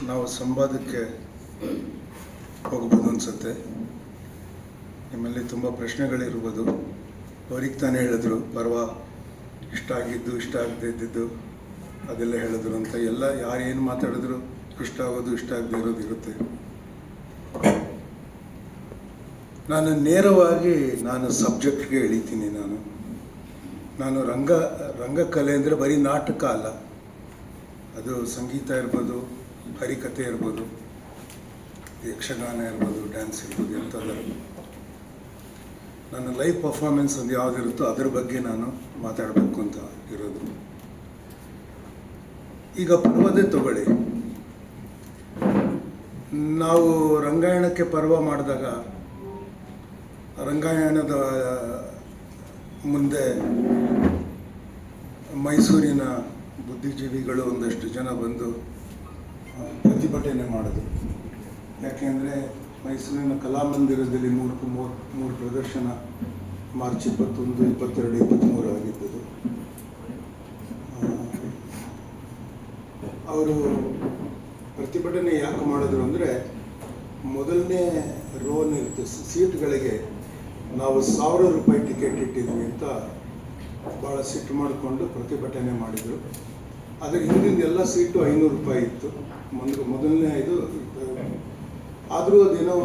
ನಾವು ಸಂವಾದಕ್ಕೆ ಹೋಗ್ಬೋದು ಅನಿಸುತ್ತೆ. ನಿಮ್ಮಲ್ಲಿ ತುಂಬ ಪ್ರಶ್ನೆಗಳಿರ್ಬೋದು. ಅವ್ರಿಗೆ ತಾನೇ ಹೇಳಿದ್ರು ಪರ್ವ ಇಷ್ಟ ಆಗಿದ್ದು ಇಷ್ಟ ಆಗದೆ ಇದ್ದಿದ್ದು ಅದೆಲ್ಲ ಹೇಳಿದ್ರು ಅಂತ. ಎಲ್ಲ ಯಾರು ಏನು ಮಾತಾಡಿದ್ರು ಇಷ್ಟ ಆಗೋದು ಇಷ್ಟ ಆಗದೆ ಇರೋದು ಇರುತ್ತೆ. ನಾನು ನೇರವಾಗಿ ಸಬ್ಜೆಕ್ಟ್ಗೆ ಇಳಿತೀನಿ. ನಾನು ರಂಗಕಲೆ ಅಂದರೆ ಬರೀ ನಾಟಕ ಅಲ್ಲ, ಅದು ಸಂಗೀತ ಇರ್ಬೋದು, ಹರಿಕಥೆ ಇರ್ಬೋದು, ಯಕ್ಷಗಾನ ಇರ್ಬೋದು, ಡ್ಯಾನ್ಸ್ ಇರ್ಬೋದು, ಎಂಥದ್ದು. ನನ್ನ ಲೈವ್ ಪರ್ಫಾರ್ಮೆನ್ಸ್ ಒಂದು ಯಾವುದಿರುತ್ತೋ ಅದ್ರ ಬಗ್ಗೆ ನಾನು ಮಾತಾಡಬೇಕು ಅಂತ ಇರೋದು. ಈಗ ಪರ್ವದೇ ತಗೊಳ್ಳಿ. ನಾವು ರಂಗಾಯಣಕ್ಕೆ ಪರ್ವ ಮಾಡಿದಾಗ ರಂಗಾಯಣದ ಮುಂದೆ ಮೈಸೂರಿನ ಬುದ್ಧಿಜೀವಿಗಳು ಒಂದಷ್ಟು ಜನ ಬಂದು ಪ್ರತಿಭಟನೆ ಮಾಡಿದ್ರು. ಯಾಕೆಂದರೆ ಮೈಸೂರಿನ ಕಲಾಮಂದಿರದಲ್ಲಿ ಮೂರು ಪ್ರದರ್ಶನ ಮಾರ್ಚ್ 21, 22, 23 ಆಗಿದ್ದದು. ಅವರು ಪ್ರತಿಭಟನೆ ಯಾಕೆ ಮಾಡಿದ್ರು ಅಂದರೆ, ಮೊದಲನೇ ರೋನಿರುತ್ತೆ ಸೀಟ್ಗಳಿಗೆ ನಾವು 1000 ರೂಪಾಯಿ ಟಿಕೆಟ್ ಇಟ್ಟಿದ್ವಿ ಅಂತ ಭಾಳ ಸಿಟ್ಟು ಮಾಡಿಕೊಂಡು ಪ್ರತಿಭಟನೆ ಮಾಡಿದರು. ಅದರ ಹಿಂದಿನ ಎಲ್ಲ ಸೀಟು 500 ರೂಪಾಯಿ ಇತ್ತು. ಮೊದಲನೇ ಇದು ಆದರೂ ಅದೇನೋ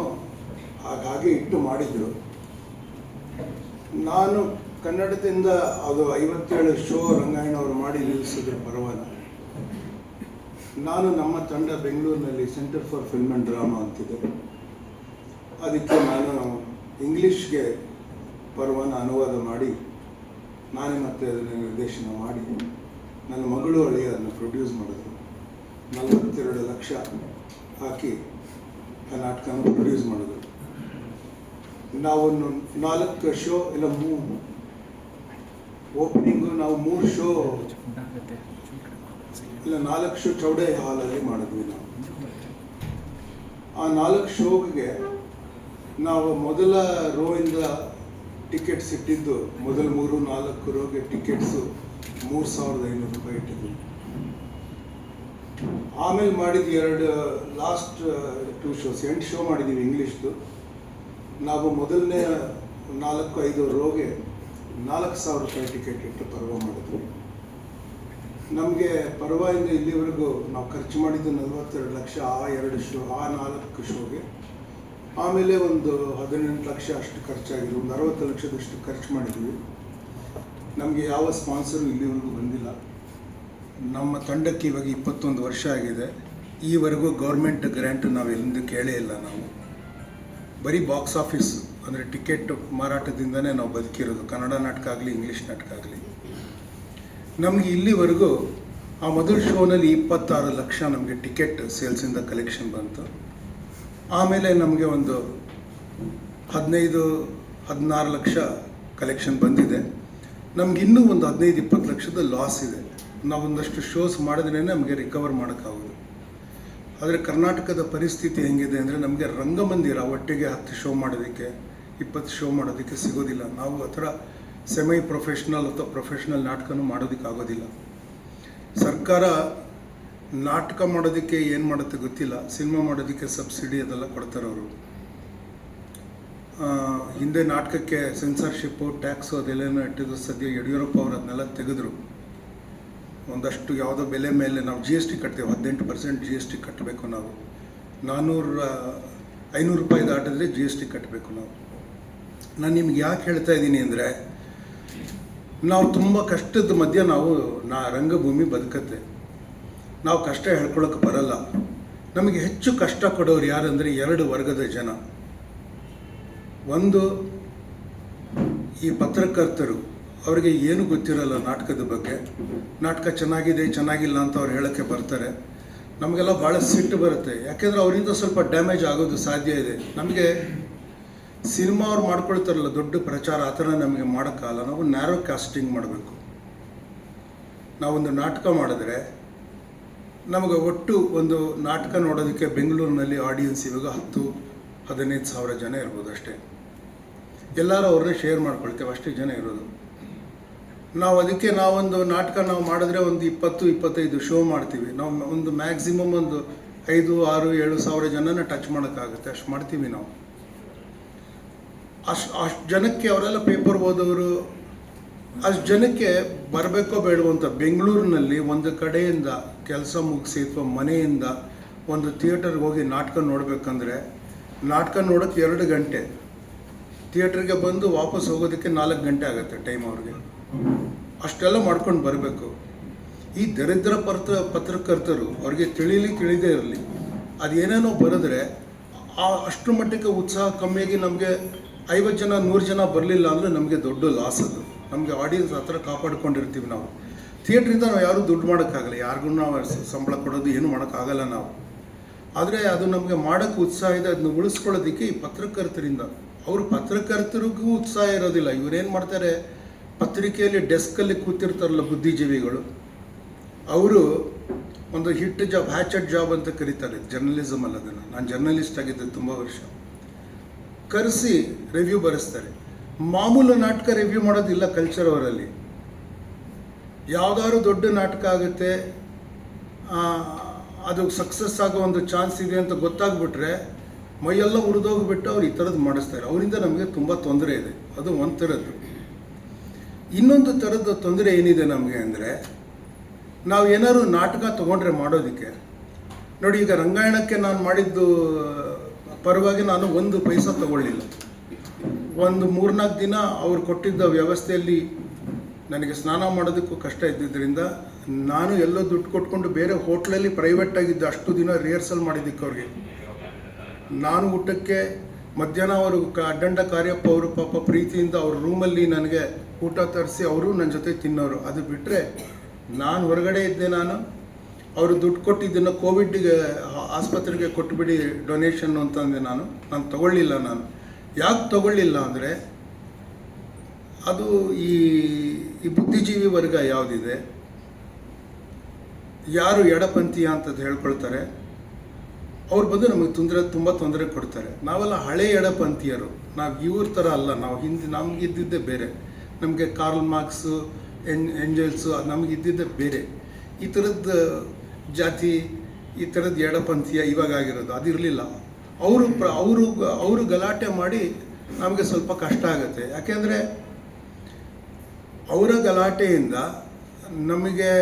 ಹಾಗೆ ಇಟ್ಟು ಮಾಡಿದರು. ನಾನು ಕನ್ನಡದಿಂದ ಅದು 57 ಶೋ ರಂಗಾಯಣ ಅವರು ಮಾಡಿ ನಿಲ್ಲಿಸಿದ್ರು ಪರ್ವನ. ನಾನು ನಮ್ಮ ತಂಡ ಬೆಂಗಳೂರಿನಲ್ಲಿ centre for film and drama ಅಂತಿದೆ, ಅದಕ್ಕೆ ನಾನು ಇಂಗ್ಲೀಷ್ಗೆ ಪರ್ವನ ಅನುವಾದ ಮಾಡಿ ನಾನೇ ಮತ್ತೆ ಅದನ್ನು ನಿರ್ದೇಶನ ಮಾಡಿ ನನ್ನ ಮಗಳು ಅಳಿಯ ಅದನ್ನು ಪ್ರೊಡ್ಯೂಸ್ ಮಾಡಿದ್ರು. 42 ಲಕ್ಷ ಹಾಕಿ ಆ ನಾಟಕನ ಪ್ರೊಡ್ಯೂಸ್ ಮಾಡಿದ್ರು. ನಾವು 4 ಶೋ ಇಲ್ಲ ಓಪನಿಂಗು ನಾವು 3 ಶೋ ಇಲ್ಲ 4 ಶೋ ಚೌಡೆ ಹಾಲಲ್ಲಿ ಮಾಡಿದ್ವಿ. ನಾವು ಆ 4 ಶೋಗೆ ನಾವು ಮೊದಲ ರೋಯಿಂದ ಟಿಕೆಟ್ಸ್ ಇಟ್ಟಿದ್ದು, ಮೊದಲ 3-4 ರೋಗೆ ಟಿಕೆಟ್ಸು 3500 ರೂಪಾಯಿ ಇಟ್ಟಿದ್ವಿ. ಆಮೇಲೆ ಮಾಡಿದ್ದು 2 ಲಾಸ್ಟ್ 2 ಶೋಸ್ 8 ಶೋ ಮಾಡಿದ್ದೀವಿ ಇಂಗ್ಲೀಷ್ದು. ನಾವು ಮೊದಲನೇ 4-5 ರೋಗೆ 4000 ರೂಪಾಯಿ ಟಿಕೆಟ್ ಇಟ್ಟು ಪರ್ವ ಮಾಡಿದ್ವಿ. ನಮಗೆ ಪರ್ವದಿಂದ ಇಲ್ಲಿವರೆಗೂ ನಾವು ಖರ್ಚು ಮಾಡಿದ್ದು 42 ಲಕ್ಷ ಆ 2 ಶೋ, ಆ 4 ಶೋಗೆ. ಆಮೇಲೆ ಒಂದು 18 ಲಕ್ಷ ಅಷ್ಟು ಖರ್ಚಾಗಿದೆ. ಒಂದು 60 ಲಕ್ಷದಷ್ಟು ಖರ್ಚು ಮಾಡಿದ್ವಿ. ನಮಗೆ ಯಾವ ಸ್ಪಾನ್ಸರು ಇಲ್ಲಿವರೆಗೂ ಬಂದಿಲ್ಲ. ನಮ್ಮ ತಂಡಕ್ಕೆ ಇವಾಗ 21 ವರ್ಷ ಆಗಿದೆ. ಈವರೆಗೂ ಗೌರ್ಮೆಂಟ್ ಗ್ರ್ಯಾಂಟ್ ನಾವು ಎಲ್ಲಿಂದ ಕೇಳೇ ಇಲ್ಲ. ನಾವು ಬರೀ ಬಾಕ್ಸ್ ಆಫೀಸ್ ಅಂದರೆ ಟಿಕೆಟ್ ಮಾರಾಟದಿಂದನೇ ನಾವು ಬದುಕಿರೋದು, ಕನ್ನಡ ನಾಟಕ ಆಗಲಿ ಇಂಗ್ಲೀಷ್ ನಾಟಕ ಆಗಲಿ. ನಮಗೆ ಇಲ್ಲಿವರೆಗೂ ಆ ಮೊದಲ ಶೋನಲ್ಲಿ 26 ಲಕ್ಷ ನಮಗೆ ಟಿಕೆಟ್ ಸೇಲ್ಸಿಂದ ಕಲೆಕ್ಷನ್ ಬಂತು. ಆಮೇಲೆ ನಮಗೆ ಒಂದು 15-16 ಲಕ್ಷ ಕಲೆಕ್ಷನ್ ಬಂದಿದೆ. ನಮ್ಗೆ ಇನ್ನೂ ಒಂದು 15-20 ಲಕ್ಷದ ಲಾಸ್ ಇದೆ. ನಾವು ಒಂದಷ್ಟು ಶೋಸ್ ಮಾಡಿದ್ರೇ ನಮಗೆ ರಿಕವರ್ ಮಾಡೋಕ್ಕಾಗೋದು. ಆದರೆ ಕರ್ನಾಟಕದ ಪರಿಸ್ಥಿತಿ ಹೆಂಗಿದೆ ಅಂದರೆ, ನಮಗೆ ರಂಗಮಂದಿರ ಒಟ್ಟಿಗೆ 10 ಶೋ ಮಾಡೋದಕ್ಕೆ 20 ಶೋ ಮಾಡೋದಕ್ಕೆ ಸಿಗೋದಿಲ್ಲ. ನಾವು ಆ ಥರ ಸೆಮಿ ಪ್ರೊಫೆಷ್ನಲ್ ಅಥವಾ ಪ್ರೊಫೆಷ್ನಲ್ ನಾಟಕನೂ ಮಾಡೋದಕ್ಕಾಗೋದಿಲ್ಲ. ಸರ್ಕಾರ ನಾಟಕ ಮಾಡೋದಕ್ಕೆ ಏನು ಮಾಡುತ್ತೆ ಗೊತ್ತಿಲ್ಲ, ಸಿನಿಮಾ ಮಾಡೋದಕ್ಕೆ ಸಬ್ಸಿಡಿ ಅದೆಲ್ಲ ಕೊಡ್ತಾರೆ ಅವರು. ಹಿಂದೆ ನಾಟಕಕ್ಕೆ ಸೆನ್ಸರ್ಶಿಪ್ಪು, ಟ್ಯಾಕ್ಸು ಅದೆಲ್ಲನೂ ಇಟ್ಟಿದ್ದು. ಸದ್ಯ ಯಡಿಯೂರಪ್ಪ ಅವರು ಅದನ್ನೆಲ್ಲ ತೆಗೆದ್ರು. ಒಂದಷ್ಟು ಯಾವುದೋ ಬೆಲೆ ಮೇಲೆ ನಾವು GST ಕಟ್ತೇವೆ, 18% GST ಕಟ್ಟಬೇಕು. ನಾವು 500 ರೂಪಾಯಿ ದಾಟಿದ್ರೆ GST ಕಟ್ಟಬೇಕು ನಾವು. ನಾನು ನಿಮ್ಗೆ ಯಾಕೆ ಹೇಳ್ತಾ ಇದ್ದೀನಿ ಅಂದರೆ, ನಾವು ತುಂಬ ಕಷ್ಟದ ಮಧ್ಯೆ ರಂಗಭೂಮಿ ಬದುಕತ್ತೆ. ನಾವು ಕಷ್ಟ ಹೇಳ್ಕೊಳಕ್ಕೆ ಬರಲ್ಲ. ನಮಗೆ ಹೆಚ್ಚು ಕಷ್ಟ ಕೊಡೋರು ಯಾರಂದರೆ 2 ವರ್ಗದ ಜನ. ಒಂದು ಈ ಪತ್ರಕರ್ತರು, ಅವರಿಗೆ ಏನು ಗೊತ್ತಿರಲ್ಲ ನಾಟಕದ ಬಗ್ಗೆ. ನಾಟಕ ಚೆನ್ನಾಗಿದೆ ಚೆನ್ನಾಗಿಲ್ಲ ಅಂತ ಅವ್ರು ಹೇಳೋಕ್ಕೆ ಬರ್ತಾರೆ. ನಮಗೆಲ್ಲ ಭಾಳ ಸಿಟ್ಟು ಬರುತ್ತೆ. ಯಾಕೆಂದರೆ ಅವರಿಂದ ಸ್ವಲ್ಪ ಡ್ಯಾಮೇಜ್ ಆಗೋದು ಸಾಧ್ಯ ಇದೆ. ನಮಗೆ ಸಿನಿಮಾ ಅವ್ರು ಮಾಡ್ಕೊಳ್ತಾರಲ್ಲ ದೊಡ್ಡ ಪ್ರಚಾರ, ಆ ಥರ ನಮಗೆ ಮಾಡೋಕ್ಕಾಗಲ್ಲ. ನಾವು ನ್ಯಾರೋ ಕಾಸ್ಟಿಂಗ್ ಮಾಡಬೇಕು. ನಾವೊಂದು ನಾಟಕ ಮಾಡಿದ್ರೆ ನಮಗೆ ಒಟ್ಟು ಒಂದು ನಾಟಕ ನೋಡೋದಕ್ಕೆ ಬೆಂಗಳೂರಿನಲ್ಲಿ ಆಡಿಯನ್ಸ್ ಇವಾಗ 10-15 ಸಾವಿರ ಜನ ಇರ್ಬೋದು ಅಷ್ಟೇ. ಎಲ್ಲರೂ ಅವ್ರನ್ನೇ ಶೇರ್ ಮಾಡ್ಕೊಳ್ತೇವೆ, ಅಷ್ಟೇ ಜನ ಇರೋದು. ಅದಕ್ಕೆ ನಾವೊಂದು ನಾಟಕ ಮಾಡಿದ್ರೆ ಒಂದು 20-25 ಶೋ ಮಾಡ್ತೀವಿ. ನಾವು ಒಂದು ಮ್ಯಾಕ್ಸಿಮಮ್ ಒಂದು 5, 6, 7 ಸಾವಿರ ಜನನ ಟಚ್ ಮಾಡೋಕ್ಕಾಗುತ್ತೆ, ಅಷ್ಟು ಮಾಡ್ತೀವಿ ನಾವು. ಅಷ್ಟು ಜನಕ್ಕೆ ಅವರೆಲ್ಲ ಪೇಪರ್ ಓದೋರು, ಅಷ್ಟು ಜನಕ್ಕೆ ಬರಬೇಕೋ ಬೇಡವೋ ಅಂತ ಬೆಂಗಳೂರಿನಲ್ಲಿ ಒಂದು ಕಡೆಯಿಂದ ಕೆಲಸ ಮುಗಿಸಿ ಅಥವಾ ಮನೆಯಿಂದ ಒಂದು ಥಿಯೇಟರ್ಗೆ ಹೋಗಿ ನಾಟಕ ನೋಡಬೇಕಂದ್ರೆ ನಾಟಕ ನೋಡೋಕ್ಕೆ 2 ಗಂಟೆ, ಥಿಯೇಟ್ರಿಗೆ ಬಂದು ವಾಪಸ್ ಹೋಗೋದಕ್ಕೆ 4 ಗಂಟೆ ಆಗುತ್ತೆ ಟೈಮ್ ಅವ್ರಿಗೆ. ಅಷ್ಟೆಲ್ಲ ಮಾಡ್ಕೊಂಡು ಬರಬೇಕು. ಈ ದರಿದ್ರ ಪತ್ರಕರ್ತರು ಅವ್ರಿಗೆ ತಿಳಿದೇ ಇರಲಿ, ಅದೇನೇನೋ ಬರೆದ್ರೆ ಅಷ್ಟರ ಮಟ್ಟಿಗೆ ಉತ್ಸಾಹ ಕಮ್ಮಿಯಾಗಿ ನಮಗೆ 50 ಜನ 100 ಜನ ಬರಲಿಲ್ಲ ಅಂದರೆ ನಮಗೆ ದೊಡ್ಡ ಲಾಸ್ ಅದು. ನಮಗೆ ಆಡಿಯನ್ಸ್ ಹತ್ರ ಕಾಪಾಡ್ಕೊಂಡಿರ್ತೀವಿ ನಾವು. ಥಿಯೇಟ್ರಿಂದ ನಾವು ಯಾರೂ ದುಡ್ಡು ಮಾಡೋಕ್ಕಾಗಲ್ಲ, ಯಾರಿಗೂ ನಾವು ಸಂಬಳ ಕೊಡೋದು ಏನು ಮಾಡೋಕ್ಕಾಗಲ್ಲ ನಾವು. ಆದರೆ ಅದು ನಮಗೆ ಮಾಡೋಕ್ಕೆ ಉತ್ಸಾಹ ಇದೆ, ಅದನ್ನ ಉಳಿಸ್ಕೊಳ್ಳೋದಕ್ಕೆ ಈ ಪತ್ರಕರ್ತರಿಂದ. ಅವರು ಪತ್ರಕರ್ತರಿಗೂ ಉತ್ಸಾಹ ಇರೋದಿಲ್ಲ. ಇವರೇನು ಮಾಡ್ತಾರೆ, ಪತ್ರಿಕೆಯಲ್ಲಿ ಡೆಸ್ಕಲ್ಲಿ ಕೂತಿರ್ತಾರಲ್ಲ ಬುದ್ಧಿಜೀವಿಗಳು, ಅವರು ಒಂದು ಹಿಟ್ ಜಾಬ್, ಹ್ಯಾಚೆಟ್ ಜಾಬ್ ಅಂತ ಕರೀತಾರೆ ಜರ್ನಲಿಸಮ್ ಅಲ್ಲ ಅದನ್ನು. ನಾನು ಜರ್ನಲಿಸ್ಟ್ ಆಗಿದ್ದೆ ತುಂಬ ವರ್ಷ. ಕರೆಸಿ ರಿವ್ಯೂ ಬರೆಸ್ತಾರೆ. ಮಾಮೂಲು ನಾಟಕ ರಿವ್ಯೂ ಮಾಡೋದಿಲ್ಲ ಕಲ್ಚರ್ ಅವರಲ್ಲಿ. ಯಾವುದಾದ್ರು ದೊಡ್ಡ ನಾಟಕ ಆಗುತ್ತೆ, ಅದು ಸಕ್ಸಸ್ ಆಗೋ ಒಂದು ಚಾನ್ಸ್ ಇದೆ ಅಂತ ಗೊತ್ತಾಗ್ಬಿಟ್ರೆ ಮೈಯೆಲ್ಲ ಉರಿದೋಗ್ಬಿಟ್ಟು ಅವ್ರು ಈ ಥರದ್ದು ಮಾಡಿಸ್ತಾರೆ. ಅವರಿಂದ ನಮಗೆ ತುಂಬ ತೊಂದರೆ ಇದೆ. ಅದು ಒಂದು ಥರದ್ದು. ಇನ್ನೊಂದು ಥರದ ತೊಂದರೆ ಏನಿದೆ ನಮಗೆ ಅಂದರೆ, ನಾವು ಏನಾದ್ರು ನಾಟಕ ತೊಗೊಂಡ್ರೆ ಮಾಡೋದಕ್ಕೆ ನೋಡಿ, ಈಗ ರಂಗಾಯಣಕ್ಕೆ ನಾನು ಮಾಡಿದ್ದು ಪರವಾಗಿ ನಾನು 1 ಪೈಸಾ ತೊಗೊಳ್ಳಿಲ್ಲ. ಒಂದು 3-4 ದಿನ ಅವ್ರು ಕೊಟ್ಟಿದ್ದ ವ್ಯವಸ್ಥೆಯಲ್ಲಿ ನನಗೆ ಸ್ನಾನ ಮಾಡೋದಕ್ಕೂ ಕಷ್ಟ ಇದ್ದಿದ್ದರಿಂದ ನಾನು ಎಲ್ಲೋ ದುಡ್ಡು ಕೊಟ್ಕೊಂಡು ಬೇರೆ ಹೋಟ್ಲಲ್ಲಿ ಪ್ರೈವೇಟಾಗಿದ್ದು ಅಷ್ಟು ದಿನ ರಿಹರ್ಸಲ್ ಮಾಡಿದ್ದಕ್ಕೆ ಅವ್ರಿಗೆ. ನಾನು ಊಟಕ್ಕೆ ಮಧ್ಯಾಹ್ನ ಅವರು ಅಡ್ಡಂಡ ಕಾರ್ಯಪ್ಪ ಅವರು ಪಾಪ ಪ್ರೀತಿಯಿಂದ ಅವ್ರ ರೂಮಲ್ಲಿ ನನಗೆ ಊಟ ತರಿಸಿ ಅವರು ನನ್ನ ಜೊತೆ ತಿನ್ನೋರು. ಅದು ಬಿಟ್ಟರೆ ನಾನು ಹೊರಗಡೆ ಇದ್ದೆ. ಅವರು ದುಡ್ಡು ಕೊಟ್ಟಿದ್ದನ್ನು ಕೋವಿಡ್ಗೆ ಆಸ್ಪತ್ರೆಗೆ ಕೊಟ್ಟುಬಿಡಿ ಡೊನೇಷನ್ ಅಂತಂದೆ. ನಾನು ತೊಗೊಳ್ಳಿಲ್ಲ. ನಾನು ಯಾಕೆ ತೊಗೊಳ್ಳಿಲ್ಲ ಅಂದರೆ, ಅದು ಈ ಬುದ್ಧಿಜೀವಿ ವರ್ಗ ಯಾವುದಿದೆ, ಯಾರು ಎಡಪಂಥೀಯ ಅಂತದ್ದು ಹೇಳ್ಕೊಳ್ತಾರೆ, ಅವ್ರು ಬಂದು ನಮಗೆ ತುಂಬ ತೊಂದರೆ ಕೊಡ್ತಾರೆ. ನಾವೆಲ್ಲ ಹಳೆ ಎಡಪಂಥೀಯರು, ನಾವು ಇವ್ರ ಥರ ಅಲ್ಲ. ನಾವು ನಮಗಿದ್ದಿದ್ದೇ ಬೇರೆ. ನಮಗೆ ಕಾರ್ಲ್ ಮಾರ್ಕ್ಸು, ಎಂಜಲ್ಸು, ಅದು ನಮಗಿದ್ದಿದ್ದೇ ಬೇರೆ. ಈ ಥರದ್ದು ಜಾತಿ, ಈ ಥರದ್ದು ಎಡಪಂಥೀಯ ಇವಾಗ ಆಗಿರೋದು ಅದಿರಲಿಲ್ಲ. ಅವರು ಗಲಾಟೆ ಮಾಡಿ ನಮಗೆ ಸ್ವಲ್ಪ ಕಷ್ಟ ಆಗುತ್ತೆ. ಯಾಕೆಂದರೆ ಅವರ ಗಲಾಟೆಯಿಂದ ನಮಗೆ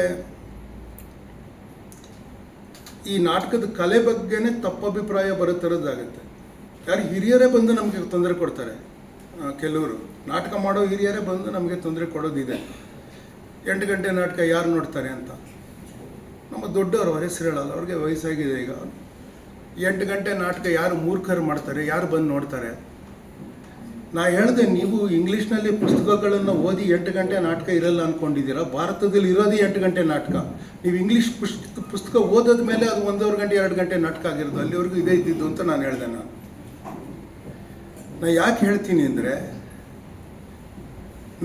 ಈ ನಾಟಕದ ಕಲೆ ಬಗ್ಗೆನೇ ತಪ್ಪಭಿಪ್ರಾಯ ಬರೋ ಥರದ್ದಾಗುತ್ತೆ. ಯಾರು ಹಿರಿಯರೇ ಬಂದು ನಮಗೆ ತೊಂದರೆ ಕೊಡ್ತಾರೆ. ಕೆಲವರು ನಾಟಕ ಮಾಡೋ ಹಿರಿಯರೇ ಬಂದು ನಮಗೆ ತೊಂದರೆ ಕೊಡೋದಿದೆ. 8 ಗಂಟೆ ನಾಟಕ ಯಾರು ನೋಡ್ತಾರೆ ಅಂತ. ನಮ್ಮ ದೊಡ್ಡವರು, ಅವ್ರ ಹೆಸರು ಹೇಳಲ್ಲ, ಅವ್ರಿಗೆ ವಯಸ್ಸಾಗಿದೆ ಈಗ. 8 ಗಂಟೆ ನಾಟಕ ಯಾರು ಮೂರ್ಖರು ಮಾಡ್ತಾರೆ, ಯಾರು ಬಂದು ನೋಡ್ತಾರೆ? ನಾ ಹೇಳಿದೆ, ನೀವು ಇಂಗ್ಲೀಷ್ನಲ್ಲಿ ಪುಸ್ತಕಗಳನ್ನು ಓದಿ 8 ಗಂಟೆ ನಾಟಕ ಇರಲ್ಲ ಅಂದ್ಕೊಂಡಿದ್ದೀರಾ. ಭಾರತದಲ್ಲಿ ಇರೋದೇ 8 ಗಂಟೆ ನಾಟಕ. ನೀವು ಇಂಗ್ಲೀಷ್ ಪುಸ್ತಕ ಓದೋದ ಮೇಲೆ ಅದು 1.5 ಗಂಟೆ 2 ಗಂಟೆ ನಾಟಕ ಆಗಿರೋದು. ಅಲ್ಲಿವರೆಗೂ ಇದೇ ಇದ್ದಿದ್ದು ಅಂತ ನಾನು ಹೇಳಿದೆ. ನಾ ಯಾಕೆ ಹೇಳ್ತೀನಿ ಅಂದರೆ,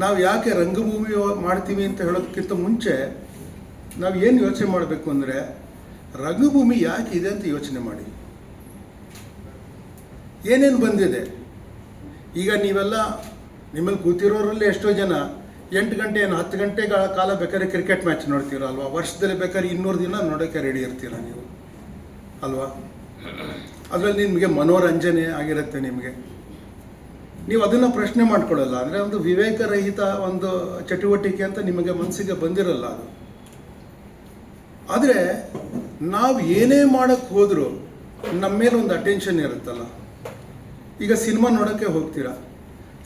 ನಾವು ಯಾಕೆ ರಂಗಭೂಮಿ ಮಾಡ್ತೀವಿ ಅಂತ ಹೇಳೋದಕ್ಕಿಂತ ಮುಂಚೆ ನಾವು ಏನು ಯೋಚನೆ ಮಾಡಬೇಕು ಅಂದರೆ, ರಂಗಭೂಮಿ ಯಾಕೆ ಇದೆ ಅಂತ ಯೋಚನೆ ಮಾಡಿ. ಏನೇನು ಬಂದಿದೆ ಈಗ. ನೀವೆಲ್ಲ ನಿಮ್ಮಲ್ಲಿ ಕೂತಿರೋರಲ್ಲಿ ಎಷ್ಟೋ ಜನ 8 ಗಂಟೆ 10 ಗಂಟೆಗಳ ಕಾಲ ಬೇಕಾದ್ರೆ ಕ್ರಿಕೆಟ್ ಮ್ಯಾಚ್ ನೋಡ್ತೀರ ಅಲ್ವಾ? ವರ್ಷದಲ್ಲಿ ಬೇಕಾದ್ರೆ 200 ದಿನ ನೋಡೋಕ್ಕೆ ರೆಡಿ ಇರ್ತೀರ ನೀವು ಅಲ್ವಾ? ಅದರಲ್ಲಿ ನಿಮಗೆ ಮನೋರಂಜನೆ ಆಗಿರುತ್ತೆ. ನೀವು ಅದನ್ನು ಪ್ರಶ್ನೆ ಮಾಡ್ಕೊಳ್ಳಲ್ಲ. ಅಂದರೆ ಒಂದು ವಿವೇಕರಹಿತ ಒಂದು ಚಟುವಟಿಕೆ ಅಂತ ನಿಮಗೆ ಮನಸ್ಸಿಗೆ ಬಂದಿರಲ್ಲ ಅದು. ಆದರೆ ನಾವು ಏನೇ ಮಾಡೋಕ್ಕೆ ಹೋದರೂ ನಮ್ಮ ಮೇಲೆ ಒಂದು ಅಟೆನ್ಷನ್ ಇರುತ್ತಲ್ಲ. ಈಗ ಸಿನಿಮಾ ನೋಡೋಕ್ಕೆ ಹೋಗ್ತೀರಾ.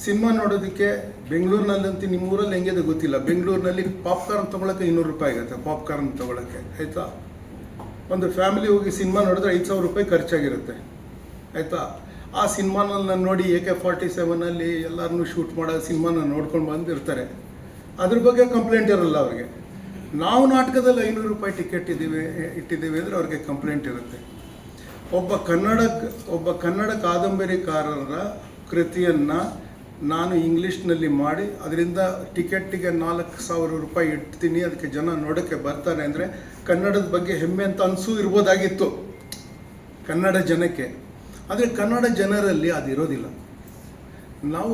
ಸಿನಿಮಾ ನೋಡೋದಕ್ಕೆ ಬೆಂಗಳೂರಿನಲ್ಲಂತೂ, ನಿಮ್ಮೂರಲ್ಲಿ ಹೆಂಗಿದೆ ಗೊತ್ತಿಲ್ಲ, ಬೆಂಗಳೂರಿನಲ್ಲಿ ಪಾಪ್ಕಾರ್ನ್ ತೊಗೊಳಕ್ಕೆ 200 ರೂಪಾಯಿ ಆಗುತ್ತೆ. ಪಾಪ್ಕಾರ್ನ್ ತೊಗೊಳಕ್ಕೆ ಆಯಿತಾ. ಒಂದು ಫ್ಯಾಮಿಲಿ ಹೋಗಿ ಸಿನಿಮಾ ನೋಡಿದ್ರೆ 5,000 ರೂಪಾಯಿ ಖರ್ಚಾಗಿರುತ್ತೆ ಆಯಿತಾ. ಆ ಸಿನಿಮಾನಲ್ಲಿ ನಾನು ನೋಡಿ AK-47 ಎಲ್ಲರನ್ನೂ ಶೂಟ್ ಮಾಡೋ ಸಿನಿಮಾನ ನೋಡ್ಕೊಂಡು ಬಂದಿರ್ತಾರೆ. ಅದ್ರ ಬಗ್ಗೆ ಕಂಪ್ಲೇಂಟ್ ಇರಲ್ಲ ಅವ್ರಿಗೆ. ನಾವು ನಾಟಕದಲ್ಲಿ 500 ರೂಪಾಯಿ ಟಿಕೆಟ್ ಇಟ್ಟಿದ್ದೀವಿ ಅಂದರೆ ಅವ್ರಿಗೆ ಕಂಪ್ಲೇಂಟ್ ಇರುತ್ತೆ. ಒಬ್ಬ ಕನ್ನಡ ಕಾದಂಬರಿಕಾರರ ಕೃತಿಯನ್ನು ನಾನು ಇಂಗ್ಲೀಷ್ನಲ್ಲಿ ಮಾಡಿ ಅದರಿಂದ ಟಿಕೆಟ್ಟಿಗೆ 4,000 ರೂಪಾಯಿ ಇಡ್ತೀನಿ, ಅದಕ್ಕೆ ಜನ ನೋಡೋಕ್ಕೆ ಬರ್ತಾರೆ ಅಂದರೆ ಕನ್ನಡದ ಬಗ್ಗೆ ಹೆಮ್ಮೆ ಅಂತ ಅನಿಸೂ ಇರ್ಬೋದಾಗಿತ್ತು ಕನ್ನಡ ಜನಕ್ಕೆ. ಆದರೆ ಕನ್ನಡ ಜನರಲ್ಲಿ ಅದಿರೋದಿಲ್ಲ. ನಾವು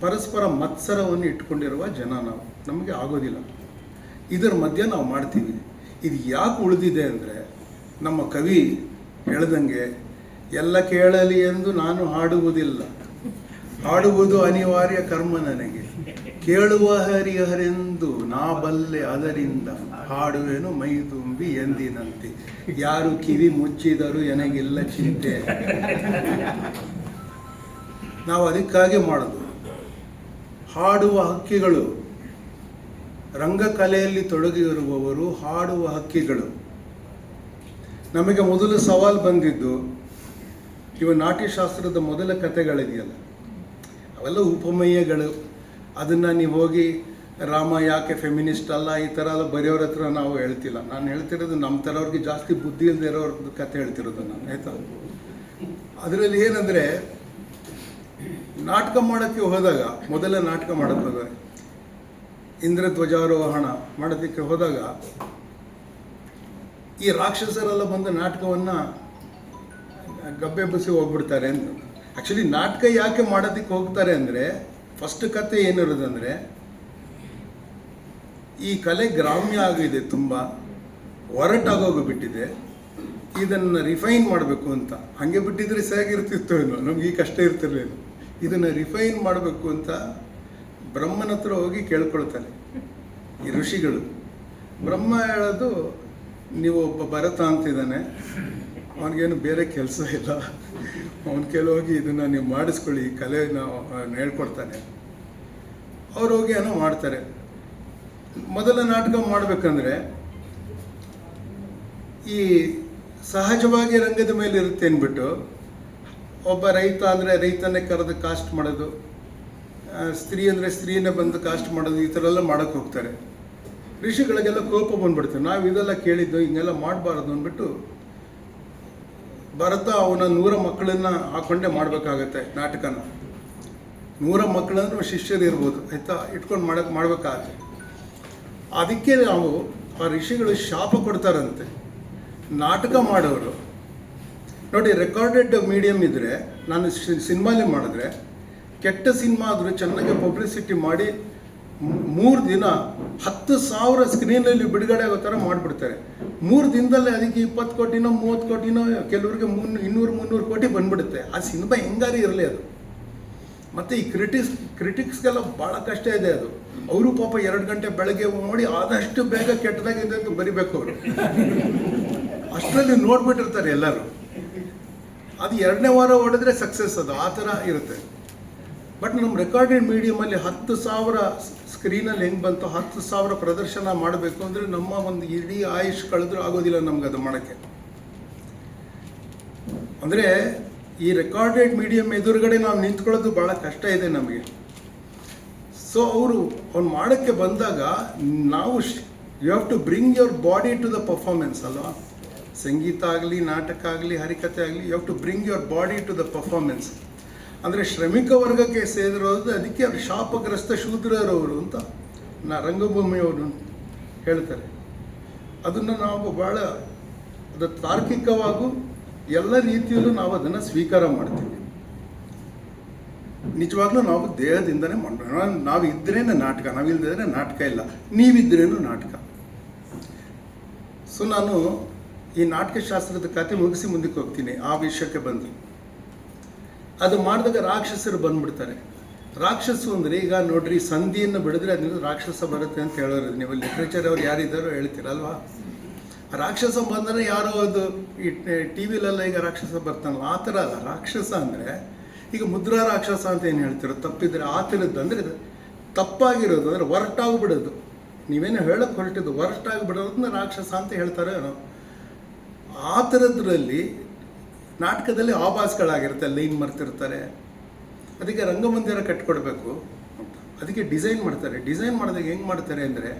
ಪರಸ್ಪರ ಮತ್ಸರವನ್ನು ಇಟ್ಕೊಂಡಿರುವ ಜನ ನಾವು. ನಮಗೆ ಆಗೋದಿಲ್ಲ. ಇದರ ಮಧ್ಯೆ ನಾವು ಮಾಡ್ತೀವಿ. ಇದು ಯಾಕೆ ಉಳಿದಿದೆ ಅಂದರೆ, ನಮ್ಮ ಕವಿ ಹೇಳ್ದಂಗೆ ಎಲ್ಲ ಕೇಳಲಿ ಎಂದು ನಾನು ಹಾಡುವುದಿಲ್ಲ, ಹಾಡುವುದು ಅನಿವಾರ್ಯ ಕರ್ಮ ನನಗೆ. ಕೇಳುವ ಹರಿಹರೆಂದು ನಾ ಬಲ್ಲೆ ಅದರಿಂದ, ಹಾಡುವೆನು ಮೈ ತುಂಬಿ ಎಂದಿನಂತೆ. ಯಾರು ಕಿವಿ ಮುಚ್ಚಿದರೂ ನನಗಿಲ್ಲ ಚಿಂತೆ. ನಾವು ಅದಕ್ಕಾಗಿ ಮಾಡೋದು. ಹಾಡುವ ಹಕ್ಕಿಗಳು, ರಂಗಕಲೆಯಲ್ಲಿ ತೊಡಗಿರುವವರು ಹಾಡುವ ಹಕ್ಕಿಗಳು. ನಮಗೆ ಮೊದಲು ಸವಾಲು ಬಂದಿದ್ದು ಇವ ನಾಟ್ಯಶಾಸ್ತ್ರದ ಮೊದಲ ಕಥೆಗಳಿದೆಯಲ್ಲ, ಅವೆಲ್ಲ ಉಪಮೇಯಗಳು. ಅದನ್ನು ನೀವು ಹೋಗಿ ರಾಮ ಯಾಕೆ ಫೆಮಿನಿಸ್ಟ್ ಅಲ್ಲ ಈ ಥರ ಎಲ್ಲ ಬರೆಯೋರ ಹತ್ರ ನಾವು ಹೇಳ್ತಿಲ್ಲ. ನಾನು ಹೇಳ್ತಿರೋದು ನಮ್ಮ ಥರವ್ರಿಗೆ ಜಾಸ್ತಿ ಬುದ್ಧಿ ಇಲ್ಲದೆ ಇರೋರ್ದು ಕಥೆ ಹೇಳ್ತಿರೋದು ನಾನು, ಆಯಿತಾ. ಅದರಲ್ಲಿ ಏನಂದರೆ, ನಾಟಕ ಮಾಡೋಕ್ಕೆ ಹೋದಾಗ, ಮೊದಲ ನಾಟಕ ಮಾಡೋಕ್ಕೆ ಹೋದಾಗ, ಇಂದ್ರಧ್ವಜಾರೋಹಣ ಮಾಡೋದಕ್ಕೆ ಹೋದಾಗ ಈ ರಾಕ್ಷಸರೆಲ್ಲ ಬಂದು ನಾಟಕವನ್ನು ಗಬ್ಬೆಬ್ಬಿಸಿ ಹೋಗ್ಬಿಡ್ತಾರೆ ಅಂತ. ಆ್ಯಕ್ಚುಲಿ ನಾಟಕ ಯಾಕೆ ಮಾಡೋದಕ್ಕೆ ಹೋಗ್ತಾರೆ ಅಂದರೆ, ಫಸ್ಟ್ ಕತೆ ಏನಿರೋದಂದರೆ, ಈ ಕಲೆ ಗ್ರಾಮ್ಯ ಆಗಿದೆ, ತುಂಬ ಒರಟಾಗೋಗಿಬಿಟ್ಟಿದೆ, ಇದನ್ನು ರಿಫೈನ್ ಮಾಡಬೇಕು ಅಂತ. ಹಾಗೆ ಬಿಟ್ಟಿದ್ರೆ ಸರಿಯಾಗಿರ್ತಿತ್ತು ಏನೋ, ನಮ್ಗೆ ಈ ಕಷ್ಟ ಇರ್ತಿರ್ಲಿಲ್ಲ. ಇದನ್ನು ರಿಫೈನ್ ಮಾಡಬೇಕು ಅಂತ ಬ್ರಹ್ಮನ ಹತ್ರ ಹೋಗಿ ಕೇಳ್ಕೊಳ್ತಾರೆ ಈ ಋಷಿಗಳು. ಬ್ರಹ್ಮ ಹೇಳೋದು, ನೀವು ಒಬ್ಬ ಭರತ ಅಂತಿದ್ದಾನೆ, ಅವನಿಗೇನು ಬೇರೆ ಕೆಲಸ ಇಲ್ಲ, ಅವನ ಹೋಗಿ ಇದನ್ನು ನೀವು ಮಾಡಿಸ್ಕೊಳ್ಳಿ, ಈ ಕಲೆನ ಹೇಳ್ಕೊಡ್ತಾನೆ. ಅವ್ರು ಹೋಗಿ ಏನೋ ಮಾಡ್ತಾರೆ. ಮೊದಲ ನಾಟಕ ಮಾಡಬೇಕಂದ್ರೆ ಈ ಸಹಜವಾಗಿ ರಂಗದ ಮೇಲೆ ಇರುತ್ತೆ ಅಂದ್ಬಿಟ್ಟು, ಒಬ್ಬ ರೈತ ಅಂದರೆ ರೈತನ್ನೇ ಕರೆದು ಕಾಸ್ಟ್ ಮಾಡೋದು, ಸ್ತ್ರೀ ಅಂದರೆ ಸ್ತ್ರೀಯನ್ನೇ ಬಂದು ಕಾಸ್ಟ್ ಮಾಡೋದು, ಈ ಥರ ಎಲ್ಲ ಮಾಡೋಕ್ಕೆ ಹೋಗ್ತಾರೆ. ಋಷಿಗಳಿಗೆಲ್ಲ ಕೋಪ ಬಂದ್ಬಿಡ್ತಾರೆ, ನಾವು ಇದೆಲ್ಲ ಕೇಳಿದ್ದು, ಹಿಂಗೆಲ್ಲ ಮಾಡಬಾರ್ದು ಅಂದ್ಬಿಟ್ಟು ಭರತ ಅವನ 100 ಮಕ್ಕಳನ್ನು ಹಾಕ್ಕೊಂಡೇ ಮಾಡಬೇಕಾಗತ್ತೆ ನಾಟಕನ. 100 ಮಕ್ಕಳನ್ನು ಶಿಷ್ಯರು ಇರ್ಬೋದು, ಆಯಿತಾ, ಇಟ್ಕೊಂಡು ಮಾಡಬೇಕಾಗತ್ತೆ. ಅದಕ್ಕೆ ನಾವು ಆ ಋಷಿಗಳು ಶಾಪ ಕೊಡ್ತಾರಂತೆ ನಾಟಕ ಮಾಡೋರು. ನೋಡಿ, ರೆಕಾರ್ಡೆಡ್ ಮೀಡಿಯಮ್ ಇದ್ದರೆ, ನಾನು ಸಿನಿಮಾಲೇ ಮಾಡಿದ್ರೆ, ಕೆಟ್ಟ ಸಿನಿಮಾ ಆದರೂ ಚೆನ್ನಾಗಿ ಪಬ್ಲಿಸಿಟಿ ಮಾಡಿ 3 ದಿನ 10,000 ಸ್ಕ್ರೀನಲ್ಲಿ ಬಿಡುಗಡೆ ಆಗೋ ಥರ ಮಾಡಿಬಿಡ್ತಾರೆ. 3 ದಿನದಲ್ಲೇ ಅದಕ್ಕೆ 20 ಕೋಟಿನೋ 30 ಕೋಟಿನೋ, ಕೆಲವರಿಗೆ 200-300 ಕೋಟಿ ಬಂದ್ಬಿಡುತ್ತೆ. ಆ ಸಿನಿಮಾ ಹೆಂಗಾರಿ ಇರಲಿ ಅದು. ಮತ್ತು ಈ ಕ್ರಿಟಿಕ್ಸ್ಗೆಲ್ಲ ಭಾಳ ಕಷ್ಟ ಇದೆ ಅದು. ಅವರು ಪಾಪ 2 ಗಂಟೆ ಬೆಳಗ್ಗೆ ನೋಡಿ ಆದಷ್ಟು ಬೇಗ ಕೆಟ್ಟದಾಗಿದೆ ಅಂತ ಬರಿಬೇಕು ಅವರು. ಅಷ್ಟರಲ್ಲಿ ನೋಡ್ಬಿಟ್ಟಿರ್ತಾರೆ ಎಲ್ಲರೂ. ಅದು 2ನೇ ವಾರ ಹೊಡೆದ್ರೆ ಸಕ್ಸಸ್, ಅದು ಆ ಥರ ಇರುತ್ತೆ. ಬಟ್ ನಮ್ಮ ರೆಕಾರ್ಡೆಡ್ ಮೀಡಿಯಮಲ್ಲಿ 10,000 ಸ್ಕ್ರೀನಲ್ಲಿ ಹೆಂಗೆ ಬಂತು, 10,000 ಪ್ರದರ್ಶನ ಮಾಡಬೇಕು ಅಂದರೆ ನಮ್ಮ ಒಂದು ಇಡೀ ಆಯುಷ್ ಕಳೆದ್ರೂ ಆಗೋದಿಲ್ಲ ನಮ್ಗೆ ಅದು ಮಾಡೋಕ್ಕೆ. ಅಂದರೆ ಈ ರೆಕಾರ್ಡೆಡ್ ಮೀಡಿಯಮ್ ಎದುರುಗಡೆ ನಾವು ನಿಂತ್ಕೊಳ್ಳೋದು ಭಾಳ ಕಷ್ಟ ಇದೆ ನಮಗೆ. ಸೊ ಅವ್ನು ಮಾಡೋಕ್ಕೆ ಬಂದಾಗ ನಾವು you have to bring your body to the performance ಅಲ್ವಾ. ಸಂಗೀತ ಆಗಲಿ, ನಾಟಕ ಆಗಲಿ, ಹರಿಕಥೆ ಆಗಲಿ, you have to bring your body to the performance. ಅಂದರೆ ಶ್ರಮಿಕ ವರ್ಗಕ್ಕೆ ಸೇರಿರೋದು, ಅದಕ್ಕೆ ಅವ್ರು ಶಾಪಗ್ರಸ್ತ ಶೂದ್ರರವರು ಅಂತ ರಂಗಭೂಮಿಯವರು ಹೇಳ್ತಾರೆ. ಅದನ್ನು ನಾವು ಭಾಳ ಅದು ತಾರ್ಕಿಕವಾಗೂ ಎಲ್ಲ ರೀತಿಯಲ್ಲೂ ನಾವು ಅದನ್ನು ಸ್ವೀಕಾರ ಮಾಡ್ತೀವಿ. ನಿಜವಾಗ್ಲೂ ನಾವು ದೇಹದಿಂದನೇ ಮಾಡೋಣ. ನಾವು ಇದ್ರೇನೆ ನಾಟಕ, ನಾವಿಲ್ಲದಿದ್ರೆ ನಾಟಕ ಇಲ್ಲ, ನೀವಿದ್ರೇನು ನಾಟಕ. ಸೊ ನಾನು ಈ ನಾಟಕಶಾಸ್ತ್ರದ ಕತೆ ಮುಗಿಸಿ ಮುಂದಕ್ಕೆ ಹೋಗ್ತೀನಿ. ಆ ವಿಷಯಕ್ಕೆ ಬಂದು ಅದು ಮಾಡಿದಾಗ ರಾಕ್ಷಸರು ಬಂದ್ಬಿಡ್ತಾರೆ. ರಾಕ್ಷಸು ಅಂದರೆ, ಈಗ ನೋಡ್ರಿ, ಸಂಧಿಯನ್ನು ಬಿಡಿದ್ರೆ ಅದರಿಂದ ರಾಕ್ಷಸ ಬರುತ್ತೆ ಅಂತ ಹೇಳೋರು. ನೀವು ಲಿಟ್ರೇಚರ್ ಅವ್ರು ಯಾರಿದ್ದಾರೋ ಹೇಳ್ತೀರಲ್ವಾ. ರಾಕ್ಷಸ ಬಂದರೆ ಯಾರೋ ಅದು ಈ TV-ಲೆಲ್ಲ ಈಗ ರಾಕ್ಷಸ ಬರ್ತಾನಲ್ಲ, ಆ ಥರ ಅಲ್ಲ. ರಾಕ್ಷಸ ಅಂದರೆ ಈಗ ಮುದ್ರಾ ರಾಕ್ಷಸ ಅಂತ ಏನು ಹೇಳ್ತಿರೋ, ತಪ್ಪಿದ್ರೆ ಆ ಥರದ್ದು. ಅಂದರೆ ತಪ್ಪಾಗಿರೋದು, ಅಂದರೆ ಹೊರಟಾಗ್ಬಿಡೋದು. ನೀವೇನು ಹೇಳೋಕ್ಕೆ ಹೊರಟಿದ್ದು ಹೊರಟಾಗ್ಬಿಡೋದನ್ನ ರಾಕ್ಷಸ ಅಂತ ಹೇಳ್ತಾರೆ ಏನೋ. ಆ ಥರದ್ರಲ್ಲಿ ನಾಟಕದಲ್ಲಿ ಆಭಾಸಗಳಾಗಿರುತ್ತೆ, ಲೈನ್ ಮರ್ತಿರ್ತಾರೆ. ಅದಕ್ಕೆ ರಂಗಮಂದಿರ ಕಟ್ಕೊಡ್ಬೇಕು ಅಂತ ಅದಕ್ಕೆ ಡಿಸೈನ್ ಮಾಡ್ತಾರೆ. ಡಿಸೈನ್ ಮಾಡಿದಾಗ ಹೆಂಗೆ ಮಾಡ್ತಾರೆ ಅಂದರೆ,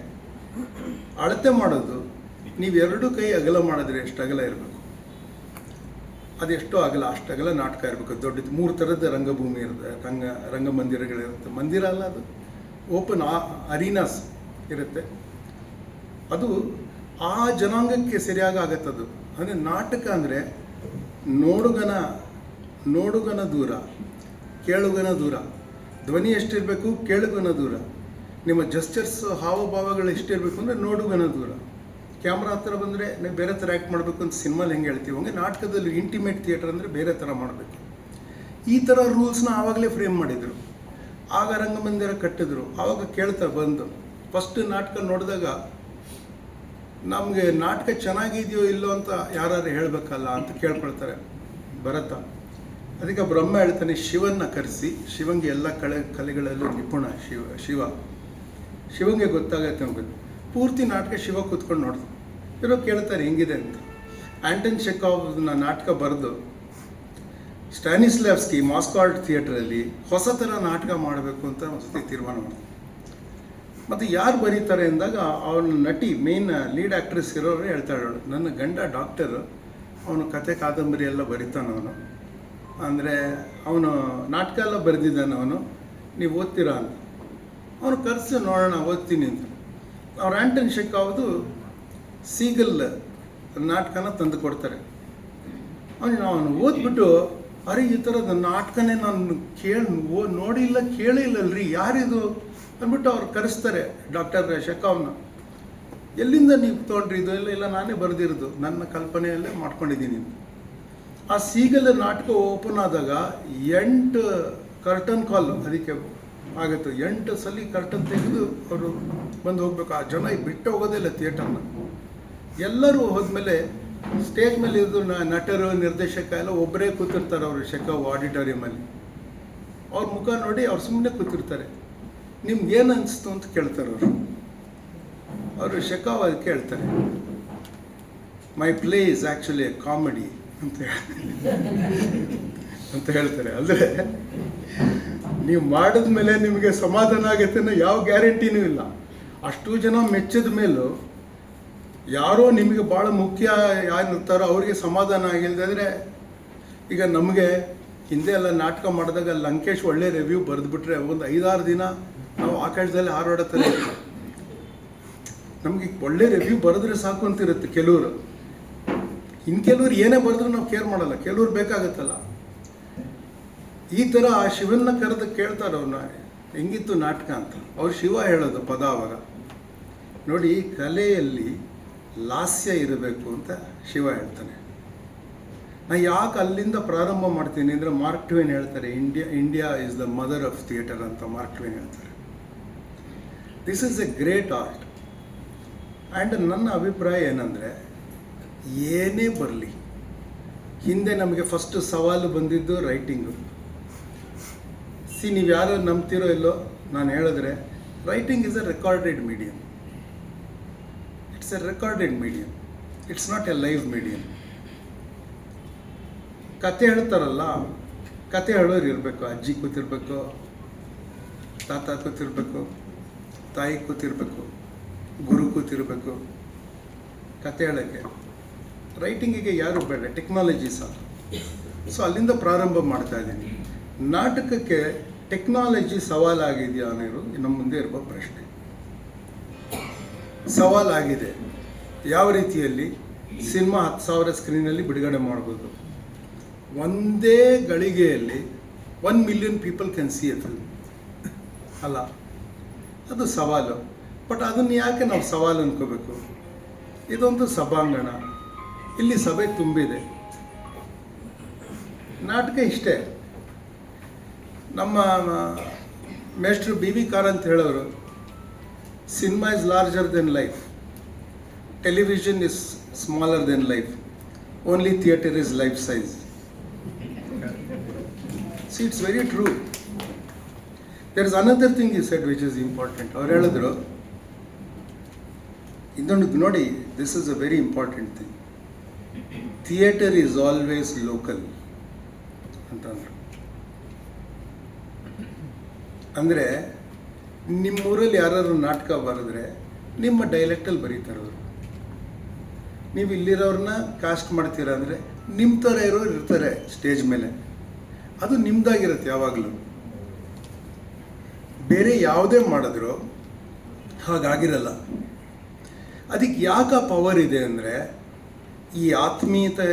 ಅಳತೆ ಮಾಡೋದು, ನೀವು 2 ಕೈ ಅಗಲ ಮಾಡಿದ್ರೆ ಎಷ್ಟು ಅಗಲ ಇರಬೇಕು, ಅದೆಷ್ಟೋ ಅಗಲ ಅಷ್ಟು ಅಗಲ ನಾಟಕ ಇರಬೇಕು. ದೊಡ್ಡದು 3 ಥರದ ರಂಗಭೂಮಿ ಇರುತ್ತೆ, ರಂಗಮಂದಿರಗಳಿರುತ್ತೆ. ಮಂದಿರ ಅಲ್ಲ, ಅದು ಓಪನ್ ಅರೀನಾಸ್ ಇರುತ್ತೆ. ಅದು ಆ ಜನಾಂಗಕ್ಕೆ ಸರಿಯಾಗಿ ಆಗತ್ತದು. ಅಂದರೆ ನಾಟಕ ಅಂದರೆ ನೋಡುಗನ ದೂರ, ಕೇಳುಗನ ದೂರ. ಧ್ವನಿ ಎಷ್ಟಿರಬೇಕು, ಕೇಳುಗನ ದೂರ. ನಿಮ್ಮ ಜಸ್ಚರ್ಸ್, ಹಾವಭಾವಗಳು ಎಷ್ಟಿರಬೇಕು ಅಂದರೆ ನೋಡುಗನ ದೂರ. ಕ್ಯಾಮ್ರಾ ಹತ್ರ ಬಂದರೆ ನೀವು ಬೇರೆ ಥರ ಆ್ಯಕ್ಟ್ ಮಾಡಬೇಕು ಅಂತ ಸಿನಿಮಾಲಿ ಹೆಂಗೆ ಹೇಳ್ತೀವಿ ಹಂಗೆ ನಾಟಕದಲ್ಲಿ ಇಂಟಿಮೇಟ್ ಥಿಯೇಟರ್ ಅಂದರೆ ಬೇರೆ ಥರ ಮಾಡಬೇಕು. ಈ ಥರ ರೂಲ್ಸ್ನ ಆವಾಗಲೇ ಫ್ರೇಮ್ ಮಾಡಿದರು. ಆಗ ರಂಗಮಂದಿರ ಕಟ್ಟಿದ್ರು. ಆವಾಗ ಕೇಳ್ತಾ ಬಂದು ಫಸ್ಟ್ ನಾಟಕ ನೋಡಿದಾಗ ನಮಗೆ ನಾಟಕ ಚೆನ್ನಾಗಿದೆಯೋ ಇಲ್ಲೋ ಅಂತ ಯಾರು ಹೇಳಬೇಕಲ್ಲ ಅಂತ ಕೇಳ್ಕೊಳ್ತಾರೆ ಭರತ. ಅದಕ್ಕೆ ಬ್ರಹ್ಮ ಹೇಳ್ತಾನೆ ಶಿವನ್ನ ಕರೆಸಿ, ಶಿವಂಗೆ ಎಲ್ಲ ಕಲೆಗಳಲ್ಲೂ ನಿಪುಣ ಶಿವಂಗೆ ಗೊತ್ತಾಗತ್ತೆ ನಮಗೆ. ಪೂರ್ತಿ ನಾಟಕ ಶಿವ ಕೂತ್ಕೊಂಡು ನೋಡ್ದು ಇರೋ ಕೇಳ್ತಾರೆ ಹೆಂಗಿದೆ ಅಂತ. ಆಂಟನ್ ಚೆಖಾವ್ನ ನಾಟಕ ಬರೆದು ಸ್ಟ್ಯಾನಿಸ್ಲಾವ್ಸ್ಕಿ ಮಾಸ್ಕೋ ಆರ್ಟ್ ಥಿಯೇಟ್ರಲ್ಲಿ ಹೊಸ ಥರ ನಾಟಕ ಮಾಡಬೇಕು ಅಂತ ಒಂದ್ಸತಿ ತೀರ್ಮಾನ ಮಾಡಿದ್ರು. ಮತ್ತು ಯಾರು ಬರೀತಾರೆ ಅಂದಾಗ ಅವನ ನಟಿ ಮೇನ್ ಲೀಡ್ ಆ್ಯಕ್ಟ್ರೆಸ್ ಇರೋರೇ ಹೇಳ್ತಾಳೆ, ನನ್ನ ಗಂಡ ಡಾಕ್ಟರು, ಅವನು ಕತೆ ಕಾದಂಬರಿ ಎಲ್ಲ ಬರೀತಾನವನು, ಅಂದರೆ ಅವನು ನಾಟಕ ಎಲ್ಲ ಬರೆದಿದ್ದಾನೆ, ಅವನು ನೀವು ಓದ್ತೀರಾ ಅಂತ. ಅವನು ಕರೆಸಿ ನೋಡೋಣ ಓದ್ತೀನಿ ಅಂತ. ಅವ್ರು ಆಂಟನ್ ಚೆಖಾವ್ದು ಸೀಗಲ್ ನಾಟಕನ ತಂದು ಕೊಡ್ತಾರೆ. ಅವನು ಓದ್ಬಿಟ್ಟು ಅರೆ ಈ ಥರದ ನಾಟಕನೇ ನಾನು ನೋಡಿಲ್ಲ ಕೇಳಿಲ್ಲಲ್ರಿ, ಯಾರಿದು ಅಂದ್ಬಿಟ್ಟು ಅವ್ರು ಕರೆಸ್ತಾರೆ ಡಾಕ್ಟರ್ ಚೆಖಾವ್ನ. ಎಲ್ಲಿಂದ ನೀವು ತೊಗೊಂಡ್ರಿ ಇದು? ಇಲ್ಲ ನಾನೇ ಬರೆದಿರೋದು, ನನ್ನ ಕಲ್ಪನೆಯಲ್ಲೇ ಮಾಡ್ಕೊಂಡಿದ್ದೀನಿ. ಆ ಸೀಗಲ್ ನಾಟಕ ಓಪನ್ ಆದಾಗ 8 ಕರ್ಟನ್ ಕಾಲ್ ಅದಕ್ಕೆ ಆಗುತ್ತೆ. 8 ಸಲ ಕರ್ಟನ್ ತೆಗೆದು ಅವರು ಬಂದು ಹೋಗ್ಬೇಕು. ಆ ಜನ ಬಿಟ್ಟು ಹೋಗೋದಿಲ್ಲ ಥಿಯೇಟರ್ನ. ಎಲ್ಲರೂ ಹೋದ್ಮೇಲೆ ಸ್ಟೇಜ್ ಮೇಲೆ ಇದ್ದು ನಟರು ನಿರ್ದೇಶಕ ಎಲ್ಲ ಒಬ್ಬರೇ ಕೂತಿರ್ತಾರೆ. ಅವರು ಚೆಖಾವ್ ಆಡಿಟೋರಿಯಮಲ್ಲಿ ಅವ್ರ ಮುಖ ನೋಡಿ ಅವ್ರು ಸುಮ್ಮನೆ ಕೂತಿರ್ತಾರೆ. ನಿಮ್ಗೆ ಏನು ಅನಿಸ್ತು ಅಂತ ಕೇಳ್ತಾರೆ ಅವರು ಚೆಖಾವ್ ಅದಕ್ಕೆ ಹೇಳ್ತಾರೆ, my play is actually a comedy ಅಂತ ಹೇಳ್ತಾರೆ. ಅಂದರೆ ನೀವು ಮಾಡಿದ್ಮೇಲೆ ನಿಮಗೆ ಸಮಾಧಾನ ಆಗುತ್ತೆ ಅನ್ನೋ ಯಾವ ಗ್ಯಾರಂಟಿನೂ ಇಲ್ಲ. ಅಷ್ಟು ಜನ ಮೆಚ್ಚಿದ ಮೇಲೂ ಯಾರೋ ನಿಮಗೆ ಭಾಳ ಮುಖ್ಯ ಯಾರು ಇರ್ತಾರೋ ಅವ್ರಿಗೆ ಸಮಾಧಾನ ಆಗಿಲ್ಲದೆ ಅಂದರೆ, ಈಗ ನಮಗೆ ಹಿಂದೆ ಎಲ್ಲ ನಾಟಕ ಮಾಡಿದಾಗ ಲಂಕೇಶ್ ಒಳ್ಳೆ ರಿವ್ಯೂ ಬರೆದುಬಿಟ್ರೆ ಒಂದು 5-6 ದಿನ ನಾವು ಆಕಾಶದಲ್ಲಿ ಹಾರಾಡತ್ತಲೇ ಇಲ್ಲ. ನಮಗೆ ಒಳ್ಳೆ ರಿವ್ಯೂ ಬರೆದ್ರೆ ಸಾಕು ಅಂತಿರುತ್ತೆ ಕೆಲವರು. ಇನ್ನು ಕೆಲವ್ರು ಏನೇ ಬರೆದ್ರೂ ನಾವು ಕೇರ್ ಮಾಡಲ್ಲ, ಕೆಲವ್ರು ಬೇಕಾಗುತ್ತಲ್ಲ. ಈ ಥರ ಆ ಶಿವನ್ನ ಕರೆದು ಕೇಳ್ತಾರೆ ಅವ್ರನ್ನ, ಹೆಂಗಿತ್ತು ನಾಟಕ ಅಂತ. ಅವ್ರು ಶಿವ ಹೇಳೋದು ಪದ ಅವಾಗ ನೋಡಿ, ಕಲೆಯಲ್ಲಿ ಲಾಸ್ಯ ಇರಬೇಕು ಅಂತ ಶಿವ ಹೇಳ್ತಾನೆ. ನಾನು ಯಾಕೆ ಅಲ್ಲಿಂದ ಪ್ರಾರಂಭ ಮಾಡ್ತೀನಿ ಅಂದರೆ, ಮಾರ್ಕ್ ಟ್ವೇನ್ ಹೇಳ್ತಾರೆ, India is the mother of theatre ಅಂತ ಮಾರ್ಕ್ ಟ್ವೇನ್ ಹೇಳ್ತಾರೆ. This is A great art. And ನನ್ನ ಅಭಿಪ್ರಾಯ ಏನಂದರೆ, ಏನೇ ಬರಲಿ, ಹಿಂದೆ ನಮಗೆ ಫಸ್ಟ್ ಸವಾಲು ಬಂದಿದ್ದು ರೈಟಿಂಗು. ನೀವು ಯಾರು ನಂಬ್ತಿರೋ ಇಲ್ಲೋ, ನಾನು ಹೇಳಿದ್ರೆ writing is A recorded medium. It's A recorded medium, it's not A live medium. ಕತೆ ಹೇಳ್ತಾರಲ್ಲ, ಕತೆ ಹೇಳೋರು ಇರಬೇಕು. ಅಜ್ಜಿ ಕೂತಿರ್ಬೇಕು, ತಾತ ಕೂತಿರ್ಬೇಕು, ತಾಯಿ ಕೂತಿರ್ಬೇಕು, ಗುರು ಕೂತಿರ್ಬೇಕು ಕತೆ ಹೇಳೋಕ್ಕೆ. ರೈಟಿಂಗಿಗೆ ಯಾರು ಬೇಡ, ಟೆಕ್ನಾಲಜಿ ಸಾಕು. ಸೊ ಅಲ್ಲಿಂದ ಪ್ರಾರಂಭ ಮಾಡ್ತಾ ಇದ್ದೀನಿ. ನಾಟಕಕ್ಕೆ ಟೆಕ್ನಾಲಜಿ ಸವಾಲಾಗಿದೆಯಾ ಅನ್ನೋದು ನಮ್ಮ ಮುಂದೆ ಇರುವ ಪ್ರಶ್ನೆ. ಸವಾಲಾಗಿದೆ. ಯಾವ ರೀತಿಯಲ್ಲಿ? ಸಿನಿಮಾ 10,000 ಸ್ಕ್ರೀನಲ್ಲಿ ಬಿಡುಗಡೆ ಮಾಡ್ಬೋದು. ಒಂದೇ ಗಳಿಗೆಯಲ್ಲಿ 1 million people can see A film ಅಲ್ಲ, ಅದು ಸವಾಲು. ಬಟ್ ಅದನ್ನು ಯಾಕೆ ನಾವು ಸವಾಲು ಅನ್ಕೋಬೇಕು? ಇದೊಂದು ಸಭಾಂಗಣ, ಇಲ್ಲಿ ಸಭೆ ತುಂಬಿದೆ. ನಾಟಕ ಇಷ್ಟೇ. ನಮ್ಮ ಮೇಷ್ಟ್ರು BV ಕಾರಂತ್ ಹೇಳೋರು, cinema is larger than life, television is smaller than life, only theatre is life size. See it's very true. There is another thing you said which is important. ಅವ್ರು ಹೇಳಿದ್ರು, ಇದೊಂದು ನೋಡಿ, this is a very important thing. Theatre is always local ಅಂತಂದರು. ಅಂದರೆ ನಿಮ್ಮೂರಲ್ಲಿ ಯಾರಾದ್ರು ನಾಟಕ ಬರೆದ್ರೆ ನಿಮ್ಮ ಡೈಲೆಕ್ಟಲ್ಲಿ ಬರೀತಾರೆ ಅವರು. ನೀವು ಇಲ್ಲಿರೋರನ್ನ ಕಾಸ್ಟ್ ಮಾಡ್ತೀರ ಅಂದರೆ ನಿಮ್ಮ ಥರ ಇರೋರು ಇರ್ತಾರೆ ಸ್ಟೇಜ್ ಮೇಲೆ, ಅದು ನಿಮ್ಮದಾಗಿರುತ್ತೆ ಯಾವಾಗಲೂ. ಬೇರೆ ಯಾವುದೇ ಮಾಡಿದ್ರು ಹಾಗಾಗಿರಲ್ಲ. ಅದಕ್ಕೆ ಯಾಕೆ ಪವರ್ ಇದೆ ಅಂದರೆ, ಈ ಆತ್ಮೀಯತೆ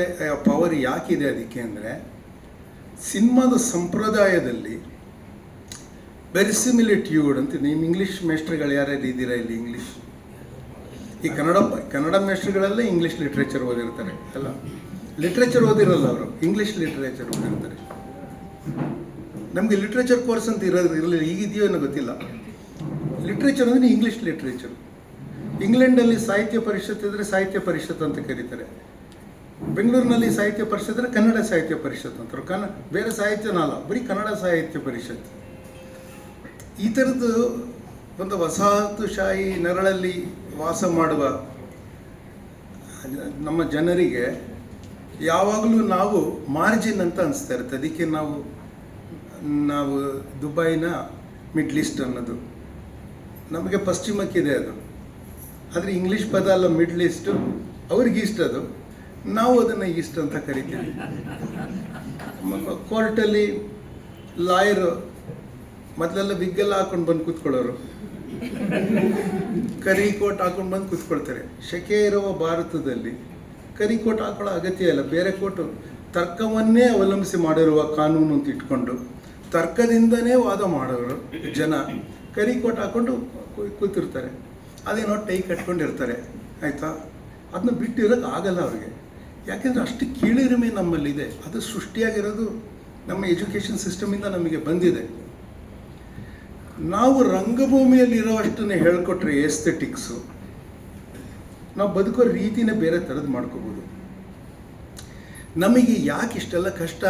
ಪವರ್ ಯಾಕಿದೆ ಅದಕ್ಕೆ ಅಂದರೆ, ಸಿನಿಮಾದ ಸಂಪ್ರದಾಯದಲ್ಲಿ ವೆರಿಸಿಮಿಲಿಟ್ಯೂಡ್ ಅಂತ. ನಿಮ್ಮ ಇಂಗ್ಲೀಷ್ ಮೇಸ್ಟ್ರುಗಳು ಯಾರ್ಯಾರು ಇದ್ದೀರಾ ಇಲ್ಲಿ? ಈ ಕನ್ನಡ ಮೇಸ್ಟ್ರುಗಳೆಲ್ಲ ಇಂಗ್ಲೀಷ್ ಲಿಟ್ರೇಚರ್ ಓದಿರ್ತಾರೆ ಅಲ್ಲ, ಲಿಟ್ರೇಚರ್ ಓದಿರಲ್ಲ ಅವರು, ಇಂಗ್ಲೀಷ್ ಲಿಟ್ರೇಚರ್ ಓದಿರ್ತಾರೆ. ನಮಗೆ ಲಿಟ್ರೇಚರ್ ಕೋರ್ಸ್ ಅಂತ ಇರಲಿಲ್ಲ, ಈಗಿದೆಯೋ ಏನೋ ಗೊತ್ತಿಲ್ಲ. ಲಿಟ್ರೇಚರ್ ಅಂದರೆ ಇಂಗ್ಲೀಷ್ ಲಿಟ್ರೇಚರ್. ಇಂಗ್ಲೆಂಡಲ್ಲಿ ಸಾಹಿತ್ಯ ಪರಿಷತ್ ಇದ್ದರೆ ಸಾಹಿತ್ಯ ಪರಿಷತ್ ಅಂತ ಕರೀತಾರೆ. ಬೆಂಗಳೂರಿನಲ್ಲಿ ಸಾಹಿತ್ಯ ಪರಿಷತ್ ಇದ್ದರೆ ಕನ್ನಡ ಸಾಹಿತ್ಯ ಪರಿಷತ್ ಅಂತಾರೆ. ಬೇರೆ ಸಾಹಿತ್ಯನ ಅಲ್ಲ, ಬರೀ ಕನ್ನಡ ಸಾಹಿತ್ಯ ಪರಿಷತ್. ಈ ಥರದ್ದು ಒಂದು ವಸಾಹತುಶಾಹಿ ನೆರಳಲ್ಲಿ ವಾಸ ಮಾಡುವ ನಮ್ಮ ಜನರಿಗೆ ಯಾವಾಗಲೂ ನಾವು ಮಾರ್ಜಿನ್ ಅಂತ ಅನಿಸ್ತಾ ಇರುತ್ತೆ. ಅದಕ್ಕೆ ನಾವು ದುಬೈನ ಮಿಡ್ಲ್ ಈಸ್ಟ್ ಅನ್ನೋದು ನಮಗೆ ಪಶ್ಚಿಮಕ್ಕಿದೆ ಅದು. ಆದರೆ ಇಂಗ್ಲೀಷ್ ಪದ ಅಲ್ಲ ಮಿಡ್ಲ್ ಈಸ್ಟು, ಅವ್ರಿಗೆ ಈಸ್ಟ್ ಅದು, ನಾವು ಅದನ್ನು ಈಸ್ಟ್ ಅಂತ ಕರಿತೀವಿ. ಕೋರ್ಟಲ್ಲಿ ಲಾಯರು ಮೊದಲೆಲ್ಲ ವಿಗ್ಗೆಲ್ಲ ಹಾಕೊಂಡು ಬಂದು ಕೂತ್ಕೊಳ್ಳೋರು, ಕರಿ ಕೋಟ್ ಹಾಕೊಂಡು ಬಂದು ಕೂತ್ಕೊಳ್ತಾರೆ. ಶೆಕೆ ಇರುವ ಭಾರತದಲ್ಲಿ ಕರಿ ಕೋಟ್ ಹಾಕೊಳ್ಳೋ ಅಗತ್ಯ ಇಲ್ಲ. ಬೇರೆ ಕೋಟು ತರ್ಕವನ್ನೇ ಅವಲಂಬಿಸಿ ಮಾಡಿರುವ ಕಾನೂನು ಅಂತ ಇಟ್ಕೊಂಡು ತರ್ಕದಿಂದನೇ ವಾದ ಮಾಡೋರು ಜನ ಕರಿ ಕೋಟ್ ಹಾಕ್ಕೊಂಡು ಕೂತಿರ್ತಾರೆ. ಅದೇನೋ ಟೈ ಕಟ್ಕೊಂಡಿರ್ತಾರೆ, ಆಯಿತಾ. ಅದನ್ನ ಬಿಟ್ಟಿರೋಕ್ಕೆ ಆಗಲ್ಲ ಅವ್ರಿಗೆ, ಯಾಕೆಂದರೆ ಅಷ್ಟು ಕೀಳಿರಿಮೆ ನಮ್ಮಲ್ಲಿದೆ. ಅದು ಸೃಷ್ಟಿಯಾಗಿರೋದು ನಮ್ಮ ಎಜುಕೇಷನ್ ಸಿಸ್ಟಮಿಂದ ನಮಗೆ ಬಂದಿದೆ. ನಾವು ರಂಗಭೂಮಿಯಲ್ಲಿ ಇರೋವಷ್ಟನ್ನೇ ಹೇಳ್ಕೊಟ್ರೆ ಎಸ್ಥೆಟಿಕ್ಸು, ನಾವು ಬದುಕೋ ರೀತಿನೇ ಬೇರೆ ಥರದ್ದು ಮಾಡ್ಕೋಬೋದು. ನಮಗೆ ಯಾಕೆ ಇಷ್ಟೆಲ್ಲ ಕಷ್ಟ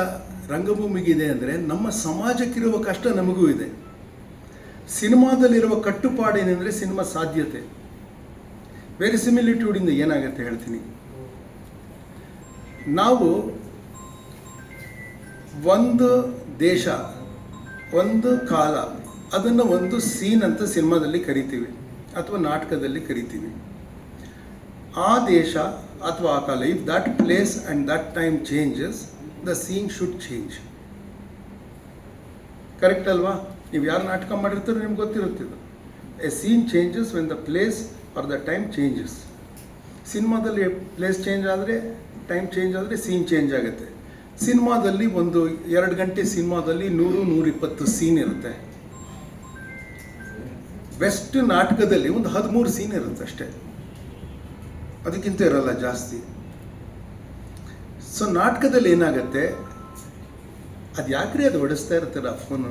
ರಂಗಭೂಮಿಗಿದೆ ಅಂದರೆ ನಮ್ಮ ಸಮಾಜಕ್ಕಿರುವ ಕಷ್ಟ ನಮಗೂ ಇದೆ. ಸಿನಿಮಾದಲ್ಲಿರುವ ಕಟ್ಟುಪಾಡೇನೆಂದರೆ ಸಿನಿಮಾ ಸಾಧ್ಯತೆ. ವೆರಿಸಿಮಿಲಿಟ್ಯೂಡಿಂದ ಏನಾಗುತ್ತೆ ಹೇಳ್ತೀನಿ. ನಾವು ಒಂದು ದೇಶ, ಒಂದು ಕಾಲ, ಅದನ್ನು ಒಂದು ಸೀನ್ ಅಂತ ಸಿನಿಮಾದಲ್ಲಿ ಕರಿತೀವಿ ಅಥವಾ ನಾಟಕದಲ್ಲಿ ಕರಿತೀವಿ. ಆ ದೇಶ ಅಥವಾ ಆ ಕಾಲ, if that place and that time changes, the scene should change. Correct ಅಲ್ವಾ? ನೀವು ಯಾರು ನಾಟಕ ಮಾಡಿರ್ತಾರೋ ನಿಮ್ಗೆ ಗೊತ್ತಿರುತ್ತಿದ್ದು. A scene changes when the place or the time changes. ಸಿನಿಮಾದಲ್ಲಿ ಪ್ಲೇಸ್ ಚೇಂಜ್ ಆದರೆ, ಟೈಮ್ ಚೇಂಜ್ ಆದರೆ ಸೀನ್ ಚೇಂಜ್ ಆಗುತ್ತೆ. ಸಿನಿಮಾದಲ್ಲಿ ಒಂದು 2 ಗಂಟೆ ಸಿನಿಮಾದಲ್ಲಿ 100-120 ಸೀನ್ ಇರುತ್ತೆ. ಬೆಸ್ಟ್ ನಾಟಕದಲ್ಲಿ ಒಂದು 13 ಸೀನ್ ಇರುತ್ತೆ ಅಷ್ಟೇ, ಅದಕ್ಕಿಂತ ಇರಲ್ಲ ಜಾಸ್ತಿ. ಸೊ ನಾಟಕದಲ್ಲಿ ಏನಾಗುತ್ತೆ, ಅದು ಯಾಕ್ರಿ ಅದು ಹೊಡಿಸ್ತಾ ಇರ್ತಾರೆ ಆ ಫೋನು.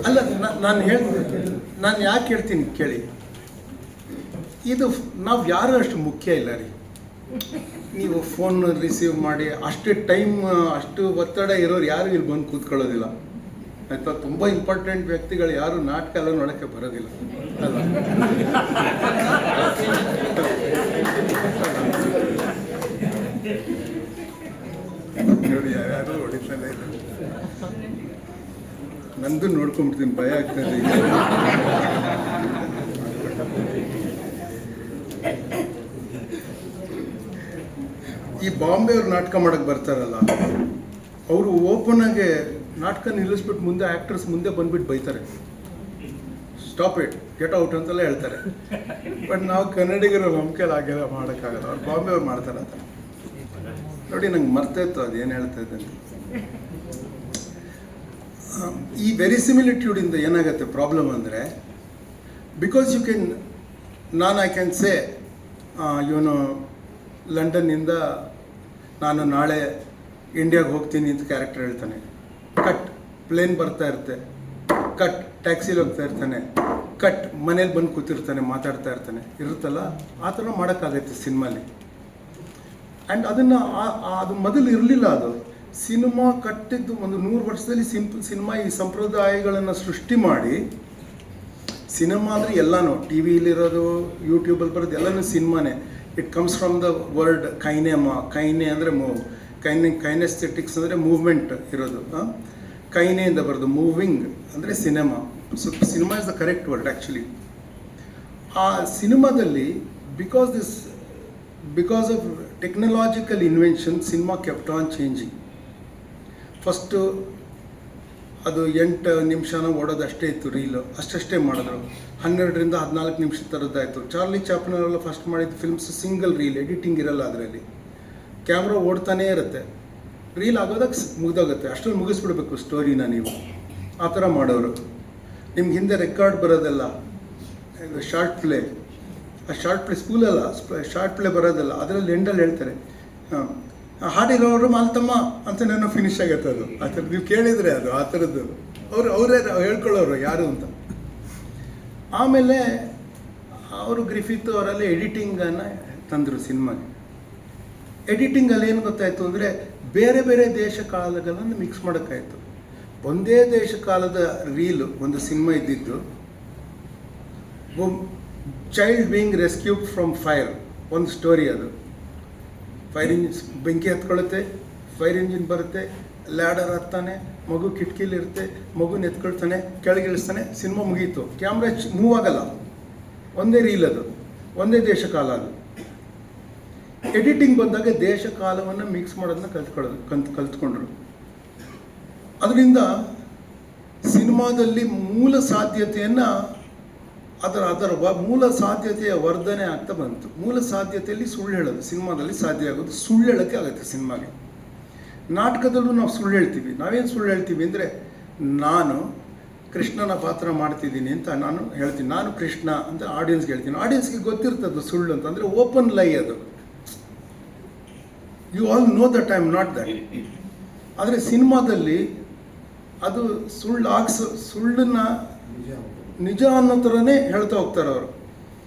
ಅಲ್ಲ, ನಾನು ಯಾಕೆ ಹೇಳ್ತೀನಿ ಕೇಳಿ. ಇದು ನಾವು ಯಾರು ಅಷ್ಟು ಮುಖ್ಯ ಇಲ್ಲ ರೀ. ನೀವು ಫೋನ್ ರಿಸೀವ್ ಮಾಡಿ ಅಷ್ಟು ಟೈಮ್, ಅಷ್ಟು ಒತ್ತಡ ಇರೋರು ಯಾರು ಇಲ್ಲಿ ಬಂದು ಕೂತ್ಕೊಳ್ಳೋದಿಲ್ಲ, ಆಯಿತಾ. ತುಂಬ ಇಂಪಾರ್ಟೆಂಟ್ ವ್ಯಕ್ತಿಗಳು ಯಾರು ನಾಟಕ ಎಲ್ಲ ನೋಡೋಕ್ಕೆ ಬರೋದಿಲ್ಲ ಅಲ್ಲ. ನೋಡಿ ಯಾರು ಹೊಡಿತಾನೆ ಇಲ್ಲ. ನಂದು ನೋಡ್ಕೊಂಡ್ಬಿಡ್ತೀನಿ, ಭಯ ಆಗ್ತದೆ. ಈ ಬಾಂಬೆ ಅವ್ರು ನಾಟಕ ಮಾಡೋಕ್ಕೆ ಬರ್ತಾರಲ್ಲ, ಅವರು ಓಪನ್ ಆಗಿ ನಾಟಕ ನಿಲ್ಲಿಸ್ಬಿಟ್ಟು ಮುಂದೆ ಆ್ಯಕ್ಟರ್ಸ್ ಮುಂದೆ ಬಂದ್ಬಿಟ್ಟು ಬೈತಾರೆ, ಸ್ಟಾಪ್ ಇಟ್, ಗೆಟ್ ಔಟ್ ಅಂತೆಲ್ಲ ಹೇಳ್ತಾರೆ. ಬಟ್ ನಾವು ಕನ್ನಡಿಗರು ನಂಬಿಕೆಲ್ಲ ಹಾಗೆಲ್ಲ ಮಾಡೋಕ್ಕಾಗಲ್ಲ. ಅವ್ರು ಬಾಂಬೆ ಅವ್ರು ಮಾಡ್ತಾರೆ ಅಂತ ನೋಡಿ. ನಂಗೆ ಮರ್ತೈತು ಅದೇನು ಹೇಳ್ತಾ ಇದ್ದಂತೆ. ಈ ವೆರಿಸಿಮಿಲಿಟ್ಯೂಡಿಂದ ಏನಾಗುತ್ತೆ ಪ್ರಾಬ್ಲಮ್ ಅಂದರೆ, because you can, I can say ಇವನು ಲಂಡನ್ನಿಂದ ನಾನು ನಾಳೆ ಇಂಡಿಯಾಗೆ ಹೋಗ್ತೀನಿ ಅಂತ ಕ್ಯಾರೆಕ್ಟರ್ ಹೇಳ್ತಾನೆ. ಕಟ್ ಪ್ಲೇನ್ ಬರ್ತಾ ಇರುತ್ತೆ, ಕಟ್ ಟ್ಯಾಕ್ಸಿಲಿ ಹೋಗ್ತಾ ಇರ್ತಾನೆ, ಕಟ್ ಮನೇಲಿ ಬಂದು ಕೂತಿರ್ತಾನೆ, ಮಾತಾಡ್ತಾ ಇರ್ತಾನೆ, ಇರುತ್ತಲ್ಲ. ಆ ಥರ ಮಾಡೋಕ್ಕಾಗತ್ತೆ ಸಿನಿಮಾಲಿ. ಆ್ಯಂಡ್ ಅದನ್ನು ಅದು ಮೊದಲು ಇರಲಿಲ್ಲ. ಅದು ಸಿನಿಮಾ ಕಟ್ಟಿದ್ದು ಒಂದು 100 ವರ್ಷದಲ್ಲಿ ಸಿನಿಮಾ ಈ ಸಂಪ್ರದಾಯಗಳನ್ನು ಸೃಷ್ಟಿ ಮಾಡಿ, ಸಿನಿಮಾ ಅಂದರೆ ಎಲ್ಲನೂ, ಟಿ ವಿಲಿರೋದು, ಯೂಟ್ಯೂಬಲ್ಲಿ ಬರೋದು ಎಲ್ಲನೂ ಸಿನಿಮಾನೇ. It comes from the word kinema. Kine ಅಂದರೆ ಮೂವ್, ಕೈನೆಸ್ಥೆಟಿಕ್ಸ್ ಅಂದರೆ ಮೂವ್ಮೆಂಟ್ ಇರೋದು. ಕೈನೆಯಿಂದ ಬರೋದು ಮೂವಿಂಗ್ ಅಂದರೆ cinema. So cinema is the correct word actually. ಆ ಸಿನಿಮಾದಲ್ಲಿ because of technological invention, cinema kept on changing. First ಅದು 8 ನಿಮಿಷನ ಓಡೋದು ಅಷ್ಟೇ ಇತ್ತು ರೀಲು, ಅಷ್ಟೇ ಮಾಡಿದ್ರು. 12ರಿಂದ 14 ನಿಮಿಷ ಥರದ್ದಾಯಿತು. ಚಾರ್ಲಿ ಚಾಪ್ಲಿನ್ ಫಸ್ಟ್ ಮಾಡಿದ ಫಿಲ್ಮ್ಸ್ ಸಿಂಗಲ್ ರೀಲ್, ಎಡಿಟಿಂಗ್ ಇರಲ್ಲ ಅದರಲ್ಲಿ, ಕ್ಯಾಮ್ರಾ ಓಡ್ತಾನೇ ಇರುತ್ತೆ, ರೀಲ್ ಆಗೋದಕ್ಕೆ ಮುಗಿದೋಗುತ್ತೆ, ಅಷ್ಟರಲ್ಲಿ ಮುಗಿಸ್ಬಿಡ್ಬೇಕು ಸ್ಟೋರಿನ ನೀವು. ಆ ಥರ ಮಾಡೋರು. ನಿಮ್ಗೆ ಹಿಂದೆ ರೆಕಾರ್ಡ್ ಬರೋದೆಲ್ಲ ಶಾರ್ಟ್ ಪ್ಲೇ, ಆ ಶಾರ್ಟ್ ಪ್ಲೇ ಸ್ಕೂಲಲ್ಲ, ಶಾರ್ಟ್ ಪ್ಲೇ ಬರೋದಲ್ಲ, ಅದರಲ್ಲಿ ಎಂಡಲ್ಲಿ ಹೇಳ್ತಾರೆ ಹಾಡಿರೋರು ಮಾಲ್ತಮ್ಮ ಅಂತ ನಾನು ಫಿನಿಶ್ ಆಗತ್ತೆ. ಅದು ಆ ಥರ ನೀವು ಕೇಳಿದರೆ ಅದು ಆ ಥರದ್ದು ಅವರೇ ಹೇಳ್ಕೊಳ್ಳೋರು ಯಾರು ಅಂತ. ಆಮೇಲೆ ಅವರು ಗ್ರಿಫಿತ್ ಅವರೆಲ್ಲ ಎಡಿಟಿಂಗನ್ನು ತಂದರು ಸಿನಿಮಾಗೆ. ಎಡಿಟಿಂಗಲ್ಲಿ ಏನು ಗೊತ್ತಾಯಿತು ಅಂದರೆ ಬೇರೆ ಬೇರೆ ದೇಶ ಕಾಲಗಳನ್ನು ಮಿಕ್ಸ್ ಮಾಡೋಕ್ಕಾಯಿತು. ಒಂದೇ ದೇಶ ಕಾಲದ ರೀಲು ಒಂದು ಸಿನಿಮಾ ಇದ್ದಿದ್ದು, child being rescued from fire, ಒಂದು ಸ್ಟೋರಿ ಅದು. ಫೈರ್ ಇಂಜಿನ್ ಬೆಂಕಿ ಹತ್ಕೊಳ್ಳುತ್ತೆ, ಫೈರ್ ಇಂಜಿನ್ ಬರುತ್ತೆ, ಲ್ಯಾಡರ್ ಹತ್ತಾನೆ, ಮಗು ಕಿಟಕಿಲಿರುತ್ತೆ, ಮಗುನ ಎತ್ಕೊಳ್ತಾನೆ, ಕೆಳಗಿಳಿಸ್ತಾನೆ, ಸಿನಿಮಾ ಮುಗೀತು. ಕ್ಯಾಮ್ರಾ ಮೂವ್ ಆಗಲ್ಲ, ಒಂದೇ ರೀಲ್ ಅದು, ಒಂದೇ ದೇಶ ಕಾಲ ಅದು. ಎಡಿಟಿಂಗ್ ಬಂದಾಗ ದೇಶ ಕಾಲವನ್ನು ಮಿಕ್ಸ್ ಮಾಡೋದನ್ನ ಕಲ್ತ್ಕೊಂಡ್ರು. ಅದರಿಂದ ಸಿನಿಮಾದಲ್ಲಿ ಮೂಲ ಸಾಧ್ಯತೆಯನ್ನು ಅದರ ಮೂಲ ಸಾಧ್ಯತೆಯ ವರ್ಧನೆ ಆಗ್ತಾ ಬಂತು. ಮೂಲ ಸಾಧ್ಯತೆಯಲ್ಲಿ ಸುಳ್ಳು ಹೇಳೋದು ಸಿನಿಮಾದಲ್ಲಿ ಸಾಧ್ಯ ಆಗೋದು, ಸುಳ್ಳು ಹೇಳೋಕ್ಕೆ ಆಗುತ್ತೆ ಸಿನಿಮಾಗೆ. ನಾಟಕದಲ್ಲೂ ನಾವು ಸುಳ್ಳು ಹೇಳ್ತೀವಿ. ನಾವೇನು ಸುಳ್ಳು ಹೇಳ್ತೀವಿ ಅಂದರೆ, ನಾನು ಕೃಷ್ಣನ ಪಾತ್ರ ಮಾಡ್ತಿದ್ದೀನಿ ಅಂತ ನಾನು ಹೇಳ್ತೀನಿ, ನಾನು ಕೃಷ್ಣ ಅಂತ ಆಡಿಯನ್ಸ್ಗೆ ಹೇಳ್ತೀನಿ. ಆಡಿಯನ್ಸ್ಗೆ ಗೊತ್ತಿರ್ತದ್ದು ಸುಳ್ಳು ಅಂತ, ಅಂದರೆ ಓಪನ್ ಲೈ ಅದು. You all know that I am not that. ಆದರೆ ಸಿನಿಮಾದಲ್ಲಿ ಅದು ಸುಳ್ಳನ್ನು ನಿಜ ಅನ್ನೋ ಥರನೇ ಹೇಳ್ತಾ ಹೋಗ್ತಾರೆ ಅವರು.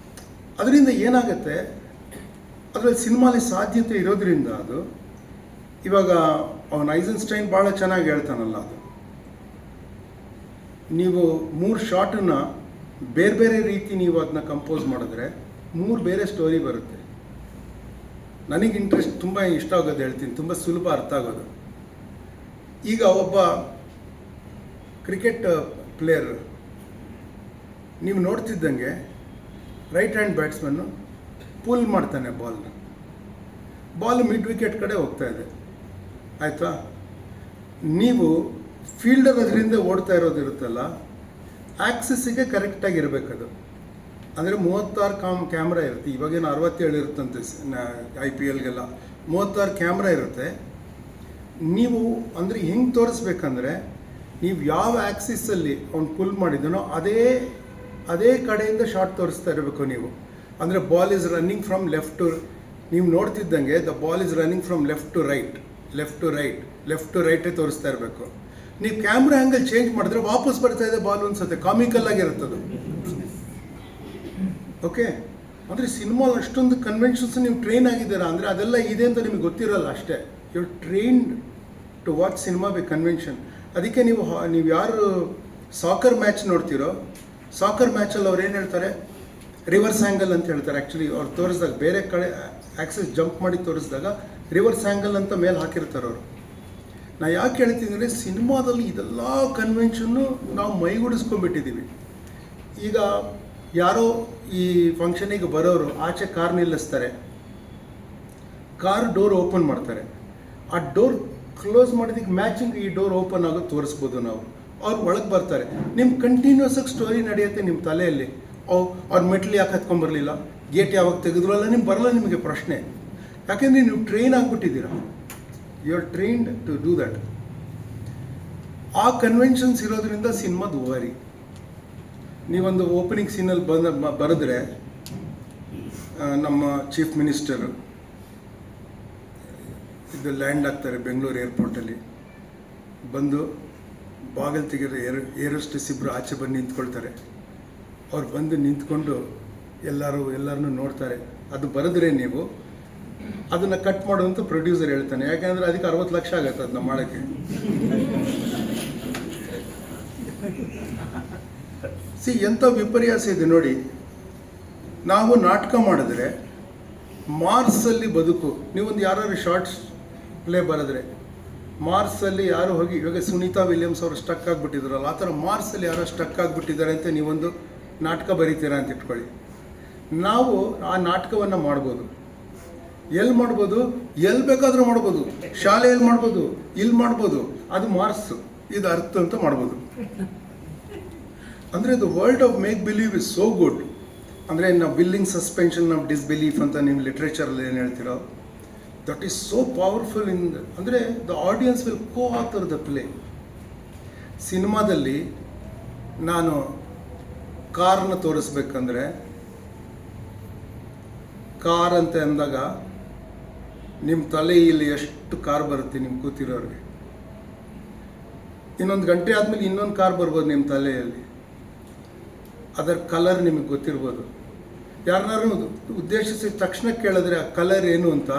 ಅದರಿಂದ ಏನಾಗುತ್ತೆ, ಅದರಲ್ಲಿ ಸಿನಿಮಾಲಿ ಸಾಧ್ಯತೆ ಇರೋದ್ರಿಂದ ಅದು ಇವಾಗ ಅವನು ಐಸನ್ಸ್ಟೈನ್ ಭಾಳ ಚೆನ್ನಾಗಿ ಹೇಳ್ತಾನಲ್ಲ, ಅದು ನೀವು 3 ಶಾಟನ್ನು ಬೇರೆ ಬೇರೆ ರೀತಿ ನೀವು ಅದನ್ನ ಕಂಪೋಸ್ ಮಾಡಿದ್ರೆ 3 ಬೇರೆ ಸ್ಟೋರಿ ಬರುತ್ತೆ. ನನಗೆ ಇಂಟ್ರೆಸ್ಟ್ ತುಂಬ ಇಷ್ಟ ಆಗೋದು ಹೇಳ್ತೀನಿ, ತುಂಬ ಸುಲಭ ಅರ್ಥ ಆಗೋದು. ಈಗ ಒಬ್ಬ ಕ್ರಿಕೆಟ್ ಪ್ಲೇಯರ್ ನೀವು ನೋಡ್ತಿದ್ದಂಗೆ ರೈಟ್ ಹ್ಯಾಂಡ್ ಬ್ಯಾಟ್ಸ್ಮನ್ನು ಪುಲ್ ಮಾಡ್ತಾನೆ ಬಾಲ್ ಮಿಡ್ ವಿಕೆಟ್ ಕಡೆ ಹೋಗ್ತಾ ಇದೆ, ಆಯಿತಾ. ನೀವು ಫೀಲ್ಡರ್ ಅದರಿಂದ ಓಡ್ತಾ ಇರೋದಿರುತ್ತಲ್ಲ, ಆ್ಯಕ್ಸಿಸ್ಸಿಗೆ ಕರೆಕ್ಟಾಗಿರಬೇಕದು. ಅಂದರೆ 36 ಕ್ಯಾಮ್ರಾ ಇರುತ್ತೆ. ಇವಾಗೇನು 67 ಇರುತ್ತಂತೆ IPLಗೆಲ್ಲ 36 ಕ್ಯಾಮ್ರಾ ಇರುತ್ತೆ. ನೀವು ಅಂದರೆ ಹೆಂಗೆ ತೋರಿಸ್ಬೇಕಂದ್ರೆ, ನೀವು ಯಾವ ಆ್ಯಕ್ಸಿಸಲ್ಲಿ ಅವ್ನು ಪುಲ್ ಮಾಡಿದನೋ ಅದೇ ಕಡೆಯಿಂದ ಶಾಟ್ ತೋರಿಸ್ತಾ ಇರಬೇಕು ನೀವು. ಅಂದರೆ ball is running from left to, ನೀವು ನೋಡ್ತಿದ್ದಂಗೆ the ball is running from left to ರೈಟೇ ತೋರಿಸ್ತಾ ಇರಬೇಕು. ನೀವು ಕ್ಯಾಮ್ರಾ ಆ್ಯಂಗಲ್ ಚೇಂಜ್ ಮಾಡಿದ್ರೆ ವಾಪಸ್ ಬರ್ತಾ ಇದೆ ಬಾಲ್ ಅನ್ಸುತ್ತೆ, ಕಾಮಿಕಲ್ ಆಗಿರುತ್ತದು. ಓಕೆ, ಅಂದರೆ ಸಿನಿಮಾ ಅಷ್ಟೊಂದು ಕನ್ವೆನ್ಷನ್ಸ್ ನೀವು ಟ್ರೈನ್ ಆಗಿದ್ದೀರಾ ಅಂದರೆ ಅದೆಲ್ಲ ಇದೆ ಅಂತ ನಿಮಗೆ ಗೊತ್ತಿರಲ್ಲ ಅಷ್ಟೇ. You are trained to watch cinema by convention. ಅದಕ್ಕೆ ನೀವು ಯಾರು ಸಾಕರ್ ಮ್ಯಾಚ್ ನೋಡ್ತೀರೋ, ಸಾಕರ್ ಮ್ಯಾಚಲ್ಲಿ ಅವ್ರು ಏನು ಹೇಳ್ತಾರೆ, ರಿವರ್ಸ್ ಆ್ಯಂಗಲ್ ಅಂತ ಹೇಳ್ತಾರೆ. ಆ್ಯಕ್ಚುಲಿ ಅವ್ರು ತೋರಿಸಿದಾಗ ಬೇರೆ ಕಡೆ ಆ್ಯಕ್ಸಸ್ ಜಂಪ್ ಮಾಡಿ ತೋರಿಸಿದಾಗ ರಿವರ್ಸ್ ಆ್ಯಂಗಲ್ ಅಂತ ಮೇಲೆ ಹಾಕಿರ್ತಾರೆ ಅವರು. ನಾ ಯಾಕೆ ಹೇಳ್ತೀನಿ ಅಂದರೆ, ಸಿನಿಮಾದಲ್ಲಿ ಇದೆಲ್ಲ ಕನ್ವೆನ್ಷನ್ನು ನಾವು ಮೈಗೂಡಿಸ್ಕೊಂಡ್ಬಿಟ್ಟಿದ್ದೀವಿ. ಈಗ ಯಾರೋ ಈ ಫಂಕ್ಷನಿಗೆ ಬರೋರು ಆಚೆ ಕಾರ್ ನಿಲ್ಲಿಸ್ತಾರೆ, ಕಾರ್ ಡೋರ್ ಓಪನ್ ಮಾಡ್ತಾರೆ, ಆ ಡೋರ್ ಕ್ಲೋಸ್ ಮಾಡಿದಕ್ಕೆ ಮ್ಯಾಚಿಂಗ್ ಈ ಡೋರ್ ಓಪನ್ ಆಗೋದು ತೋರಿಸ್ಬೋದು ನಾವು. ಅವ್ರು ಒಳಗೆ ಬರ್ತಾರೆ, ನಿಮ್ಮ ಕಂಟಿನ್ಯೂಸ್ ಆಗಿ ಸ್ಟೋರಿ ನಡೆಯುತ್ತೆ ನಿಮ್ಮ ತಲೆಯಲ್ಲಿ. ಅವ್ರ ಮೆಟ್ಲು ಯಾಕೆ ಹತ್ಕೊಂಡ್ಬರಲಿಲ್ಲ, ಗೇಟ್ ಯಾವಾಗ ತೆಗೆದ್ರು ಅಲ್ಲ, ನಿಮ್ಗೆ ಬರಲ್ಲ ನಿಮಗೆ ಪ್ರಶ್ನೆ. ಯಾಕೆಂದರೆ ನೀವು ಟ್ರೈನ್ ಆಗಿಬಿಟ್ಟಿದ್ದೀರ, you are trained to do that. ಆ ಕನ್ವೆನ್ಷನ್ಸ್ ಇರೋದ್ರಿಂದ ಸಿನಿಮಾ ದುಬಾರಿ. ನೀವೊಂದು ಓಪನಿಂಗ್ ಸೀನಲ್ಲಿ ಬರೆದ್ರೆ, ನಮ್ಮ ಚೀಫ್ ಮಿನಿಸ್ಟರು ಇದು ಲ್ಯಾಂಡ್ ಆಗ್ತಾರೆ ಬೆಂಗಳೂರು ಏರ್ಪೋರ್ಟಲ್ಲಿ, ಬಂದು ಬಾಗಿಲು ತೆಗೆದ್ರೆ ಏರೋಸ್ಟೆಸ್ ಇಬ್ಬರು ಆಚೆ ಬಂದು ನಿಂತ್ಕೊಳ್ತಾರೆ. ಅವ್ರು ಬಂದು ನಿಂತ್ಕೊಂಡು ಎಲ್ಲರನ್ನೂ ನೋಡ್ತಾರೆ. ಅದು ಬರೆದ್ರೆ ನೀವು ಅದನ್ನು ಕಟ್ ಮಾಡುವಂತ ಪ್ರೊಡ್ಯೂಸರ್ ಹೇಳ್ತಾನೆ, ಯಾಕೆಂದರೆ ಅದಕ್ಕೆ 60 ಲಕ್ಷ ಆಗತ್ತೆ ಅದನ್ನ ಮಾಡೋಕ್ಕೆ. ಎಂಥ ವಿಪರ್ಯಾಸ ಇದೆ ನೋಡಿ. ನಾವು ನಾಟಕ ಮಾಡಿದ್ರೆ ಮಾರ್ಸಲ್ಲಿ ಬದುಕು, ನೀವೊಂದು ಯಾರು ಶಾರ್ಟ್ಸ್ ಪ್ಲೇ ಬರೆದ್ರೆ ಮಾರ್ಸಲ್ಲಿ ಯಾರು ಹೋಗಿ, ಇವಾಗ ಸುನೀತಾ ವಿಲಿಯಮ್ಸ್ ಅವರು ಸ್ಟಕ್ ಆಗಿಬಿಟ್ಟಿದ್ರಲ್ಲ, ಆ ಥರ ಮಾರ್ಸಲ್ಲಿ ಯಾರೋ ಸ್ಟಕ್ ಆಗಿಬಿಟ್ಟಿದ್ದಾರೆ ಅಂತ ನೀವೊಂದು ನಾಟಕ ಬರೀತೀರಾ ಅಂತ ಇಟ್ಕೊಳ್ಳಿ. ನಾವು ಆ ನಾಟಕವನ್ನು ಮಾಡ್ಬೋದು. ಎಲ್ಲಿ ಮಾಡ್ಬೋದು? ಎಲ್ಲಿ ಬೇಕಾದರೂ ಮಾಡ್ಬೋದು. ಶಾಲೆಯಲ್ಲಿ ಮಾಡ್ಬೋದು, ಇಲ್ಲಿ ಮಾಡ್ಬೋದು. ಅದು ಮಾರ್ಸ್, ಇದು ಅರ್ಥ ಅಂತ ಮಾಡ್ಬೋದು. ಅಂದರೆ the world of make believe is so good. ಅಂದರೆ ನಾವು ಬಿಲ್ಲಿಂಗ್ ಸಸ್ಪೆನ್ಷನ್ ಆಫ್ ಡಿಸ್ಬಿಲೀಫ್ ಅಂತ ನೀವು ಲಿಟ್ರೇಚರಲ್ಲಿ ಏನು ಹೇಳ್ತೀರೋ, that is so powerful in ಅಂದರೆ the audience will co author the play. ಸಿನಿಮಾದಲ್ಲಿ ನಾನು ಕಾರ್ನ ತೋರಿಸ್ಬೇಕಂದ್ರೆ ಕಾರ್ ಅಂತ ಅಂದಾಗ ನಿಮ್ಮ ತಲೆಯಲ್ಲಿ ಎಷ್ಟು ಕಾರ್ ಬರುತ್ತೆ ನಿಮ್ಮ ಕೂತಿರೋರಿಗೆ. ಇನ್ನೊಂದು ಗಂಟೆ ಆದಮೇಲೆ ಇನ್ನೊಂದು ಕಾರ್ ಬರ್ಬೋದು ನಿಮ್ಮ ತಲೆಯಲ್ಲಿ. ಅದರ ಕಲರ್ ನಿಮಗೆ ಗೊತ್ತಿರ್ಬೋದು. ಯಾರನ್ನಾರು ಉದ್ದೇಶಿಸಿದ ತಕ್ಷಣ ಕೇಳಿದ್ರೆ ಆ ಕಲರ್ ಏನು ಅಂತ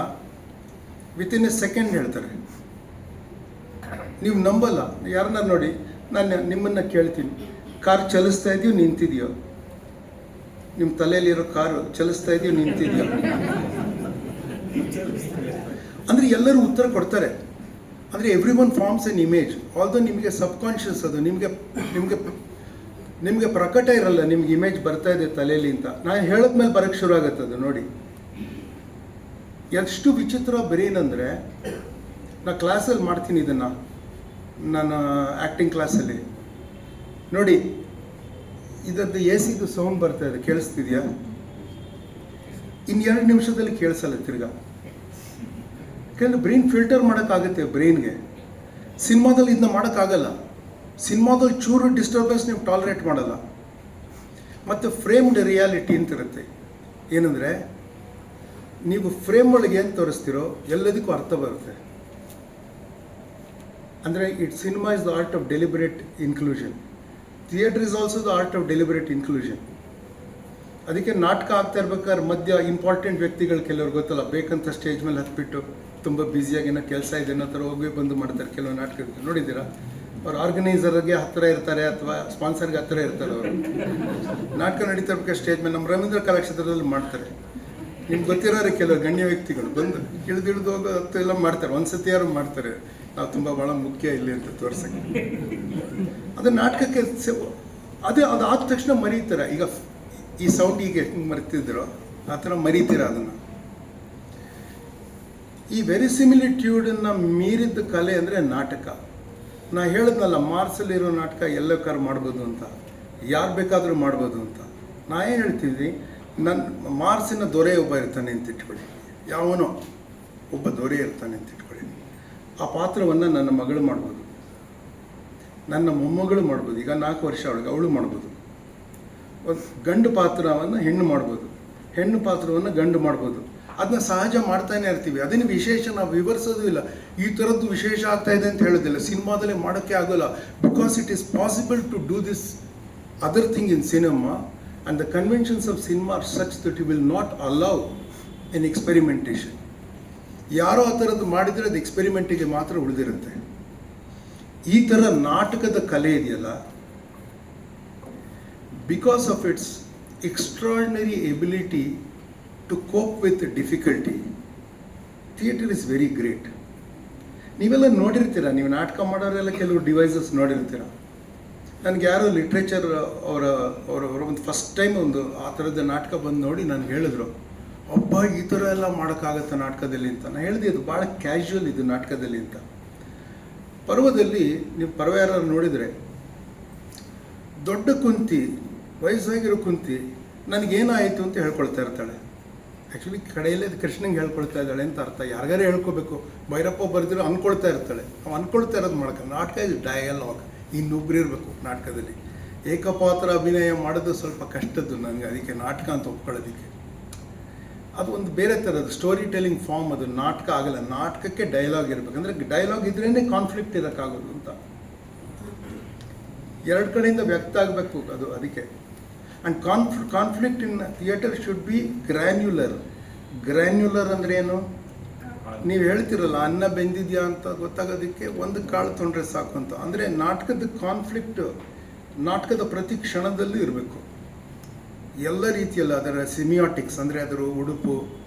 ವಿತಿನ್ ಎ ಸೆಕೆಂಡ್ ಹೇಳ್ತಾರೆ. ನೀವು ನಂಬಲ್ಲ. ಯಾರನ್ನ ನೋಡಿ, ನಾನು ನಿಮ್ಮನ್ನು ಕೇಳ್ತೀನಿ, ಕಾರ್ ಚಲಿಸ್ತಾ ಇದೆಯೋ ನಿಂತಿದೆಯೋ? ನಿಮ್ಮ ತಲೆಯಲ್ಲಿರೋ ಕಾರು ಚಲಿಸ್ತಾ ಇದೆಯೋ ನಿಂತಿದೆಯೋ? ಅಂದರೆ ಎಲ್ಲರೂ ಉತ್ತರ ಕೊಡ್ತಾರೆ. ಅಂದರೆ everyone forms an image. Although ನಿಮಗೆ ಸಬ್ಕಾನ್ಷಿಯಸ್ ಅದು ನಿಮಗೆ ಪ್ರಕಟ ಇರಲ್ಲ, ನಿಮ್ಗೆ ಇಮೇಜ್ ಬರ್ತಾ ಇದೆ ತಲೆಯಲ್ಲಿ ಅಂತ. ನಾನು ಹೇಳಿದ್ಮೇಲೆ ಬರೋಕ್ಕೆ ಶುರು ಆಗುತ್ತೆ ಅದು. ನೋಡಿ ಎಷ್ಟು ವಿಚಿತ್ರ ಬ್ರೈನ್ ಅಂದರೆ, ನಾನು ಕ್ಲಾಸಲ್ಲಿ ಮಾಡ್ತೀನಿ ಇದನ್ನು, ನಾನು ಆ್ಯಕ್ಟಿಂಗ್ ಕ್ಲಾಸಲ್ಲಿ. ನೋಡಿ ಇದರದ್ದು AC ಸೌಂಡ್ ಬರ್ತಾ ಇದೆ, ಕೇಳಿಸ್ತಿದೆಯಾ? ಇನ್ನು 2 ನಿಮಿಷದಲ್ಲಿ ಕೇಳಿಸಲ್ಲ ತಿರ್ಗಾ. ಯಾಕೆಂದರೆ ಬ್ರೈನ್ ಫಿಲ್ಟರ್ ಮಾಡೋಕ್ಕಾಗುತ್ತೆ ಬ್ರೈನ್ಗೆ. ಸಿನಿಮಾದಲ್ಲಿ ಇದನ್ನ ಮಾಡೋಕ್ಕಾಗಲ್ಲ. ಸಿನಿಮಾದಲ್ಲಿ ಚೂರು ಡಿಸ್ಟರ್ಬೆನ್ಸ್ ನೀವು ಟಾಲರೇಟ್ ಮಾಡಲ್ಲ. ಮತ್ತು ಫ್ರೇಮ್ಡ್ ರಿಯಾಲಿಟಿ ಅಂತಿರುತ್ತೆ. ಏನಂದರೆ ನೀವು ಫ್ರೇಮ್ ಒಳಗೆ ಏನು ತೋರಿಸ್ತೀರೋ ಎಲ್ಲದಕ್ಕೂ ಅರ್ಥ ಬರುತ್ತೆ. ಅಂದರೆ cinema is the art of deliberate inclusion. Theatre is also the art of deliberate inclusion. ಅದಕ್ಕೆ ನಾಟಕ ಆಗ್ತಾ ಇರ್ಬೇಕಾದ್ರೆ ಮಧ್ಯ ಇಂಪಾರ್ಟೆಂಟ್ ವ್ಯಕ್ತಿಗಳು ಕೆಲವ್ರು ಗೊತ್ತಲ್ಲ, ಬೇಕಂತ ಸ್ಟೇಜ್ ಮೇಲೆ ಹತ್ಬಿಟ್ಟು ತುಂಬ ಬ್ಯುಸಿಯಾಗಿ ಏನೋ ಕೆಲಸ ಇದೆ ಅನ್ನೋ ಥರ ಹೋಗಿ ಬಂದು ಮಾಡ್ತಾರೆ ಕೆಲವು ನಾಟಕಗಳು. ನೋಡಿದ್ದೀರಾ? ಅವ್ರು ಆರ್ಗನೈಸರ್ಗೆ ಹತ್ತಿರ ಇರ್ತಾರೆ ಅಥವಾ ಸ್ಪಾನ್ಸರ್ಗೆ ಹತ್ತಿರ ಇರ್ತಾರೆ. ಅವರು ನಾಟಕ ನಡೀತಾ ಇರ್ಬೇಕಾದ್ರೆ ಸ್ಟೇಜ್ ಮೇಲೆ ನಮ್ಮ ರವೀಂದ್ರ ಕಲಾಕ್ಷೇತ್ರದಲ್ಲಿ ಮಾಡ್ತಾರೆ. ನಿಮ್ಗೆ ಗೊತ್ತಿರೋರೆ ಕೆಲವು ಗಣ್ಯ ವ್ಯಕ್ತಿಗಳು ಬಂದು ಇಳಿದು ಹೋಗೋ ಹತ್ತು ಎಲ್ಲ ಮಾಡ್ತಾರೆ. ಒಂದು ಸತಿ ಯಾರು ಮಾಡ್ತಾರೆ, ನಾವು ತುಂಬ ಭಾಳ ಮುಖ್ಯ ಇಲ್ಲಿ ಅಂತ ತೋರ್ಸಕ್ಕೆ. ಅದು ನಾಟಕಕ್ಕೆ ಅದು ಆದ ತಕ್ಷಣ ಮರೀತಾರೆ. ಈಗ ಈ ಸೌಂಡ್ ಈಗ ಹೆಂಗೆ ಮರಿತಿದ್ರೋ ಆ ಥರ ಮರೀತೀರ ಅದನ್ನು. ಈ ವೆರಿಸಿಮಿಲಿಟ್ಯೂಡನ್ನು ಮೀರಿದ ಕಲೆ ಅಂದರೆ ನಾಟಕ. ನಾ ಹೇಳಿದ್ನಲ್ಲ, ಮಾರ್ಸಲ್ಲಿರೋ ನಾಟಕ ಎಲ್ಲ ಕಾರ್ ಮಾಡ್ಬೋದು ಅಂತ, ಯಾರು ಬೇಕಾದರೂ ಮಾಡ್ಬೋದು ಅಂತ. ನಾ ಏನು ಹೇಳ್ತಿದ್ವಿ, ನನ್ನ ಮಾರ್ಸಿನ ದೊರೆ ಒಬ್ಬ ಇರ್ತಾನೆ ಅಂತ ಇಟ್ಕೊಳ್ಳಿ, ಯಾವನೋ ಒಬ್ಬ ದೊರೆ ಇರ್ತಾನೆ ಅಂತ ಇಟ್ಕೊಳ್ಳಿ. ಆ ಪಾತ್ರವನ್ನು ನನ್ನ ಮಗಳು ಮಾಡ್ಬೋದು, ನನ್ನ ಮೊಮ್ಮಗಳು ಮಾಡ್ಬೋದು. ಈಗ 4 ವರ್ಷ ಅವಳು ಮಾಡ್ಬೋದು. ಒಂದು ಗಂಡು ಪಾತ್ರವನ್ನು ಹೆಣ್ಣು ಮಾಡ್ಬೋದು, ಹೆಣ್ಣು ಪಾತ್ರವನ್ನು ಗಂಡು ಮಾಡ್ಬೋದು. ಅದನ್ನ ಸಹಜ ಮಾಡ್ತಾನೆ ಇರ್ತೀವಿ. ಅದನ್ನು ವಿಶೇಷ ನಾವು ವಿವರಿಸೋದು ಇಲ್ಲ. ಈ ಥರದ್ದು ವಿಶೇಷ ಆಗ್ತಾ ಇದೆ ಅಂತ ಹೇಳೋದಿಲ್ಲ. ಸಿನಿಮಾದಲ್ಲೇ ಮಾಡೋಕ್ಕೆ ಆಗೋಲ್ಲ. Because it is possible to do this other thing in cinema and the conventions of cinema are such that you will not allow an experimentation. ಯಾರೋ ಆ ಥರದ್ದು ಮಾಡಿದರೆ ಅದು ಎಕ್ಸ್ಪೆರಿಮೆಂಟಿಗೆ ಮಾತ್ರ ಉಳಿದಿರುತ್ತೆ. ಈ ಥರ ನಾಟಕದ ಕಲೆ ಇದೆಯಲ್ಲ, because of it's extraordinary ability to cope with difficulty, theatre is very great. ನೀವೆಲ್ಲ ನೋಡಿರ್ತೀರ, ನೀವು ನಾಟಕ ಮಾಡೋರೆಲ್ಲ ಕೆಲವು ಡಿವೈಸಸ್ ನೋಡಿರ್ತೀರ. ನನಗೆ ಯಾರೋ ಲಿಟ್ರೇಚರ್ ಅವರ ಒಂದು ಫಸ್ಟ್ ಟೈಮ್ ಒಂದು ಆ ಥರದ ನಾಟಕ ಬಂದು ನೋಡಿ ನನಗೆ ಹೇಳಿದ್ರು, ಒಬ್ಬ ಈ ಥರ ಎಲ್ಲ ಮಾಡೋಕ್ಕಾಗತ್ತೆ ನಾಟಕದಲ್ಲಿ ಅಂತ. ನಾನು ಹೇಳಿದೆ ಅದು ಭಾಳ ಕ್ಯಾಶುವಲ್ ಇದು ನಾಟಕದಲ್ಲಿ ಅಂತ. ಪರ್ವದಲ್ಲಿ ನೀವು ಪರ್ವ ಯಾರು ನೋಡಿದರೆ, ದೊಡ್ಡ ಕುಂತಿ, ವಯಸ್ಸಾಗಿರೋ ಕುಂತಿ ನನಗೇನಾಯಿತು ಅಂತ ಹೇಳ್ಕೊಳ್ತಾ ಇರ್ತಾಳೆ. ಆ್ಯಕ್ಚುಲಿ ಕಡೆಯಲ್ಲೇ ಅದು ಕೃಷ್ಣಂಗೆ ಹೇಳ್ಕೊಳ್ತಾ ಇದ್ದಾಳೆ ಅಂತ ಅರ್ಥ. ಯಾರಿಗಾರೇ ಹೇಳ್ಕೋಬೇಕು, ಭೈರಪ್ಪ ಬರೆದಿರೋ ಅಂದ್ಕೊಳ್ತಾ ಇರ್ತಾಳೆ. ನಾವು ಅಂದ್ಕೊಳ್ತಾ ಇರೋದು ಮಾಡೋಕ್ಕೆ. ನಾಟಕ ಇದು ಡಯಲಾಗ್, ಇನ್ನೊಬ್ರು ಇರಬೇಕು ನಾಟಕದಲ್ಲಿ. ಏಕಪಾತ್ರ ಅಭಿನಯ ಮಾಡೋದು ಸ್ವಲ್ಪ ಕಷ್ಟದ್ದು ನನಗೆ, ಅದಕ್ಕೆ ನಾಟಕ ಅಂತ ಒಪ್ಕೊಳ್ಳೋದಕ್ಕೆ. ಅದು ಒಂದು ಬೇರೆ ಥರದ್ದು ಸ್ಟೋರಿ ಟೆಲ್ಲಿಂಗ್ ಫಾರ್ಮ್. ಅದು ನಾಟಕ ಆಗಲ್ಲ. ನಾಟಕಕ್ಕೆ ಡೈಲಾಗ್ ಇರಬೇಕಂದ್ರೆ ಡೈಲಾಗ್ ಇದ್ರೇ ಕಾನ್ಫ್ಲಿಕ್ಟ್ ಇರೋಕ್ಕಾಗೋದು ಅಂತ. 2 ಕಡೆಯಿಂದ ವ್ಯಕ್ತ ಆಗಬೇಕು ಅದು. ಅದಕ್ಕೆ and conflict in theatre should be granular. Granular ಅಂದರೆ ಏನು? ನೀವು ಹೇಳ್ತಿರಲ್ಲ, ಅನ್ನ ಬೆಂದಿದೆಯಾ ಅಂತ ಗೊತ್ತಾಗೋದಕ್ಕೆ ಒಂದು ಕಾಳು ತೊಗೊಂಡ್ರೆ ಸಾಕು ಅಂತ. ಅಂದರೆ ನಾಟಕದ ಕಾನ್ಫ್ಲಿಕ್ಟ್ ನಾಟಕದ ಪ್ರತಿ ಕ್ಷಣದಲ್ಲೂ ಇರಬೇಕು. ಎಲ್ಲ ರೀತಿಯಲ್ಲ, ಅದರ ಸಿಮಿಯಾಟಿಕ್ಸ್ ಅಂದರೆ ಅದರ ಉಡುಪು,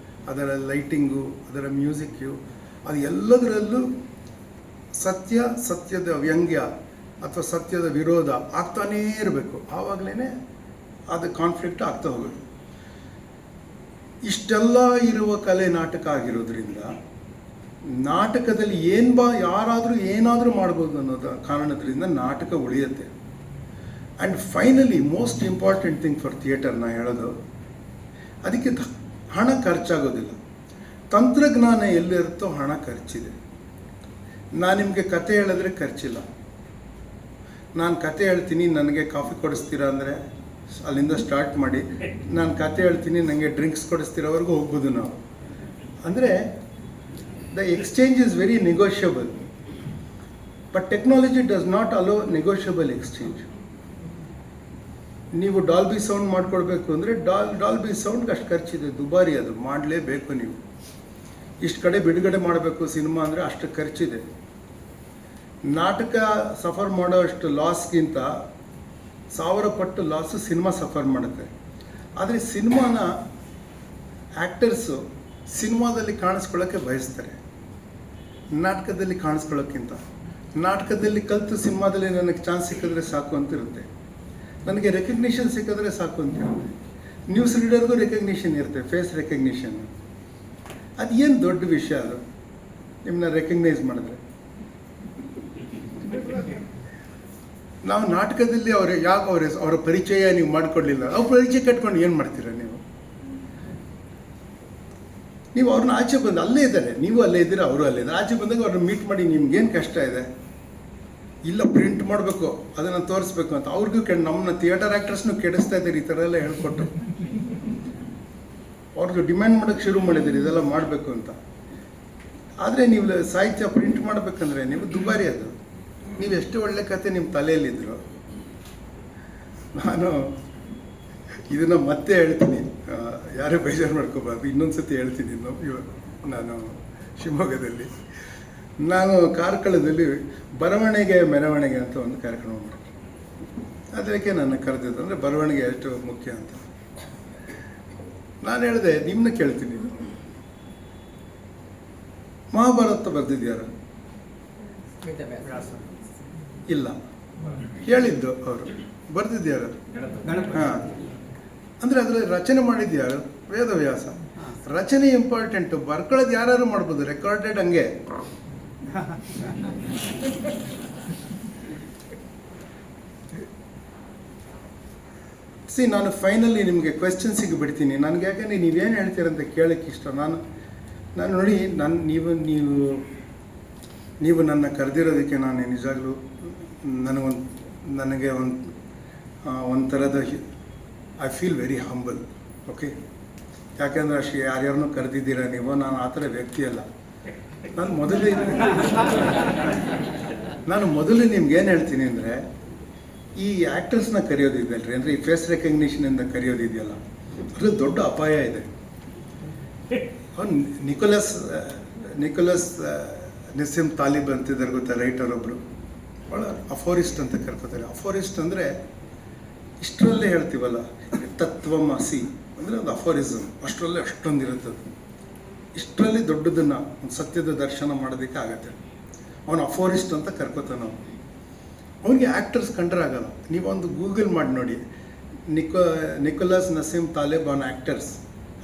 ಅದರ ಲೈಟಿಂಗು, ಅದರ ಮ್ಯೂಸಿಕ್ಕು, ಅದು ಎಲ್ಲದರಲ್ಲೂ ಸತ್ಯದ ವ್ಯಂಗ್ಯ ಅಥವಾ ಸತ್ಯದ ವಿರೋಧ ಆಗ್ತಾನೇ ಇರಬೇಕು. ಆವಾಗಲೇ ಅದು ಕಾನ್ಫ್ಲಿಕ್ಟ್ ಆಗ್ತಾ ಹೋಗೋದು. ಇಷ್ಟೆಲ್ಲ ಇರುವ ಕಲೆ ನಾಟಕ ಆಗಿರೋದ್ರಿಂದ ನಾಟಕದಲ್ಲಿ ಯಾರಾದರೂ ಏನಾದರೂ ಮಾಡ್ಬೋದು ಅನ್ನೋದು ಕಾರಣದಿಂದ ನಾಟಕ ಉಳಿಯುತ್ತೆ. And finally most important thing for theatre ನಾ ಹೇಳೋದು, ಅದಕ್ಕೆ ಹಣ ಖರ್ಚಾಗೋದಿಲ್ಲ. ತಂತ್ರಜ್ಞಾನ ಎಲ್ಲಿರುತ್ತೋ ಹಣ ಖರ್ಚಿದೆ. ನಾನು ನಿಮಗೆ ಕತೆ ಹೇಳಿದ್ರೆ ಖರ್ಚಿಲ್ಲ. ನಾನು ಕತೆ ಹೇಳ್ತೀನಿ, ನನಗೆ ಕಾಫಿ ಕೊಡಿಸ್ತೀರಾ ಅಂದರೆ ಅಲ್ಲಿಂದ ಸ್ಟಾರ್ಟ್ ಮಾಡಿ ನಾನು ಕತೆ ಹೇಳ್ತೀನಿ, ನನಗೆ ಡ್ರಿಂಕ್ಸ್ ಕೊಡಿಸ್ತಿರೋವರೆಗೂ ಹೋಗ್ಬೋದು ನಾವು. ಅಂದರೆ the exchange is very negotiable, but technology does not allow negotiable exchange. ನೀವು ಡಾಲ್ಬಿ ಸೌಂಡ್ ಮಾಡ್ಕೊಡ್ಬೇಕು ಅಂದರೆ ಡಾಲ್ಬಿ ಸೌಂಡ್ಗೆ ಅಷ್ಟು ಖರ್ಚಿದೆ, ದುಬಾರಿ, ಅದು ಮಾಡಲೇಬೇಕು. ನೀವು ಇಷ್ಟು ಕಡೆ ಬಿಡುಗಡೆ ಮಾಡಬೇಕು ಸಿನಿಮಾ ಅಂದರೆ ಅಷ್ಟು ಖರ್ಚಿದೆ. ನಾಟಕ ಸಫರ್ ಮಾಡೋ ಅಷ್ಟು ಲಾಸ್ಗಿಂತ 1000 ಪಟ್ಟು ಲಾಸು ಸಿನಿಮಾ ಸಫರ್ ಮಾಡುತ್ತೆ. ಆದರೆ ಸಿನಿಮಾನ ಆ್ಯಕ್ಟರ್ಸು ಸಿನಿಮಾದಲ್ಲಿ ಕಾಣಿಸ್ಕೊಳ್ಳೋಕ್ಕೆ ಬಯಸ್ತಾರೆ, ನಾಟಕದಲ್ಲಿ ಕಾಣಿಸ್ಕೊಳ್ಳೋಕ್ಕಿಂತ. ನಾಟಕದಲ್ಲಿ ಕಲಿತು ಸಿನಿಮಾದಲ್ಲಿ ನನಗೆ ಚಾನ್ಸ್ ಸಿಕ್ಕಿದ್ರೆ ಸಾಕು ಅಂತಿರುತ್ತೆ, ನನಗೆ ರೆಕಗ್ನಿಷನ್ ಸಿಕ್ಕಿದ್ರೆ ಸಾಕು ಅಂತಿರುತ್ತೆ. ನ್ಯೂಸ್ ರೀಡರ್ಗೂ ರೆಕಗ್ನಿಷನ್ ಇರುತ್ತೆ, ಫೇಸ್ ರೆಕಗ್ನಿಷನ್. ಅದು ಏನು ದೊಡ್ಡ ವಿಷಯ ಅದು, ನಿಮ್ಮನ್ನ ರೆಕಗ್ನೈಸ್ ಮಾಡಿದ್ರೆ. ನಾವು ನಾಟಕದಲ್ಲಿ ಯಾಕೆ ಅವರ ಪರಿಚಯ ನೀವು ಮಾಡಿಕೊಡ್ಲಿಲ್ಲ, ಅವ್ರ ಪರಿಚಯ ಕಟ್ಕೊಂಡು ಏನು ಮಾಡ್ತೀರಾ ನೀವು ಅವ್ರನ್ನ ಆಚೆ ಬಂದು ಅಲ್ಲೇ ಇದ್ದಾರೆ, ನೀವು ಅಲ್ಲೇ ಇದ್ದೀರಾ, ಅವರು ಅಲ್ಲೇ ಇದ್ದಾರೆ. ಆಚೆ ಬಂದಾಗ ಅವ್ರನ್ನ ಮೀಟ್ ಮಾಡಿ ನಿಮ್ಗೇನು ಕಷ್ಟ ಇದೆ, ಇಲ್ಲ ಪ್ರಿಂಟ್ ಮಾಡಬೇಕು ಅದನ್ನು ತೋರಿಸ್ಬೇಕು ಅಂತ ಅವ್ರಿಗೂ ನಮ್ಮನ್ನ ಥಿಯೇಟರ್ ಆ್ಯಕ್ಟರ್ಸ್ನು ಕೆಡಿಸ್ತಾ ಇದ್ದೀರಿ ಈ ಥರ ಎಲ್ಲ ಹೇಳ್ಕೊಟ್ಟು. ಅವ್ರಿಗೆ ಡಿಮ್ಯಾಂಡ್ ಮಾಡೋಕ್ಕೆ ಶುರು ಮಾಡಿದ್ದೀರಿ ಇದೆಲ್ಲ ಮಾಡಬೇಕು ಅಂತ. ಆದರೆ ನೀವು ಸಾಹಿತ್ಯ ಪ್ರಿಂಟ್ ಮಾಡಬೇಕಂದ್ರೆ ನೀವು ದುಬಾರಿ, ಅದು ನೀವು ಎಷ್ಟು ಒಳ್ಳೆ ಕತೆ ನಿಮ್ಮ ತಲೆಯಲ್ಲಿದ್ದರು. ನಾನು ಇದನ್ನು ಮತ್ತೆ ಹೇಳ್ತೀನಿ, ಯಾರೂ ಬೇಜಾರು ಮಾಡ್ಕೋಬಾರ್ದು, ಇನ್ನೊಂದು ಸತಿ ಹೇಳ್ತೀನಿ. ನಾನು ಶಿವಮೊಗ್ಗದಲ್ಲಿ ನಾನು ಕಾರ್ಕಳದಲ್ಲಿ ಬರವಣಿಗೆ ಮೆರವಣಿಗೆ ಅಂತ ಒಂದು ಕಾರ್ಯಕ್ರಮ ಮಾಡಿದೆ. ಅದಕ್ಕೆ ನನ್ನ ಕರೆದಿದ್ದು ಅಂದರೆ ಬರವಣಿಗೆ ಎಷ್ಟು ಮುಖ್ಯ ಅಂತ. ನಾನು ಹೇಳಿದೆ, ನಿಮ್ಮನ್ನ ಕೇಳ್ತೀನಿ, ಮಹಾಭಾರತ ಬರೆದಿದ್ಯಾರು? ಇಲ್ಲ, ಹೇಳಿದ್ದು ಅವರು. ಬರೆದಿದ್ಯಾರು? ಹಾಂ. ಅಂದರೆ ಅದರಲ್ಲಿ ರಚನೆ ಮಾಡಿದ್ಯಾರು? ವೇದವ್ಯಾಸ. ರಚನೆ ಇಂಪಾರ್ಟೆಂಟು, ಬರ್ಕೊಳ್ಳೋದು ಯಾರು ಮಾಡ್ಬೋದು, ರೆಕಾರ್ಡೆಡ್ ಹಂಗೆ. ನಾನು ಫೈನಲಿ ನಿಮಗೆ ಕ್ವೆಶ್ಚನ್ಸಿಗೆ ಬಿಡ್ತೀನಿ. ನನಗೆ ಯಾಕಂದರೆ ನೀವೇನು ಹೇಳ್ತೀರಂತ ಕೇಳೋಕ್ಕೆ ಇಷ್ಟ. ನಾನು ನೋಡಿ, ನೀವು ನನ್ನ ಕರೆದಿರೋದಕ್ಕೆ ನಾನು ನಿಜಾಗಲೂ ನನಗೆ ಒಂಥರದ I feel very humble. Okay, ಯಾಕೆಂದರೆ ಅಷ್ಟು ಯಾರ್ಯಾರನ್ನೂ ಕರೆದಿದ್ದೀರಾ ನೀವು, ನಾನು ಆ ಥರ ವ್ಯಕ್ತಿ ಅಲ್ಲ. ನಾನು ಮೊದಲು ನಿಮ್ಗೇನು ಹೇಳ್ತೀನಿ ಅಂದರೆ, ಈ ಆ್ಯಕ್ಟರ್ಸ್ನ ಕರೆಯೋದಿದೆಯಲ್ರಿ, ಅಂದರೆ ಈ ಫೇಸ್ ರೆಕಗ್ನಿಷನಿಂದ ಕರೆಯೋದಿದೆಯಲ್ಲ, ಅದು ದೊಡ್ಡ ಅಪಾಯ ಇದೆ. ಅವನು ನಿಕೋಲಸ್ ನಿಸ್ಸಿಮ್ ತಾಲಿಬ್ ಅಂತಿದ್ದಾರೆ ಗೊತ್ತಾ, ರೈಟರ್ ಒಬ್ಬರು, ಭಾಳ ಅಫೋರಿಸ್ಟ್ ಅಂತ ಕರ್ಕೋತಾರೆ. ಅಫೋರಿಸ್ಟ್ ಅಂದರೆ ಇಷ್ಟರಲ್ಲೇ ಹೇಳ್ತೀವಲ್ಲ, ತತ್ವಮಸಿ ಅಂದರೆ ಒಂದು ಅಫೋರಿಸಮ್, ಅಷ್ಟರಲ್ಲೇ ಅಷ್ಟೊಂದಿರುತ್ತದೆ. ಇಷ್ಟರಲ್ಲಿ ದೊಡ್ಡದನ್ನು ಒಂದು ಸತ್ಯದ ದರ್ಶನ ಮಾಡೋದಕ್ಕೆ ಆಗತ್ತೆ. ಅವನು ಅಫೋರಿಸ್ಟ್ ಅಂತ ಕರ್ಕೋತಾನೆ. ಅವನಿಗೆ ಆ್ಯಕ್ಟರ್ಸ್ ಕಂಡ್ರೆ ಆಗಲ್ಲ. ನೀವೊಂದು ಗೂಗಲ್ ಮಾಡಿ ನೋಡಿ, ನಿಕೋಲಸ್ ನಸೀಮ್ ತಾಲಿಬ್ ಅವನ ಆ್ಯಕ್ಟರ್ಸ್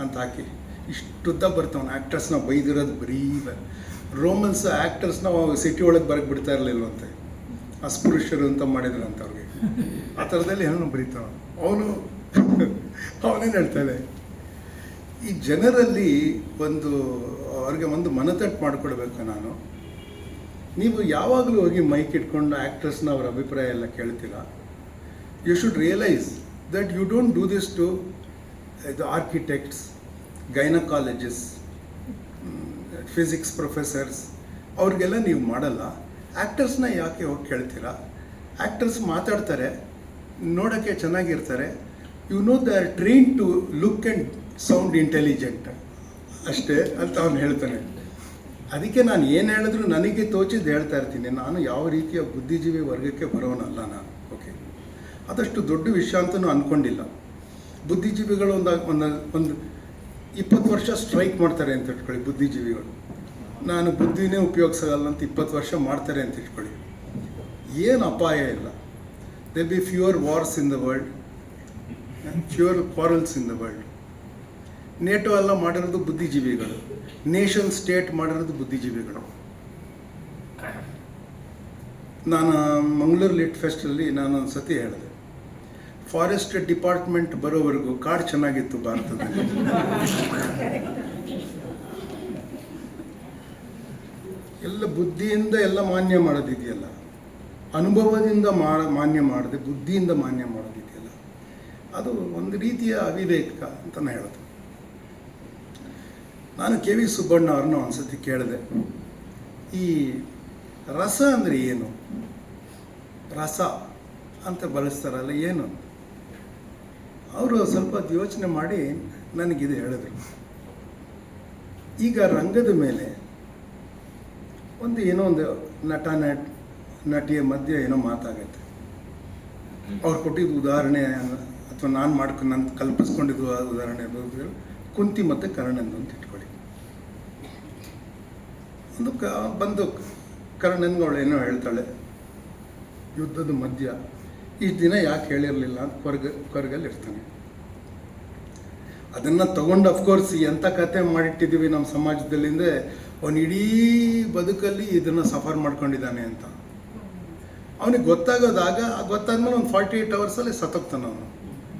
ಅಂತ ಹಾಕಿ, ಇಷ್ಟುದ್ದ ಬರ್ತಾವನು. ಆ್ಯಕ್ಟರ್ಸ್ನ ಬೈದಿರೋದು ಬರೀ ರೋಮನ್ಸ್ ಆ್ಯಕ್ಟರ್ಸ್ನ ಸಿಟಿ ಒಳಗೆ ಬರಕ್ಕೆ ಬಿಡ್ತಾ ಇರಲಿಲ್ವಂತೆ, ಅಸ್ಪೃಶ್ಯರು ಅಂತ ಮಾಡಿದ್ರು ಅಂತ ಅವ್ರಿಗೆ. ಆ ಥರದಲ್ಲಿ ಏನೋ ಬರೀತಾವ ಅವನೇನು ಹೇಳ್ತಾನೆ, ಈ ಜನರಲ್ಲಿ ಅವ್ರಿಗೆ ಒಂದು ಮನತಟ್ಟು ಮಾಡಿಕೊಡ್ಬೇಕು ನಾನು. ನೀವು ಯಾವಾಗಲೂ ಹೋಗಿ ಮೈಕ್ ಇಟ್ಕೊಂಡು ಆ್ಯಕ್ಟರ್ಸ್ನ ಅವ್ರ ಅಭಿಪ್ರಾಯ ಎಲ್ಲ ಕೇಳ್ತೀರಾ. You should realise that you don't do this to the architects, gynaecologist, physics professors, ಅವ್ರಿಗೆಲ್ಲ ನೀವು ಮಾಡಲ್ಲ. ಆ್ಯಕ್ಟರ್ಸ್ನ ಯಾಕೆ ಹೋಗಿ ಕೇಳ್ತೀರಾ? ಆ್ಯಕ್ಟರ್ಸ್ ಮಾತಾಡ್ತಾರೆ, ನೋಡೋಕ್ಕೆ ಚೆನ್ನಾಗಿರ್ತಾರೆ. You know they are train to look and sound intelligent ಅಷ್ಟೇ ಅಂತ ಅವನು ಹೇಳ್ತಾನೆ. ಅದಕ್ಕೆ ನಾನು ಏನು ಹೇಳಿದ್ರು ನನಗೆ ತೋಚಿದ್ದು ಹೇಳ್ತಾ ಇರ್ತೀನಿ. ನಾನು ಯಾವ ರೀತಿಯ ಬುದ್ಧಿಜೀವಿ ವರ್ಗಕ್ಕೆ ಬರೋನಲ್ಲ ನಾನು. ಓಕೆ, ಅದಷ್ಟು ದೊಡ್ಡ ವಿಷಯ ಅಂತಲೂ ಅಂದ್ಕೊಂಡಿಲ್ಲ. ಬುದ್ಧಿಜೀವಿಗಳು ಒಂದು 20 ವರ್ಷ ಸ್ಟ್ರೈಕ್ ಮಾಡ್ತಾರೆ ಅಂತ ಇಟ್ಕೊಳ್ಳಿ ಬುದ್ಧಿಜೀವಿಗಳು. ನಾನು ಬುದ್ಧಿನೇ ಉಪಯೋಗಿಸಲ್ಲ ಅಂತ 20 ವರ್ಷ ಮಾಡ್ತಾರೆ ಅಂತ ಇಟ್ಕೊಳ್ಳಿ. ಏನು ಅಪಾಯ ಇಲ್ಲ. there be fewer wars in the world, fewer quarrels in the world. NATO ಎಲ್ಲ ಮಾಡಿರೋದು ಬುದ್ಧಿಜೀವಿಗಳು, ನೇಷನ್ ಸ್ಟೇಟ್ ಮಾಡಿರೋದು ಬುದ್ಧಿಜೀವಿಗಳು. ನಾನು ಮಂಗಳೂರು ಲಿಟ್ ಫೆಸ್ಟಲ್ಲಿ ನಾನೊಂದು ಸತಿ ಹೇಳಿದೆ, ಫಾರೆಸ್ಟ್ ಡಿಪಾರ್ಟ್ಮೆಂಟ್ ಬರೋವರೆಗೂ ಕಾಡು ಚೆನ್ನಾಗಿತ್ತು ಭಾರತದಲ್ಲಿ. ಎಲ್ಲ ಬುದ್ಧಿಯಿಂದ ಎಲ್ಲ ಮಾನ್ಯ ಮಾಡೋದಿದೆಯಲ್ಲ, ಅನುಭವದಿಂದ ಮಾನ್ಯ ಮಾಡದೆ ಬುದ್ಧಿಯಿಂದ ಮಾನ್ಯ ಮಾಡೋದಿದೆಯಲ್ಲ, ಅದು ಒಂದು ರೀತಿಯ ಅವಿವೇಕ ಅಂತಲೇ ಹೇಳೋದು. ನಾನು ಕೆ ವಿ ಸುಬ್ಬಣ್ಣ ಅವ್ರನ್ನ ಒಂದು ಸತಿ ಕೇಳಿದೆ, ಈ ರಸ ಅಂದರೆ ಏನು, ರಸ ಅಂತ ಬಳಸ್ತಾರಲ್ಲ ಏನು? ಅವರು ಸ್ವಲ್ಪ ಯೋಚನೆ ಮಾಡಿ ನನಗಿದು ಹೇಳಿದ್ರು. ಈಗ ರಂಗದ ಮೇಲೆ ಏನೋ ಒಂದು ನಟಿಯ ಮಧ್ಯೆ ಏನೋ ಮಾತಾಗತ್ತೆ. ಅವ್ರು ಕೊಟ್ಟಿದ್ದು ಉದಾಹರಣೆ ಅಥವಾ ನಾನು ಕಲ್ಪಿಸ್ಕೊಂಡಿದ್ದು ಉದಾಹರಣೆ ಕುಂತಿ ಮತ್ತು ಕರ್ಣಂದು ಅಂತ ಇಟ್ಕೊಳ್ಳಿ. ಬಂದು ಕರ್ಣನ್ಗಳು ಏನೋ ಹೇಳ್ತಾಳೆ, ಯುದ್ಧದ ಮಧ್ಯ ಇಷ್ಟು ದಿನ ಯಾಕೆ ಹೇಳಿರಲಿಲ್ಲ ಅಂತ ಕೊರಗಲ್ಲಿ ಇರ್ತಾನೆ. ಅದನ್ನು ತಗೊಂಡು ಅಫ್ಕೋರ್ಸ್ ಎಂಥ ಕತೆ ಮಾಡಿಟ್ಟಿದ್ದೀವಿ ನಮ್ಮ ಸಮಾಜದಲ್ಲಿಂದ, ಅವನು ಇಡೀ ಬದುಕಲ್ಲಿ ಇದನ್ನು ಸಫರ್ ಮಾಡ್ಕೊಂಡಿದ್ದಾನೆ ಅಂತ ಅವನಿಗೆ ಗೊತ್ತಾದ್ಮೇಲೆ ಒಂದು 48 ಅವರ್ಸಲ್ಲಿ ಸತ್ತೋಗ್ತಾನೆ ಅವನು.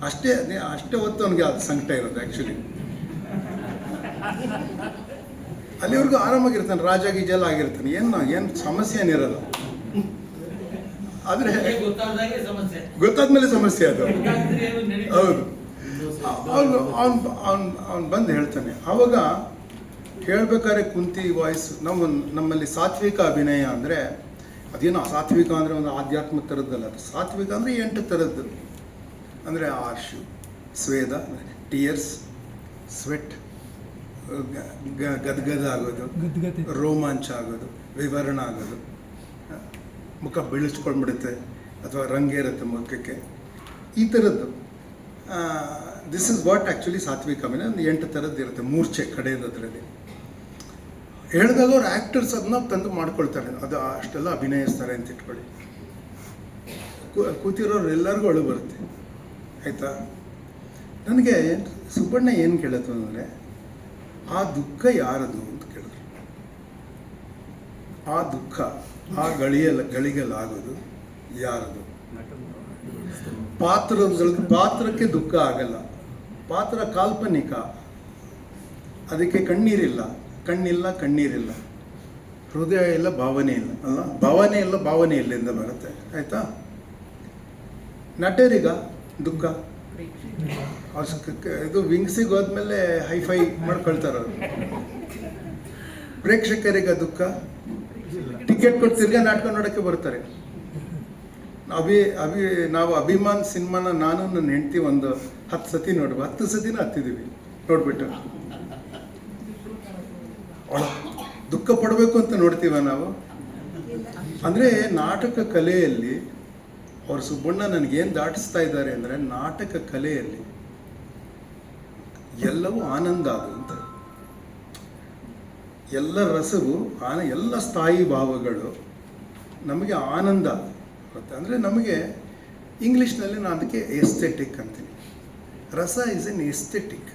ಅಷ್ಟೇ ಹೊತ್ತು ಅವನಿಗೆ ಅದು ಸಂಕಟ ಇರೋದು. ಆ್ಯಕ್ಚುಲಿ ಅಲ್ಲಿವರೆಗೂ ಆರಾಮಾಗಿರ್ತಾನೆ, ರಾಜ ಗೀಜೆಲ್ಲ ಆಗಿರ್ತಾನೆ, ಏನು ಸಮಸ್ಯೆ ಏನಿರಲ್ಲ. ಆದರೆ ಗೊತ್ತಾದ್ಮೇಲೆ ಸಮಸ್ಯೆ ಅದು. ಹೌದು, ಅವನು ಬಂದು ಹೇಳ್ತಾನೆ. ಆವಾಗ ಹೇಳ್ಬೇಕಾದ್ರೆ ಕುಂತಿ ವಾಯ್ಸ್ ನಮ್ಮಲ್ಲಿ ಸಾತ್ವಿಕ ಅಭಿನಯ ಅಂದರೆ ಅದೇನೋ ಸಾತ್ವಿಕ ಅಂದರೆ ಒಂದು ಆಧ್ಯಾತ್ಮ ಥರದ್ದಲ್ಲ, ಅದು ಸಾತ್ವಿಕ ಅಂದರೆ 8 ಥರದ್ದು. ಅಂದರೆ ಆರ್ಷು, ಸ್ವೇದ, ಟಿಯರ್ಸ್, ಸ್ವೆಟ್, ಗದ್ಗದ ಆಗೋದು, ರೋಮಾಂಚ ಆಗೋದು, ವಿವರಣ ಆಗೋದು, ಮುಖ ಬೆಳೆಸ್ಕೊಂಡ್ಬಿಡುತ್ತೆ ಅಥವಾ ರಂಗೇರುತ್ತೆ ಮುಖಕ್ಕೆ, ಈ ಥರದ್ದು. ದಿಸ್ ಇಸ್ ವಾಟ್ ಆ್ಯಕ್ಚುಲಿ ಸಾತ್ವಿಕ ಅಭಿನಯ. ಒಂದು 8 ಥರದ್ದು ಇರುತ್ತೆ, ಮೂರ್ಛೆ ಕಡೆಯದರಲ್ಲಿ. ಹೇಳಿದಾಗ ಅವ್ರು ಆ್ಯಕ್ಟರ್ಸ್ ಅದನ್ನ ತಂದು ಮಾಡ್ಕೊಳ್ತಾರೆ, ಅದು ಅಷ್ಟೆಲ್ಲ ಅಭಿನಯಿಸ್ತಾರೆ ಅಂತ ಇಟ್ಕೊಳ್ಳಿ. ಕೂತಿರೋರು ಎಲ್ಲರಿಗೂ ಅಳು ಬರುತ್ತೆ, ಆಯಿತಾ. ನನಗೆ ಸುಬ್ಬಣ್ಣ ಏನು ಕೇಳಿದ್ರು ಅಂದರೆ, ಆ ದುಃಖ ಯಾರದು ಅಂತ ಕೇಳಿದ್ರು. ಆ ದುಃಖ, ಆ ಗಳಿಗೆಲಾಗೋದು ಯಾರದು? ಪಾತ್ರಕ್ಕೆ ದುಃಖ ಆಗಲ್ಲ, ಪಾತ್ರ ಕಾಲ್ಪನಿಕ, ಅದಕ್ಕೆ ಕಣ್ಣೀರಿಲ್ಲ, ಕಣ್ಣೀರಿಲ್ಲ, ಹೃದಯ ಇಲ್ಲ, ಭಾವನೆ ಇಲ್ಲ ಅಲ್ಲ, ಭಾವನೆ ಇಲ್ಲಿಂದ ಬರುತ್ತೆ, ಆಯಿತಾ. ನಟರಿಗ ದುಃಖ, ಇದು ವಿಂಗ್ಸಿಗೆ ಹೋದ್ಮೇಲೆ ಹೈಫೈ ಮಾಡ್ಕೊಳ್ತಾರೆ ಅವರು. ಪ್ರೇಕ್ಷಕರಿಗೆ ದುಃಖ, ಟಿಕೆಟ್ ಕೊಟ್ಟು ತಿರ್ಗಾ ನಾಟಕ ನೋಡೋಕ್ಕೆ ಬರ್ತಾರೆ. ನಾವು ಅಭಿಮಾನ್ ಸಿನಿಮಾನ ನಾನು ನನ್ನ ಹೆಂಡತಿ ಒಂದು 10 ಸತಿ 10 ಸತಿನ ಹತ್ತಿದ್ದೀವಿ ನೋಡ್ಬಿಟ್ಟು. ದುಃಖ ಪಡಬೇಕು ಅಂತ ನೋಡ್ತೀವ ನಾವು. ಅಂದರೆ ನಾಟಕ ಕಲೆಯಲ್ಲಿ ಅವ್ರು ಸುಬ್ಬಣ್ಣ ನನಗೇನು ದಾಟಿಸ್ತಾ ಇದ್ದಾರೆ ಅಂದರೆ, ನಾಟಕ ಕಲೆಯಲ್ಲಿ ಎಲ್ಲವೂ ಆನಂದ ಅದು ಅಂತ. ಎಲ್ಲ ರಸವು ಎಲ್ಲ ಸ್ಥಾಯಿ ಭಾವಗಳು ನಮಗೆ ಆನಂದ ಬರುತ್ತೆ. ಅಂದರೆ ನಮಗೆ ಇಂಗ್ಲೀಷ್ನಲ್ಲಿ ನಾನು ಅದಕ್ಕೆ ಎಸ್ಥೆಟಿಕ್ ಅಂತೀನಿ. ರಸ is N aesthetic.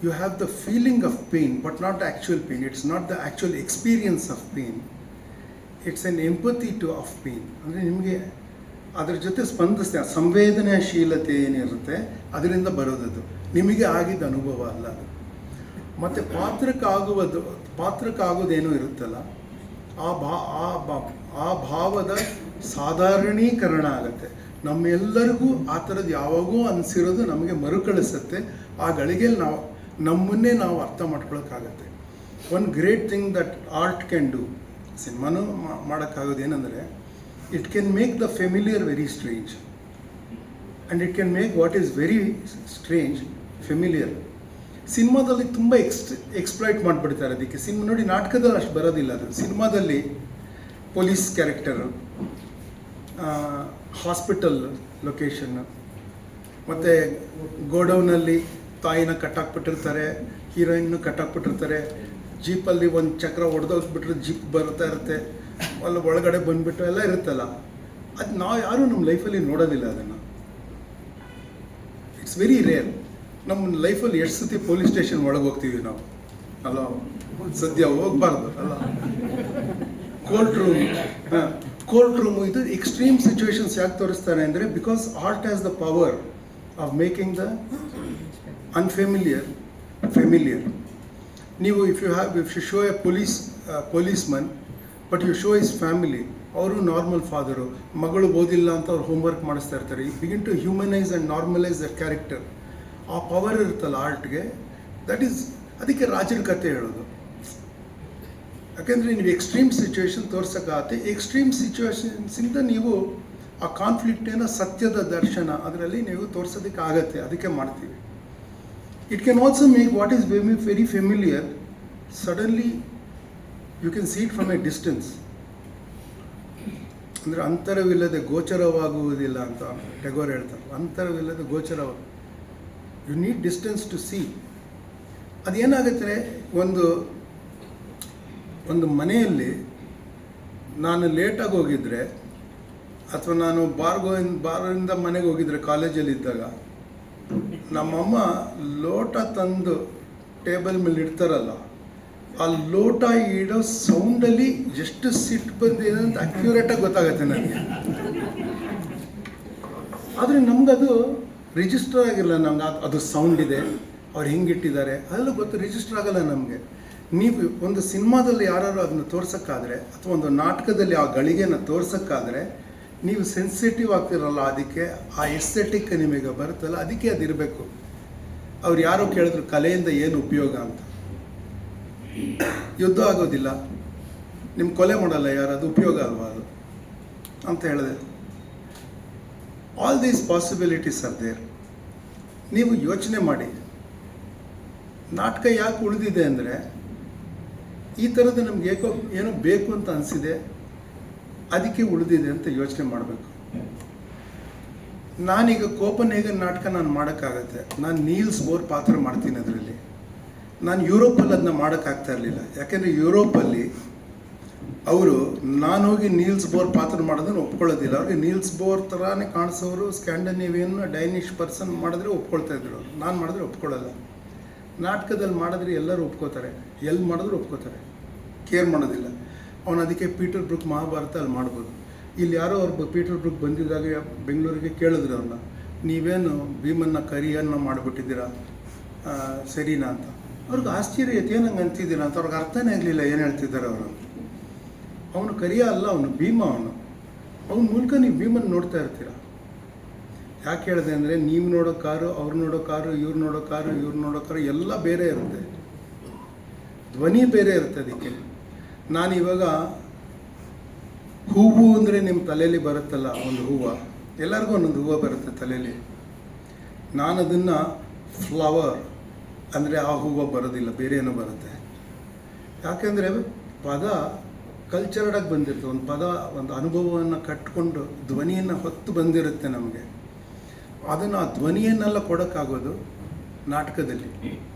You have the feeling of pain, but not the actual pain. It's not the actual experience of pain. It's an empathy of pain. ಅಂದರೆ ನಿಮಗೆ ಅದರ ಜೊತೆ ಸ್ಪಂದಿಸ್ತೀವಿ. ಸಂವೇದನಾಶೀಲತೆ ಏನಿರುತ್ತೆ ಅದರಿಂದ ಬರೋದದು, ನಿಮಗೆ ಆಗಿದ್ದ ಅನುಭವ ಅಲ್ಲ ಅದು. ಮತ್ತು ಪಾತ್ರಕ್ಕಾಗೋದೇನೋ ಇರುತ್ತಲ್ಲ, ಆ ಭಾವದ ಸಾಧಾರಣೀಕರಣ ಆಗುತ್ತೆ. ನಮ್ಮೆಲ್ಲರಿಗೂ ಆ ಥರದ್ದು ಯಾವಾಗೂ ಅನಿಸಿರೋದು ನಮಗೆ ಮರುಕಳಿಸುತ್ತೆ. ಆ ಗಳಿಗೆ ನಮ್ಮನ್ನೇ ನಾವು ಅರ್ಥ ಮಾಡ್ಕೊಳಕ್ಕಾಗತ್ತೆ. One great thing that art can do, ಸಿನಿಮಾನೂ ಮಾಡೋಕ್ಕಾಗೋದು ಏನಂದರೆ, it can make the familiar very strange and it can make what is very strange familiar. ಸಿನಿಮಾದಲ್ಲಿ ತುಂಬ ಎಕ್ಸ್ಪ್ಲಾಯ್ಟ್ ಮಾಡಿಬಿಡ್ತಾರೆ ಅದಕ್ಕೆ. ಸಿನಿಮಾ ನೋಡಿ, ನಾಟಕದಲ್ಲಿ ಅಷ್ಟು ಬರೋದಿಲ್ಲ ಅದು. ಸಿನಿಮಾದಲ್ಲಿ ಪೊಲೀಸ್ ಕ್ಯಾರೆಕ್ಟರು, ಹಾಸ್ಪಿಟಲ್ ಲೊಕೇಶನ್ನು, ಮತ್ತು ಗೋಡೌನಲ್ಲಿ ತಾಯಿನ ಕಟ್ಟಾಕ್ಬಿಟ್ಟಿರ್ತಾರೆ, ಹೀರೋಯಿನ್ನು ಕಟ್ಟಾಕ್ಬಿಟ್ಟಿರ್ತಾರೆ, ಜೀಪಲ್ಲಿ ಒಂದು ಚಕ್ರ ಹೊಡೆದೋಗ್ಬಿಟ್ರೆ ಜೀಪ್ ಬರ್ತಾ ಇರುತ್ತೆ, ಅಲ್ಲಿ ಒಳಗಡೆ ಬಂದುಬಿಟ್ಟು ಎಲ್ಲ ಇರುತ್ತಲ್ಲ, ಅದು ನಾವು ಯಾರೂ ನಮ್ಮ ಲೈಫಲ್ಲಿ ನೋಡೋದಿಲ್ಲ ಅದನ್ನು. It's very rare. ನಮ್ಮ ಲೈಫಲ್ಲಿ ಎಷ್ಟು ಸತಿ ಪೊಲೀಸ್ ಸ್ಟೇಷನ್ ಒಳಗೆ ಹೋಗ್ತೀವಿ ನಾವು ಅಲ್ಲ, ಸದ್ಯ ಹೋಗ್ಬಾರ್ದು ಅಲ್ಲ. ಕೋರ್ಟ್ ರೂಮು ಇದು ಎಕ್ಸ್ಟ್ರೀಮ್ ಸಿಚುವೇಶನ್ಸ್ ಯಾಕೆ ತೋರಿಸ್ತಾರೆ ಅಂದರೆ, because art has the power of making the unfamiliar familiar. ನೀವು if you show a policeman but you show his family. ಅವರು ನಾರ್ಮಲ್ ಫಾದರು, ಮಗಳು ಓದಿಲ್ಲ ಅಂತ ಅವ್ರು ಹೋಮ್ವರ್ಕ್ ಮಾಡಿಸ್ತಾ ಇರ್ತಾರೆ. You begin to humanize and normalize their character. ಆ power ಇರುತ್ತಲ್ಲ ಆರ್ಟ್ಗೆ, ದಟ್ ಈಸ್, ಅದಕ್ಕೆ ರಾಜರ ಕಥೆ ಹೇಳೋದು. ಯಾಕೆಂದರೆ ನೀವು ಎಕ್ಸ್ಟ್ರೀಮ್ ಸಿಚುವೇಶನ್ ತೋರ್ಸೋಕ್ಕಾಗತ್ತೆ. ಎಕ್ಸ್ಟ್ರೀಮ್ ಸಿಚುವೇಶನ್ಸಿಂದ ನೀವು ಆ ಕಾನ್ಫ್ಲಿಕ್ಟೇನೋ ಸತ್ಯದ ದರ್ಶನ ಅದರಲ್ಲಿ ನೀವು ತೋರ್ಸೋದಕ್ಕೆ ಆಗತ್ತೆ, ಅದಕ್ಕೆ ಮಾಡ್ತೀವಿ. It can also make what is very familiar suddenly you can see it from a distance. ಅಂದರೆ ಅಂತರವಿಲ್ಲದೆ ಗೋಚರವಾಗುವುದಿಲ್ಲ ಅಂತ ಟೆಗೋರ್ ಹೇಳ್ತಾರೆ. ಅಂತರವಿಲ್ಲದೆ ಗೋಚರವಾಗ, you need distance to see. ಅದೇನಾಗುತ್ತೆ, ಒಂದು ಮನೆಯಲ್ಲಿ ನಾನು ಲೇಟಾಗಿ ಹೋಗಿದ್ರೆ, ಅಥವಾ ನಾನು ಬಾರಿಂದ ಮನೆಗೆ ಹೋಗಿದ್ರೆ ಕಾಲೇಜಲ್ಲಿದ್ದಾಗ, ನಮ್ಮಮ್ಮ ಲೋಟ ತಂದು ಟೇಬಲ್ ಮೇಲೆ ಇಡ್ತಾರಲ್ಲ, ಆ ಲೋಟ ಇಡೋ ಸೌಂಡಲ್ಲಿ ಎಷ್ಟು ಸಿಟ್ಟು ಬಂದಿದೆ ಅಂತ ಅಕ್ಯುರೇಟಾಗಿ ಗೊತ್ತಾಗುತ್ತೆ ನನಗೆ. ಆದರೆ ನಮಗದು ರಿಜಿಸ್ಟರ್ ಆಗಿರಲ್ಲ. ನಮ್ಗೆ ಅದು ಸೌಂಡ್ ಇದೆ, ಅವ್ರು ಹೆಂಗಿಟ್ಟಿದ್ದಾರೆ ಅದೆಲ್ಲ ರಿಜಿಸ್ಟರ್ ಆಗಲ್ಲ ನಮಗೆ. ನೀವು ಒಂದು ಸಿನಿಮಾದಲ್ಲಿ ಯಾರು ಅದನ್ನು ತೋರ್ಸೋಕ್ಕಾದರೆ, ಅಥವಾ ಒಂದು ನಾಟಕದಲ್ಲಿ ಆ ಗಳಿಗೆನ ತೋರ್ಸೋಕ್ಕಾದರೆ, ನೀವು ಸೆನ್ಸಿಟಿವ್ ಆಗ್ತಿರಲ್ಲ ಅದಕ್ಕೆ. ಆ ಎಸ್ಥೆಟಿಕ್ ನಿಮಗೆ ಬರುತ್ತಲ್ಲ, ಅದಕ್ಕೆ ಅದಿರಬೇಕು. ಅವ್ರು ಯಾರೋ ಕೇಳಿದ್ರು ಕಲೆಯಿಂದ ಏನು ಉಪಯೋಗ ಅಂತ. ಯುದ್ಧ ಆಗೋದಿಲ್ಲ, ನಿಮ್ಮ ಕೊಲೆ ಮಾಡಲ್ಲ ಯಾರು, ಅದು ಉಪಯೋಗ ಅಲ್ವಾ ಅದು ಅಂತ ಹೇಳಿದೆ. All these possibilities are there. ನೀವು ಯೋಚನೆ ಮಾಡಿ, ನಾಟಕ ಯಾಕೆ ಉಳಿದಿದೆ ಅಂದರೆ, ಈ ಥರದ್ದು ನಮ್ಗೆ ಏನೋ ಬೇಕು ಅಂತ ಅನಿಸಿದೆ, ಅದಕ್ಕೆ ಉಳಿದಿದೆ ಅಂತ ಯೋಚನೆ ಮಾಡಬೇಕು. ನಾನೀಗ ಕೋಪನ್ಹೇಗನ್ ನಾಟಕ ನಾನು ಮಾಡೋಕ್ಕಾಗತ್ತೆ. ನಾನು ನೀಲ್ಸ್ ಬೋರ್ ಪಾತ್ರ ಮಾಡ್ತೀನಿ ಅದರಲ್ಲಿ. ನಾನು ಯುರೋಪಲ್ಲಿ ಅದನ್ನ ಮಾಡೋಕ್ಕಾಗ್ತಾ ಇರಲಿಲ್ಲ. ಯಾಕೆಂದರೆ ಯುರೋಪಲ್ಲಿ ಅವರು ನಾನು ಹೋಗಿ ನೀಲ್ಸ್ ಬೋರ್ ಪಾತ್ರ ಮಾಡೋದನ್ನು ಒಪ್ಕೊಳ್ಳೋದಿಲ್ಲ. ಅವ್ರಿಗೆ ನೀಲ್ಸ್ ಬೋರ್ ಥರನೇ ಕಾಣಿಸೋರು ಸ್ಕ್ಯಾಂಡನೇವಿಯನ್ ಡೈನಿಷ್ ಪರ್ಸನ್ ಮಾಡಿದ್ರೆ ಒಪ್ಕೊಳ್ತಾ ಇದ್ರು ಅವರು. ನಾನು ಮಾಡಿದ್ರೆ ಒಪ್ಕೊಳ್ಳಲ್ಲ. ನಾಟಕದಲ್ಲಿ ಮಾಡಿದ್ರೆ ಎಲ್ಲರೂ ಒಪ್ಕೋತಾರೆ, ಎಲ್ಲಿ ಮಾಡಿದ್ರು ಒಪ್ಕೋತಾರೆ, ಕೇರ್ ಮಾಡೋದಿಲ್ಲ. ಅವನು ಅದಕ್ಕೆ ಪೀಟರ್ ಬ್ರೂಕ್ ಮಹಾಭಾರತ ಅಲ್ಲಿ ಮಾಡ್ಬೋದು. ಇಲ್ಲಿ ಯಾರೋ ಅವ್ರು ಪೀಟರ್ ಬ್ರೂಕ್ ಬಂದಿದ್ದಾಗ ಬೆಂಗಳೂರಿಗೆ ಕೇಳಿದ್ರು ಅವ್ರನ್ನ, ನೀವೇನು ಭೀಮನ್ನ ಕರಿಯನ್ನು ಮಾಡಿಬಿಟ್ಟಿದ್ದೀರಾ, ಸರಿನಾ ಅಂತ. ಅವ್ರಿಗೆ ಆಶ್ಚರ್ಯ ಐತೆ, ಏನು ಹಂಗೆ ಅಂತಿದ್ದೀರಾ ಅಂತ. ಅವ್ರಿಗೆ ಅರ್ಥನೇ ಆಗಲಿಲ್ಲ ಏನು ಹೇಳ್ತಿದ್ದಾರೆ ಅವರು. ಅವನು ಕರಿಯ ಅಲ್ಲ, ಅವನು ಭೀಮ. ಅವನ ಮೂಲಕ ನೀವು ಭೀಮನ್ ನೋಡ್ತಾ ಇರ್ತೀರ. ಯಾಕೆ ಹೇಳಿದೆ ಅಂದರೆ, ನೀವು ನೋಡೋ ಕಾರು, ಅವ್ರು ನೋಡೋ ಕಾರು, ಇವ್ರು ನೋಡೋ ಕಾರು, ಇವ್ರು ನೋಡೋ ಕಾರು ಎಲ್ಲ ಬೇರೆ ಇರುತ್ತೆ, ಧ್ವನಿ ಬೇರೆ ಇರುತ್ತೆ. ಅದಕ್ಕೆ ನಾನು ಇವಾಗ ಹೂವು ಅಂದರೆ ನಿಮ್ಮ ತಲೆಯಲ್ಲಿ ಬರುತ್ತಲ್ಲ, ಒಂದು ಹೂವು, ಎಲ್ಲರಿಗೂ ಒಂದೊಂದು ಹೂವು ಬರುತ್ತೆ ತಲೆಯಲ್ಲಿ. ನಾನು ಅದನ್ನು ಫ್ಲವರ್ ಅಂದರೆ ಆ ಹೂವು ಬರೋದಿಲ್ಲ, ಬೇರೆ ಏನೋ ಬರುತ್ತೆ. ಯಾಕೆಂದರೆ ಪದ ಕಲ್ಚರ್ಡಾಗಿ ಬಂದಿರುತ್ತೆ. ಒಂದು ಪದ ಒಂದು ಅನುಭವವನ್ನು ಕಟ್ಟಿಕೊಂಡು ಧ್ವನಿಯನ್ನು ಹೊತ್ತು ಬಂದಿರುತ್ತೆ ನಮಗೆ. ಅದನ್ನು ಆ ಧ್ವನಿಯನ್ನೆಲ್ಲ ಕೊಡೋಕ್ಕಾಗೋದು ನಾಟಕದಲ್ಲಿ.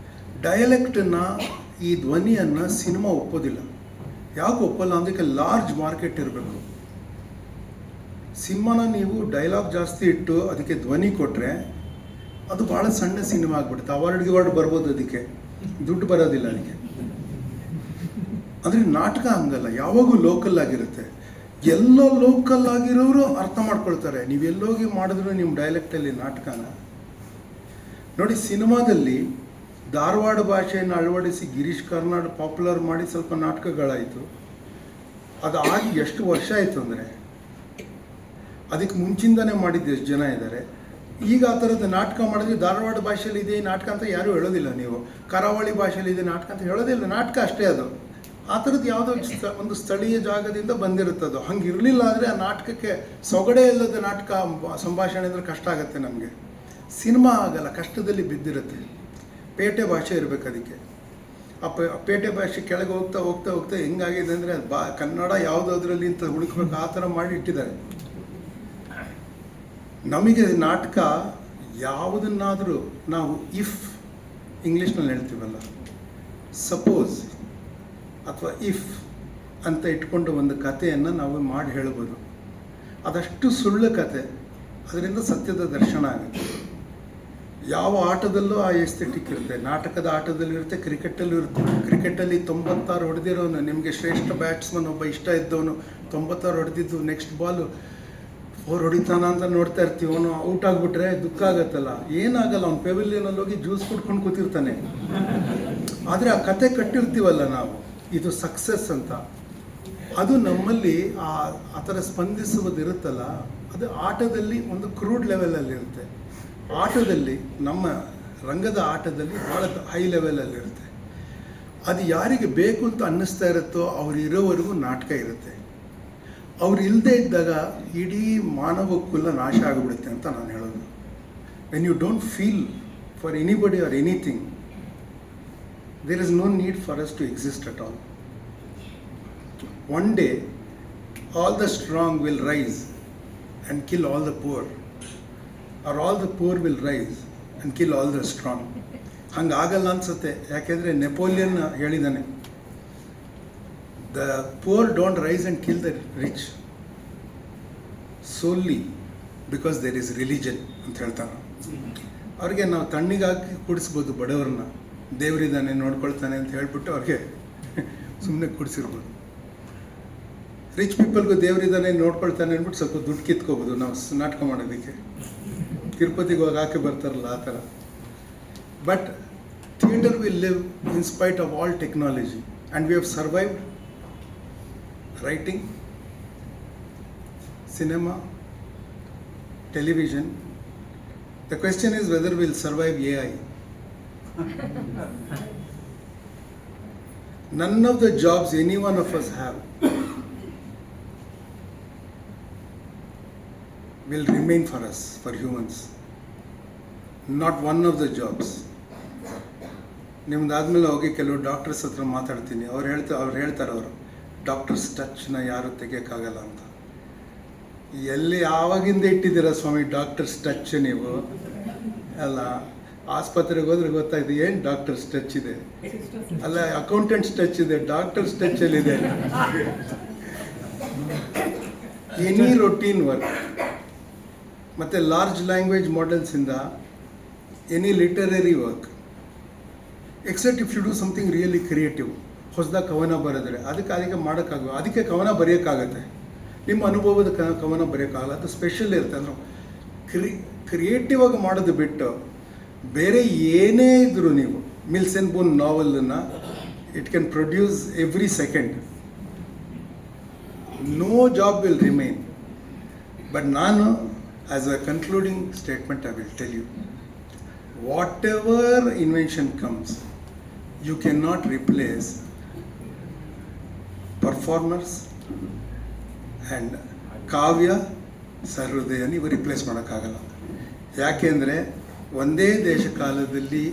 ಡಯಲೆಕ್ಟನ್ನು, ಈ ಧ್ವನಿಯನ್ನು ಸಿನಿಮಾ ಒಪ್ಪೋದಿಲ್ಲ. ಯಾಕೆ ಒಪ್ಪಲ್ಲ ಅದಕ್ಕೆ ಲಾರ್ಜ್ ಮಾರ್ಕೆಟ್ ಇರಬೇಕು. ಸಿನಿಮಾನ ನೀವು ಡೈಲಾಗ್ ಜಾಸ್ತಿ ಇಟ್ಟು ಅದಕ್ಕೆ ಧ್ವನಿ ಕೊಟ್ಟರೆ ಅದು ಭಾಳ ಸಣ್ಣ ಸಿನಿಮಾ ಆಗ್ಬಿಡುತ್ತೆ. ಅವಾರ್ಡ್ ಬರ್ಬೋದು, ಅದಕ್ಕೆ ದುಡ್ಡು ಬರೋದಿಲ್ಲ ಅದಕ್ಕೆ. ಅಂದರೆ ನಾಟಕ ಹಂಗಲ್ಲ, ಯಾವಾಗೂ ಲೋಕಲ್ ಆಗಿರುತ್ತೆ. ಎಲ್ಲ ಲೋಕಲ್ ಆಗಿರೋರು ಅರ್ಥ ಮಾಡ್ಕೊಳ್ತಾರೆ. ನೀವೆಲ್ಲೋಗಿ ಮಾಡಿದ್ರು ನಿಮ್ಮ ಡೈಲೆಕ್ಟಲ್ಲಿ ನಾಟಕನ ನೋಡಿ. ಸಿನಿಮಾದಲ್ಲಿ ಧಾರವಾಡ ಭಾಷೆಯನ್ನು ಅಳವಡಿಸಿ ಗಿರೀಶ್ ಕಾರ್ನಾಡ್ ಪಾಪ್ಯುಲರ್ ಮಾಡಿ ಸ್ವಲ್ಪ ನಾಟಕಗಳಾಯಿತು. ಅದು ಆಗಿ ಎಷ್ಟು ವರ್ಷ ಆಯಿತು ಅಂದರೆ, ಅದಕ್ಕೆ ಮುಂಚಿಂದನೇ ಮಾಡಿದ್ದು ಎಷ್ಟು ಜನ ಇದ್ದಾರೆ. ಈಗ ಆ ಥರದ ನಾಟಕ ಮಾಡಿದ್ರೆ ಧಾರವಾಡ ಭಾಷೆಯಲ್ಲಿ ಇದೆ ನಾಟಕ ಅಂತ ಯಾರೂ ಹೇಳೋದಿಲ್ಲ. ನೀವು ಕರಾವಳಿ ಭಾಷೆಯಲ್ಲಿ ಇದೆ ನಾಟಕ ಅಂತ ಹೇಳೋದಿಲ್ಲ. ನಾಟಕ ಅಷ್ಟೇ ಅದು. ಆ ಥರದ್ದು ಯಾವುದೋ ಒಂದು ಸ್ಥಳೀಯ ಜಾಗದಿಂದ ಬಂದಿರುತ್ತದು. ಹಂಗೆ ಇರಲಿಲ್ಲ ಅಂದರೆ ಆ ನಾಟಕಕ್ಕೆ ಸೊಗಡೆ ಇಲ್ಲದ ನಾಟಕ ಸಂಭಾಷಣೆ ಅಂದರೆ ಕಷ್ಟ ಆಗುತ್ತೆ ನಮಗೆ. ಸಿನಿಮಾ ಆಗಲ್ಲ, ಕಷ್ಟದಲ್ಲಿ ಬಿದ್ದಿರುತ್ತೆ. ಪೇಟೆ ಭಾಷೆ ಇರಬೇಕು ಅದಕ್ಕೆ. ಆ ಪೇಟೆ ಭಾಷೆ ಕೆಳಗೆ ಹೋಗ್ತಾ ಹೋಗ್ತಾ ಹೋಗ್ತಾ ಹೆಂಗಾಗಿದೆ ಅಂದರೆ, ಅದು ಕನ್ನಡ ಯಾವುದಾದ್ರಲ್ಲಿ ಅಂತ ಹುಡುಕ್ಬೇಕು, ಆ ಥರ ಮಾಡಿ ಇಟ್ಟಿದ್ದಾರೆ. ನಮಗೆ ನಾಟಕ ಯಾವುದನ್ನಾದರೂ ನಾವು ಇಫ್ ಇಂಗ್ಲೀಷ್ನಲ್ಲಿ ಹೇಳ್ತೀವಲ್ಲ, ಸಪೋಸ್ ಅಥವಾ ಇಫ್ ಅಂತ ಇಟ್ಕೊಂಡು ಒಂದು ಕಥೆಯನ್ನು ನಾವು ಮಾಡಿ ಹೇಳ್ಬೋದು. ಅದಷ್ಟು ಸುಳ್ಳು ಕತೆ, ಅದರಿಂದ ಸತ್ಯದ ದರ್ಶನ ಆಗುತ್ತೆ. ಯಾವ ಆಟದಲ್ಲೂ ಆ ಎಸ್ಥೆಟಿಕ್ ಇರುತ್ತೆ. ನಾಟಕದ ಆಟದಲ್ಲಿರುತ್ತೆ, ಕ್ರಿಕೆಟಲ್ಲೂ ಇರುತ್ತೆ. ಕ್ರಿಕೆಟಲ್ಲಿ 96 ಹೊಡೆದಿರೋನು, ನಿಮಗೆ ಶ್ರೇಷ್ಠ ಬ್ಯಾಟ್ಸ್ಮನ್ ಒಬ್ಬ ಇಷ್ಟ ಇದ್ದವನು 96 ಹೊಡೆದಿದ್ದು, ನೆಕ್ಸ್ಟ್ ಬಾಲು 4 ಹೊಡಿತಾನ ಅಂತ ನೋಡ್ತಾ ಇರ್ತೀವಿ. ಅವನು ಔಟ್ ಆಗಿಬಿಟ್ರೆ ದುಃಖ ಆಗುತ್ತಲ್ಲ. ಏನಾಗಲ್ಲ, ಅವ್ನು ಪೆವಿಲಿಯನಲ್ಲಿ ಹೋಗಿ ಜ್ಯೂಸ್ ಕುಡ್ಕೊಂಡು ಕೂತಿರ್ತಾನೆ. ಆದರೆ ಆ ಕತೆ ಕಟ್ಟಿರ್ತೀವಲ್ಲ ನಾವು, ಇದು ಸಕ್ಸಸ್ ಅಂತ, ಅದು ನಮ್ಮಲ್ಲಿ ಆ ಥರ ಸ್ಪಂದಿಸುವುದಿರುತ್ತಲ್ಲ, ಅದು ಆಟದಲ್ಲಿ ಒಂದು ಕ್ರೂಡ್ ಲೆವೆಲಲ್ಲಿರುತ್ತೆ. ಆಟದಲ್ಲಿ ನಮ್ಮ ರಂಗದ ಆಟದಲ್ಲಿ ಭಾಳ ಹೈ ಲೆವೆಲಲ್ಲಿರುತ್ತೆ. ಅದು ಯಾರಿಗೆ ಬೇಕು ಅಂತ ಅನ್ನಿಸ್ತಾ ಇರುತ್ತೋ ಅವ್ರು ಇರೋವರೆಗೂ ನಾಟಕ ಇರುತ್ತೆ. ಅವ್ರು ಇಲ್ಲದೆ ಇದ್ದಾಗ ಇಡೀ ಮಾನವ ಕುಲ ನಾಶ ಆಗಿಬಿಡುತ್ತೆ ಅಂತ ನಾನು ಹೇಳೋದು. When you don't feel for anybody or anything, there is no need for us to exist at all. One day, all the strong will rise and kill all the poor, or all the poor will rise and kill all the strong. ಹಂಗಾಗಲ್ಲ ಅನ್ಸುತ್ತೆ. ಯಾಕೆಂದರೆ Napoleon ಹೇಳಿದ್ದಾನೆ, the poor don't rise and kill the rich solely because there is religion ಅಂತ ಹೇಳ್ತಾನೆ. ಅವ್ರಿಗೆ ನಾವು ತಣ್ಣಿಗಾಗಿ ಕುಡಿಸ್ಬೋದು ಬಡವ್ರನ್ನ, ದೇವರಿದ್ದಾನೆ ನೋಡ್ಕೊಳ್ತಾನೆ ಅಂತ ಹೇಳ್ಬಿಟ್ಟು ಅವ್ರಿಗೆ ಸುಮ್ಮನೆ ಕುಡಿಸಿರ್ಬೋದು. ರಿಚ್ ಪೀಪಲ್ಗೂ ದೇವರಿದ್ದಾನೆ ನೋಡ್ಕೊಳ್ತಾನೆ ಅಂದ್ಬಿಟ್ಟು ಸ್ವಲ್ಪ ದುಡ್ಡು ಕಿತ್ಕೋಬೋದು ನಾವು ನಾಟಕ ಮಾಡೋದಕ್ಕೆ. ತಿರುಪತಿಗೆ ಹೋಗಿ ಹಾಕಿ ಬರ್ತಾರಲ್ಲ ಆ ಥರ. But theatre will live in spite of all technology and we have survived writing, cinema, television. The question is whether we'll survive AI. None of the jobs any one of us have will remain for us, for humans. Not one of the jobs. ನಿಮ್ದಾದ್ಮೇಲೆ ಹೋಗಿ ಕೆಲವು doctors ಹತ್ರ ಮಾತಾಡ್ತೀನಿ. ಅವ್ರು ಹೇಳ್ತಾರೆ ಅವರು doctors ಟಚ್ನ ಯಾರು ತೆಗಿಯೋಕ್ಕಾಗಲ್ಲ ಅಂತ. ಎಲ್ಲಿ ಆವಾಗಿಂದ ಇಟ್ಟಿದ್ದೀರಾ ಸ್ವಾಮಿ ಡಾಕ್ಟರ್ಸ್ ಟಚ್ ನೀವು? ಅಲ್ಲ, ಆಸ್ಪತ್ರೆಗೆ ಹೋದ್ರೆ ಗೊತ್ತಾಯ್ತು ಏನು ಡಾಕ್ಟರ್ಸ್ ಟಚ್ ಇದೆ. ಅಲ್ಲ, ಅಕೌಂಟೆಂಟ್ಸ್ ಟಚ್ ಇದೆ, ಡಾಕ್ಟರ್ಸ್ ಟಚ್ಚಲ್ಲಿದೆ. ಎನಿ ರೊಟೀನ್ ವರ್ಕ್ ಮತ್ತು ಲಾರ್ಜ್ ಲ್ಯಾಂಗ್ವೇಜ್ ಮಾಡೆಲ್ಸಿಂದ any literary work, except if you do something really creative. ಹೊಸದಾಗಿ ಕವನ ಬರೆದ್ರೆ ಅದಕ್ಕೆ ಮಾಡೋಕ್ಕಾಗ, ಅದಕ್ಕೆ ಕವನ ಬರೆಯೋಕ್ಕಾಗತ್ತೆ. ನಿಮ್ಮ ಅನುಭವದ ಕವನ ಬರೆಯೋಕ್ಕಾಗಲ್ಲ, ಅದು ಸ್ಪೆಷಲ್ ಇರುತ್ತೆ. ಅಂದ್ರೆ ಕ್ರಿಯೇಟಿವ್ ಆಗಿ ಮಾಡೋದು ಬಿಟ್ಟು ಬೇರೆ ಏನೇ ಇದ್ದರೂ ನೀವು ಮಿಲ್ಸ್ ಆ್ಯಂಡ್ ಬೋನ್ ನಾವೆಲನ್ನು it can produce every second. No job will remain. But ನಾನು as a concluding statement I will tell you, whatever invention comes, you cannot replace performers and ಕಾವ್ಯ ಸಹೃದಯ ನೀವು ರಿಪ್ಲೇಸ್ ಮಾಡೋಕ್ಕಾಗಲ್ಲ. ಯಾಕೆಂದರೆ ಒಂದೇ ದೇಶ ಕಾಲದಲ್ಲಿ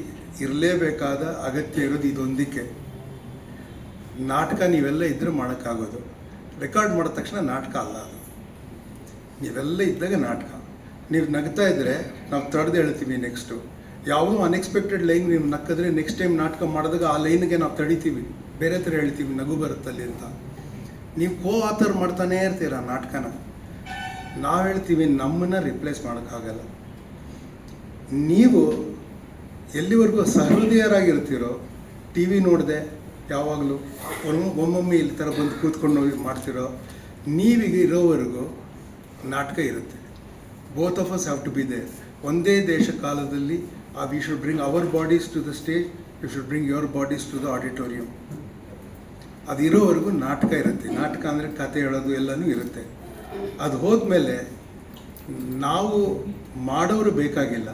ಇರಲೇಬೇಕಾದ ಅಗತ್ಯ ಇರೋದು ಇದೊಂದಕ್ಕೆ. ನಾಟಕ ನೀವೆಲ್ಲ ಇದ್ದರೆ ಮಾಡೋಕ್ಕಾಗೋದು, ರೆಕಾರ್ಡ್ ಮಾಡಿದ ತಕ್ಷಣ ನಾಟಕ ಅಲ್ಲ ಅದು. ನೀವೆಲ್ಲ ಇದ್ದಾಗ ನಾಟಕ. ನೀವು ನಗ್ತಾ ಇದ್ದರೆ ನಾವು ತಡೆದು ಹೇಳ್ತೀವಿ ನೆಕ್ಸ್ಟು. ಯಾವುದೋ ಅನ್ಎಕ್ಸ್ಪೆಕ್ಟೆಡ್ ಲೈನ್ ನೀವು ನಕ್ಕಿದ್ರೆ ನೆಕ್ಸ್ಟ್ ಟೈಮ್ ನಾಟಕ ಮಾಡಿದಾಗ ಆ ಲೈನ್ಗೆ ನಾವು ತಡಿತೀವಿ, ಬೇರೆ ಥರ ಹೇಳ್ತೀವಿ, ನಗು ಬರುತ್ತಲ್ಲಿ ಅಂತ. ನೀವು ಆಥರ್ ಮಾಡ್ತಾನೇ ಇರ್ತೀರ ನಾಟಕನ. ನಾವು ಹೇಳ್ತೀವಿ ನಮ್ಮನ್ನು ರಿಪ್ಲೇಸ್ ಮಾಡೋಕ್ಕಾಗಲ್ಲ. ನೀವು ಎಲ್ಲಿವರೆಗೂ ಸಹೃದಯರಾಗಿರ್ತೀರೋ, ಟಿ ವಿ ನೋಡದೆ ಯಾವಾಗಲೂ ಒಮ್ಮೊಮ್ಮೆ ಇಲ್ಲಿ ಥರ ಬಂದು ಕೂತ್ಕೊಂಡು ಮಾಡ್ತಿರೋ, ನೀವೀಗ ಇರೋವರೆಗೂ ನಾಟಕ ಇರುತ್ತೆ. Both of us have to be there. ಒಂದೇ ದೇಶ ಕಾಲದಲ್ಲಿ we should bring our bodies to the stage, you should bring your bodies to the auditorium. ಅದು ಇರೋವರೆಗೂ ನಾಟಕ ಇರುತ್ತೆ. ನಾಟಕ ಅಂದರೆ ಕತೆ ಹೇಳೋದು ಎಲ್ಲನೂ ಇರುತ್ತೆ. ಅದು ಹೋದ್ಮೇಲೆ ನಾವು ಮಾಡೋರು ಬೇಕಾಗಿಲ್ಲ,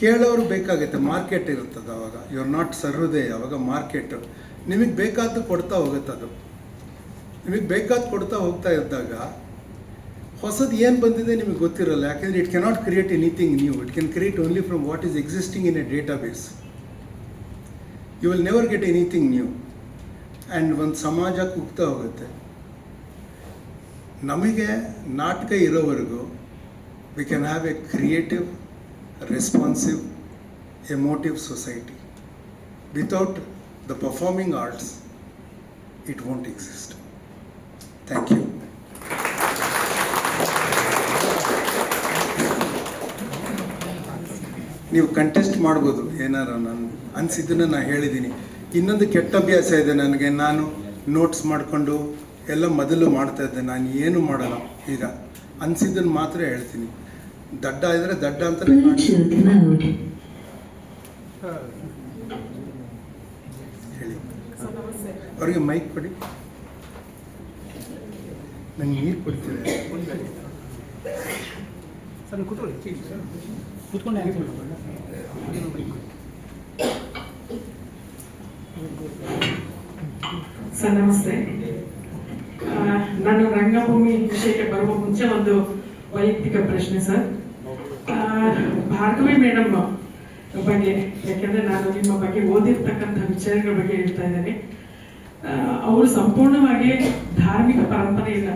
ಕೇಳೋರು ಬೇಕಾಗುತ್ತೆ. ಮಾರ್ಕೆಟ್ ಇರುತ್ತದೆ ಅವಾಗ. ಯು ಆರ್ ನಾಟ್ ಸಹೃದಯ. ಅವಾಗ ಮಾರ್ಕೆಟು ನಿಮಗೆ ಬೇಕಾದ್ದು ಕೊಡ್ತಾ ಹೋಗುತ್ತದು. ನಿಮಗೆ ಬೇಕಾದ್ದು ಕೊಡ್ತಾ ಹೋಗ್ತಾ ಇದ್ದಾಗ ಹೊಸದು ಏನು ಬಂದಿದೆ ನಿಮಗೆ ಗೊತ್ತಿರಲ್ಲ. ಯಾಕೆಂದರೆ it cannot create anything new. It can create only from what is existing in a database. You will never get anything new. And ಒಂದು ಸಮಾಜ ಕುಗ್ತಾ ಹೋಗುತ್ತೆ. ನಮಗೆ ನಾಟಕ ಇರೋವರೆಗೂ we can have a creative, responsive, emotive society. Without the performing arts it won't exist. Thank you. ನೀವು contest ಮಾಡ್ಬೋದು, ಏನಾರ ನಾನು ಅನಿಸಿದ್ದನ್ನು ನಾನು ಹೇಳಿದ್ದೀನಿ. ಇನ್ನೊಂದು ಕೆಟ್ಟ ಅಭ್ಯಾಸ ಇದೆ ನನಗೆ. ನಾನು ನೋಟ್ಸ್ ಮಾಡಿಕೊಂಡು ಎಲ್ಲ ಮೊದಲು ಮಾಡ್ತಾಯಿದ್ದೆ. ನಾನು ಏನು ಮಾಡಲ್ಲ. ಈಗ ಅನಿಸಿದ್ದನ್ನು ಮಾತ್ರ ಹೇಳ್ತೀನಿ. ದಡ್ಡ ಇದ್ದರೆ ದಡ್ಡ ಅಂತ ಹೇಳಿ. ಅವ್ರಿಗೆ ಮೈಕ್ ಕೊಡಿ. ನಂಗೆ ನೀರು ಕೊಡ್ತೀವಿ ಸರ್ ಕೂತ್ಕೊಳ್ಳಿ ಕೂತ್ಕೊಂಡೆ ಸರ್ ನಮಸ್ತೆ. ನಾನು ರಂಗಭೂಮಿ ವಿಷಯಕ್ಕೆ ಬರುವ ಮುಂಚೆ ಒಂದು ವೈಯಕ್ತಿಕ ಪ್ರಶ್ನೆ ಸರ್. ಭಾರ್ಗವಿ ಮೇಡಮ್ ಬಗ್ಗೆ, ಯಾಕೆಂದ್ರೆ ನಾನು ನಿಮ್ಮ ಬಗ್ಗೆ ಓದಿರ್ತಕ್ಕಂಥ ವಿಚಾರಗಳ ಬಗ್ಗೆ ಹೇಳ್ತಾ ಇದ್ದೇನೆ. ಅವರು ಸಂಪೂರ್ಣವಾಗಿ ಧಾರ್ಮಿಕ ಪರಂಪರೆ ಇಲ್ಲ.